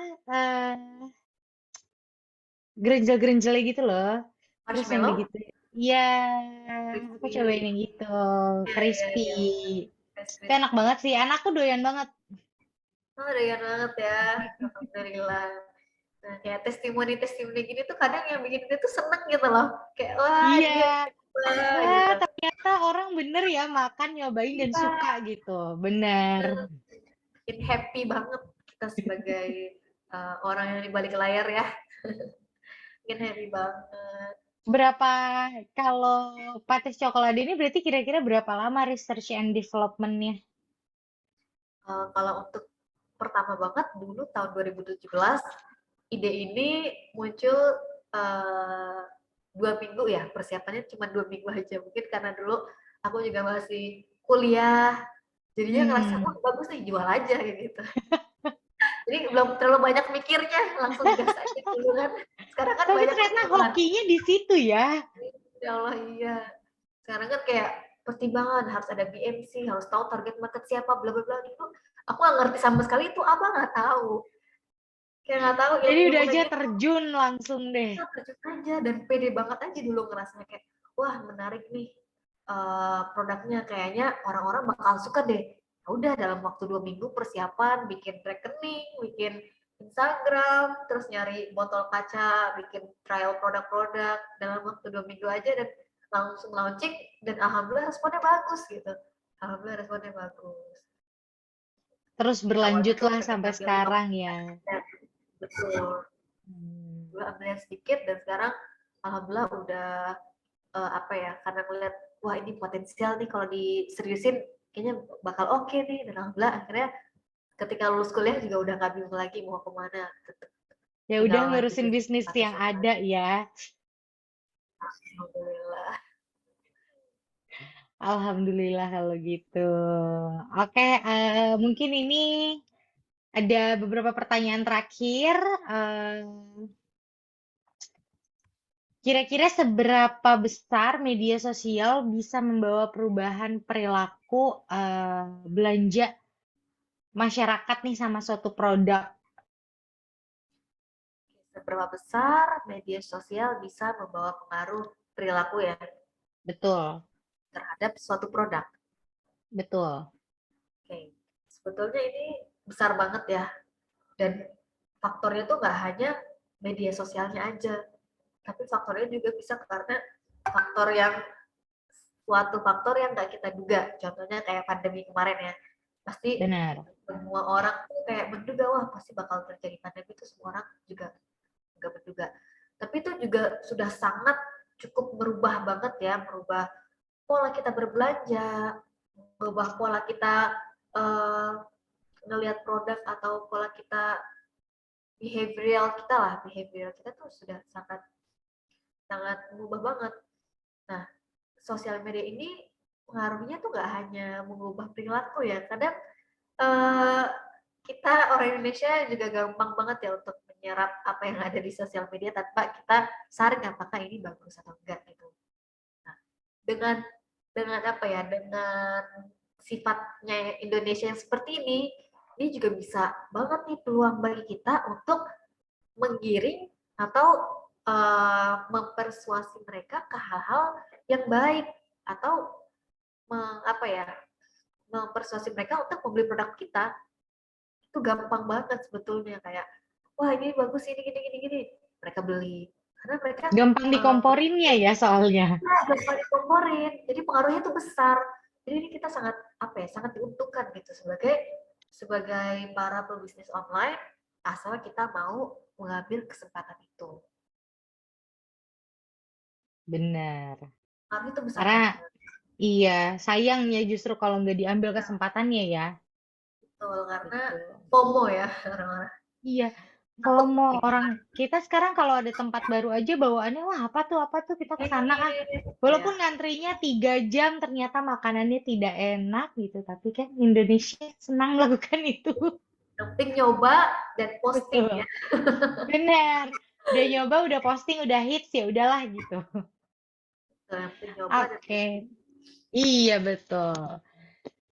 gerenjel-gerenjelnya gitu loh. Terus yang begitu. Iya, aku cobain yang gitu. Crispy. Itu enak banget sih. Anakku doyan banget. Oh, doyan banget ya. Alhamdulillah. Nah, kayak testimoni gini tuh kadang yang bikin dia tuh seneng gitu loh. Kayak, wah iya. Gitu. Ternyata orang bener ya makan, nyobain, dan suka gitu. Bener. Bikin happy banget kita sebagai orang yang di balik layar ya. Bikin happy banget. Berapa, kalau Patis Coklat ini berarti kira-kira berapa lama research and development-nya? Kalau untuk pertama banget dulu tahun 2017, ide ini muncul 2 minggu ya, persiapannya cuma 2 minggu aja. Mungkin karena dulu aku juga masih kuliah, jadinya ngerasa, wah bagus nih, jual aja gitu. Jadi belum terlalu banyak mikirnya, langsung gas aja dulu kan. Sekarang kan tapi banyak ternyata hokinya di situ ya. Ya Allah, iya. Sekarang kan kayak pertimbangan, harus ada BMC, harus tahu target market siapa, bla bla bla gitu. Aku nggak ngerti sama sekali itu apa, nggak tahu. kayak nggak tahu Jadi ilmu udah kayak aja gitu. terjun langsung deh. Kita terjun aja dan pede banget aja dulu ngerasanya kayak wah menarik nih produknya kayaknya orang-orang bakal suka deh. Ya udah dalam waktu 2 minggu persiapan bikin rekening, bikin Instagram, terus nyari botol kaca, bikin trial produk-produk dalam waktu 2 minggu aja dan langsung launching dan alhamdulillah responnya bagus gitu. Alhamdulillah responnya bagus. Terus Awalnya tuh berlanjutlah pengen sampai ngambil sekarang 50, ya. betul. Hmm. Dulu ambilnya sedikit dan sekarang alhamdulillah udah apa ya karena ngeliat wah ini potensial nih kalau diseriusin kayaknya bakal oke nih dan alhamdulillah akhirnya ketika lulus kuliah juga udah nggak bingung lagi mau kemana tetap Ya udah tinggal ngurusin lanjutin bisnis pakai yang syukur ada ya. alhamdulillah. Alhamdulillah kalau gitu. Oke, mungkin ini ada beberapa pertanyaan terakhir. Eh, Kira-kira seberapa besar media sosial bisa membawa perubahan perilaku belanja masyarakat nih sama suatu produk? Seberapa besar media sosial bisa membawa pengaruh perilaku ya Betul, terhadap suatu produk. betul. Oke, sebetulnya ini besar banget ya dan faktornya tuh nggak hanya media sosialnya aja tapi faktornya juga bisa karena faktor yang suatu faktor yang nggak kita duga. Contohnya kayak pandemi kemarin ya. Pasti Benar. semua orang tuh kayak menduga, wah pasti bakal terjadi pandemi itu semua orang juga nggak menduga. Tapi itu juga sudah sangat cukup merubah banget ya, merubah pola kita berbelanja, merubah pola kita uh, ngelihat produk atau pola kita behavioral kita tuh sudah sangat sangat berubah banget. Nah, sosial media ini pengaruhnya tuh nggak hanya mengubah perilaku ya, kadang eh, kita orang Indonesia juga gampang banget ya untuk menyerap apa yang ada di sosial media tanpa kita saring apakah ini bagus atau enggak gitu. Nah, dengan apa ya, dengan sifatnya Indonesia yang seperti ini juga bisa banget nih peluang bagi kita untuk menggiring atau mempersuasi mereka ke hal-hal yang baik atau apa ya mempersuasi mereka untuk membeli produk kita itu gampang banget sebetulnya kayak wah ini bagus ini gini mereka beli karena mereka Gampang dikomporinnya ya soalnya. gampang dikomporin jadi pengaruhnya tuh besar jadi ini kita sangat apa ya sangat diuntungkan gitu sebagai sebagai para pebisnis online asal kita mau mengambil kesempatan itu. Benar. Pengaruh itu besar Karena banget. iya, sayangnya justru kalau nggak diambil kesempatannya ya. Betul, karena Betul. FOMO ya orang-orang. Iya, kalau Takut mau gitu. orang kita sekarang kalau ada tempat baru aja bawaannya wah apa tuh kita ke sana ah. Ya, Walaupun ngantrinya 3 jam ternyata makanannya tidak enak gitu, tapi kan Indonesia senang melakukan itu. yang penting nyoba dan posting Betul. ya. Benar. Udah nyoba, udah posting, udah hits ya udahlah gitu. Yang penting nyoba dan Oke. posting. Iya betul.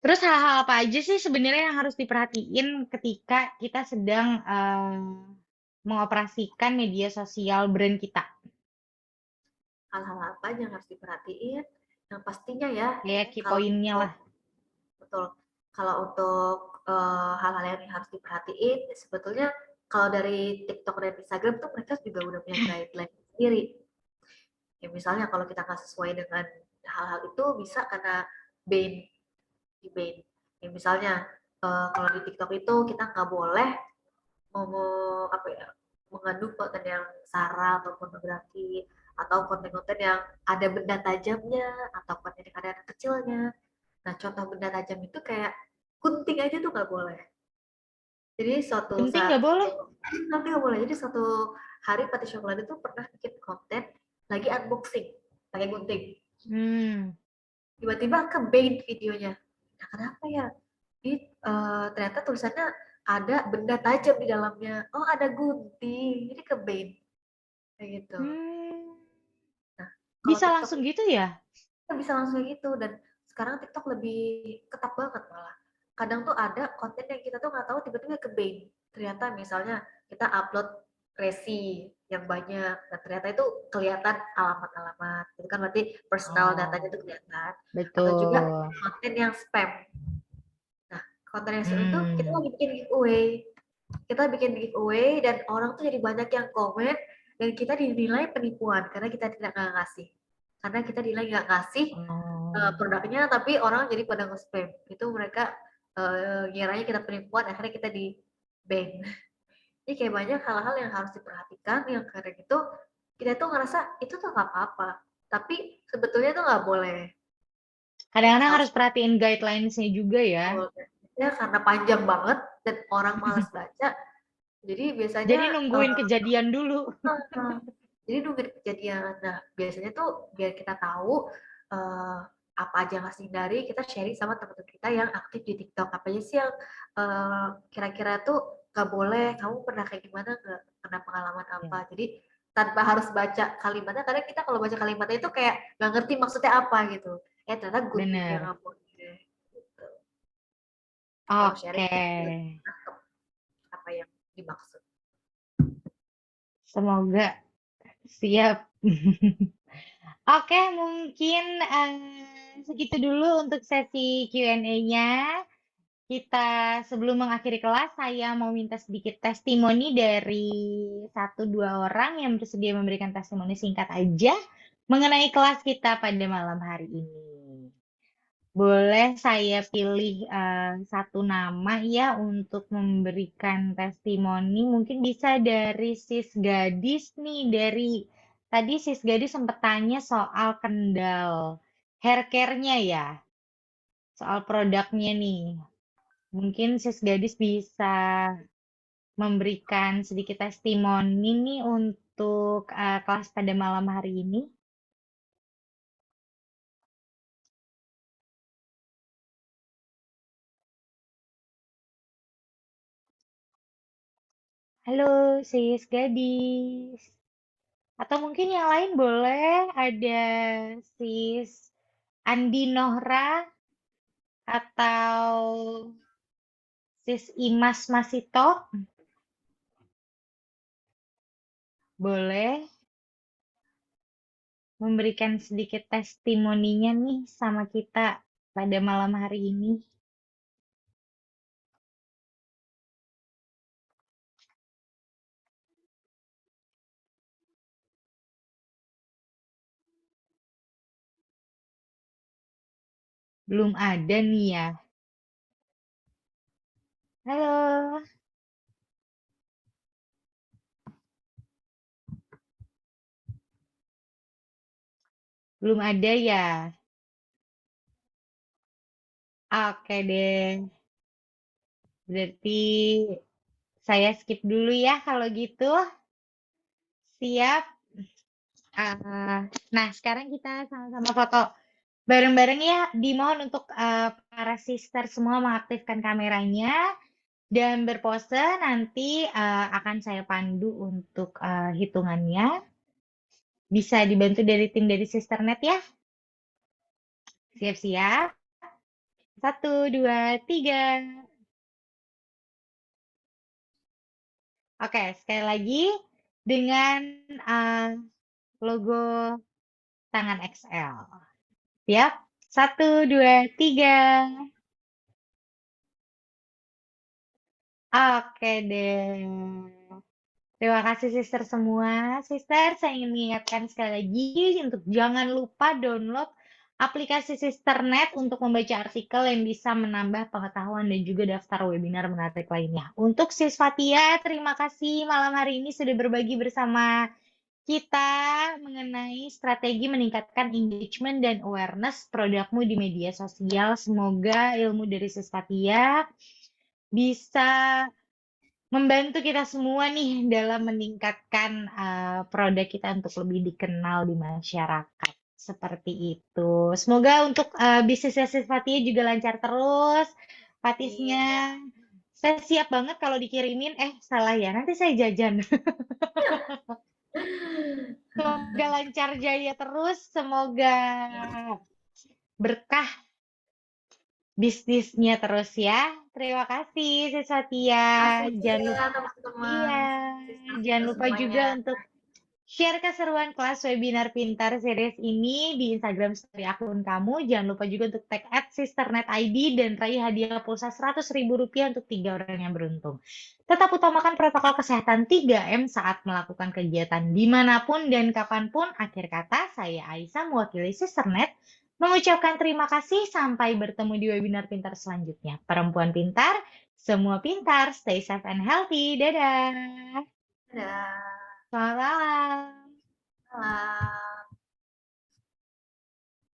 Terus hal-hal apa aja sih sebenarnya yang harus diperhatiin ketika kita sedang mengoperasikan media sosial brand kita? Hal-hal apa aja yang harus diperhatiin? Yang pastinya ya, Kayak key kalau point-nya untuk lah. betul, kalau untuk hal-hal yang harus diperhatiin, sebetulnya kalau dari TikTok dan Instagram tuh mereka juga udah punya guideline sendiri. Ya misalnya kalau kita nggak sesuai dengan hal-hal itu bisa karena ban di ban. Ya misalnya kalau di TikTok itu kita nggak boleh mau apa ya mengandung konten yang sara atau pornografi atau konten-konten yang ada benda tajamnya atau konten yang ada anak kecilnya. Nah contoh benda tajam itu kayak gunting aja tuh nggak boleh. Jadi suatu Penting saat nggak boleh? nanti nggak boleh. Jadi suatu hari Pati Coklat itu pernah bikin konten lagi unboxing pakai gunting. Hmm. Tiba-tiba ke ban videonya. Nah kenapa ya? Ternyata tulisannya ada benda tajam di dalamnya. Oh ada gunting, jadi ke ban kayak gitu. Hmm. Nah kalau Bisa TikTok langsung gitu ya? itu bisa langsung gitu dan sekarang TikTok lebih ketat banget malah. Kadang tuh ada konten yang kita tuh nggak tahu tiba-tiba ke ban. Ternyata misalnya kita upload resi yang banyak. Nah, ternyata itu kelihatan alamat-alamat. Itu kan berarti personal datanya itu kelihatan. Atau juga betul. konten yang spam. Nah, konten yang spam itu kita Hmm. lagi bikin giveaway. Kita bikin giveaway dan orang tuh jadi banyak yang komen dan kita dinilai penipuan karena kita tidak ngasih. Karena kita dinilai nggak ngasih Oh. produknya, tapi orang jadi pada nge-spam. Itu mereka ngiranya kita penipuan, akhirnya kita di ban. Jadi kayak banyak hal-hal yang harus diperhatikan, yang kadang itu kita tuh ngerasa itu tuh nggak apa-apa, tapi sebetulnya tuh nggak boleh. Kadang-kadang Salah harus perhatiin guidelines-nya juga ya. satu ya karena panjang banget dan orang malas baca, jadi biasanya Jadi nungguin kejadian dulu. jadi nungguin kejadian. Nah, biasanya tuh biar kita tahu apa aja yang harus dihindari, kita sharing sama teman-teman kita yang aktif di TikTok. Apa aja sih yang kira-kira tuh nggak boleh, kamu pernah kayak gimana, nggak pernah pengalaman Ya. apa. Jadi tanpa harus baca kalimatnya, karena kita kalau baca kalimatnya itu kayak nggak ngerti maksudnya apa gitu. Ternyata good juga Bener. nggak boleh. Gitu. Kalau sharing Oke. kita nangkep apa yang dimaksud. Semoga siap. Oke, mungkin segitu dulu untuk sesi Q&A-nya. Kita sebelum mengakhiri kelas, saya mau minta sedikit testimoni dari 1-2 orang yang bersedia memberikan testimoni singkat aja mengenai kelas kita pada malam hari ini. Boleh saya pilih satu nama ya untuk memberikan testimoni. Mungkin bisa dari Sis Gadis nih. Tadi Sis Gadis sempat tanya soal kendal hair care-nya ya. Soal produknya nih. Mungkin Sis Gadis bisa memberikan sedikit testimoni nih untuk kelas pada malam hari ini. Halo, Sis Gadis. Atau mungkin yang lain boleh ada Sis Andi Nohra atau Sis Imas Masito. Boleh memberikan sedikit testimoninya nih sama kita pada malam hari ini. Belum ada nih ya. Halo. Belum ada ya? Oke deh. Berarti saya skip dulu ya kalau gitu. Siap. Nah, sekarang kita sama-sama foto bareng-bareng ya. Dimohon untuk para sister semua mengaktifkan kameranya dan berpose. Nanti akan saya pandu untuk hitungannya. Bisa dibantu dari tim dari Sisternet ya. Siap-siap. 1, 2, 3. Oke, sekali lagi dengan logo tangan XL. Siap? 1, 2, 3. Oke deh. Terima kasih sister semua. Sister, saya ingin mengingatkan sekali lagi untuk jangan lupa download aplikasi Sisternet untuk membaca artikel yang bisa menambah pengetahuan dan juga daftar webinar menarik lainnya. Untuk Sis Fatia, terima kasih malam hari ini sudah berbagi bersama kita mengenai strategi meningkatkan engagement dan awareness produkmu di media sosial. Semoga ilmu dari Sis Fatia bisa membantu kita semua nih dalam meningkatkan produk kita untuk lebih dikenal di masyarakat. Seperti itu. Semoga untuk bisnisnya Sis Fatia juga lancar terus. Patisnya, saya siap banget kalau dikirimin. Salah ya, nanti saya jajan. Semoga lancar jaya terus, semoga berkah bisnisnya terus ya. Terima kasih Siswa Tia. Makasih Jangan ya lupa, teman-teman. iya, jangan Sister-sister lupa juga semuanya. untuk share keseruan kelas webinar pintar series ini di Instagram story akun kamu. Jangan lupa juga untuk tag @sisternet_id dan raih hadiah pulsa Rp100.000 untuk 3 orang yang beruntung. Tetap utamakan protokol kesehatan 3M saat melakukan kegiatan dimanapun dan kapanpun. Akhir kata, saya Aisyah mewakili Sisternet mengucapkan terima kasih. Sampai bertemu di webinar pintar selanjutnya. Perempuan pintar, semua pintar, stay safe and healthy. Dadah. Dadah. Selamat malam. Malam.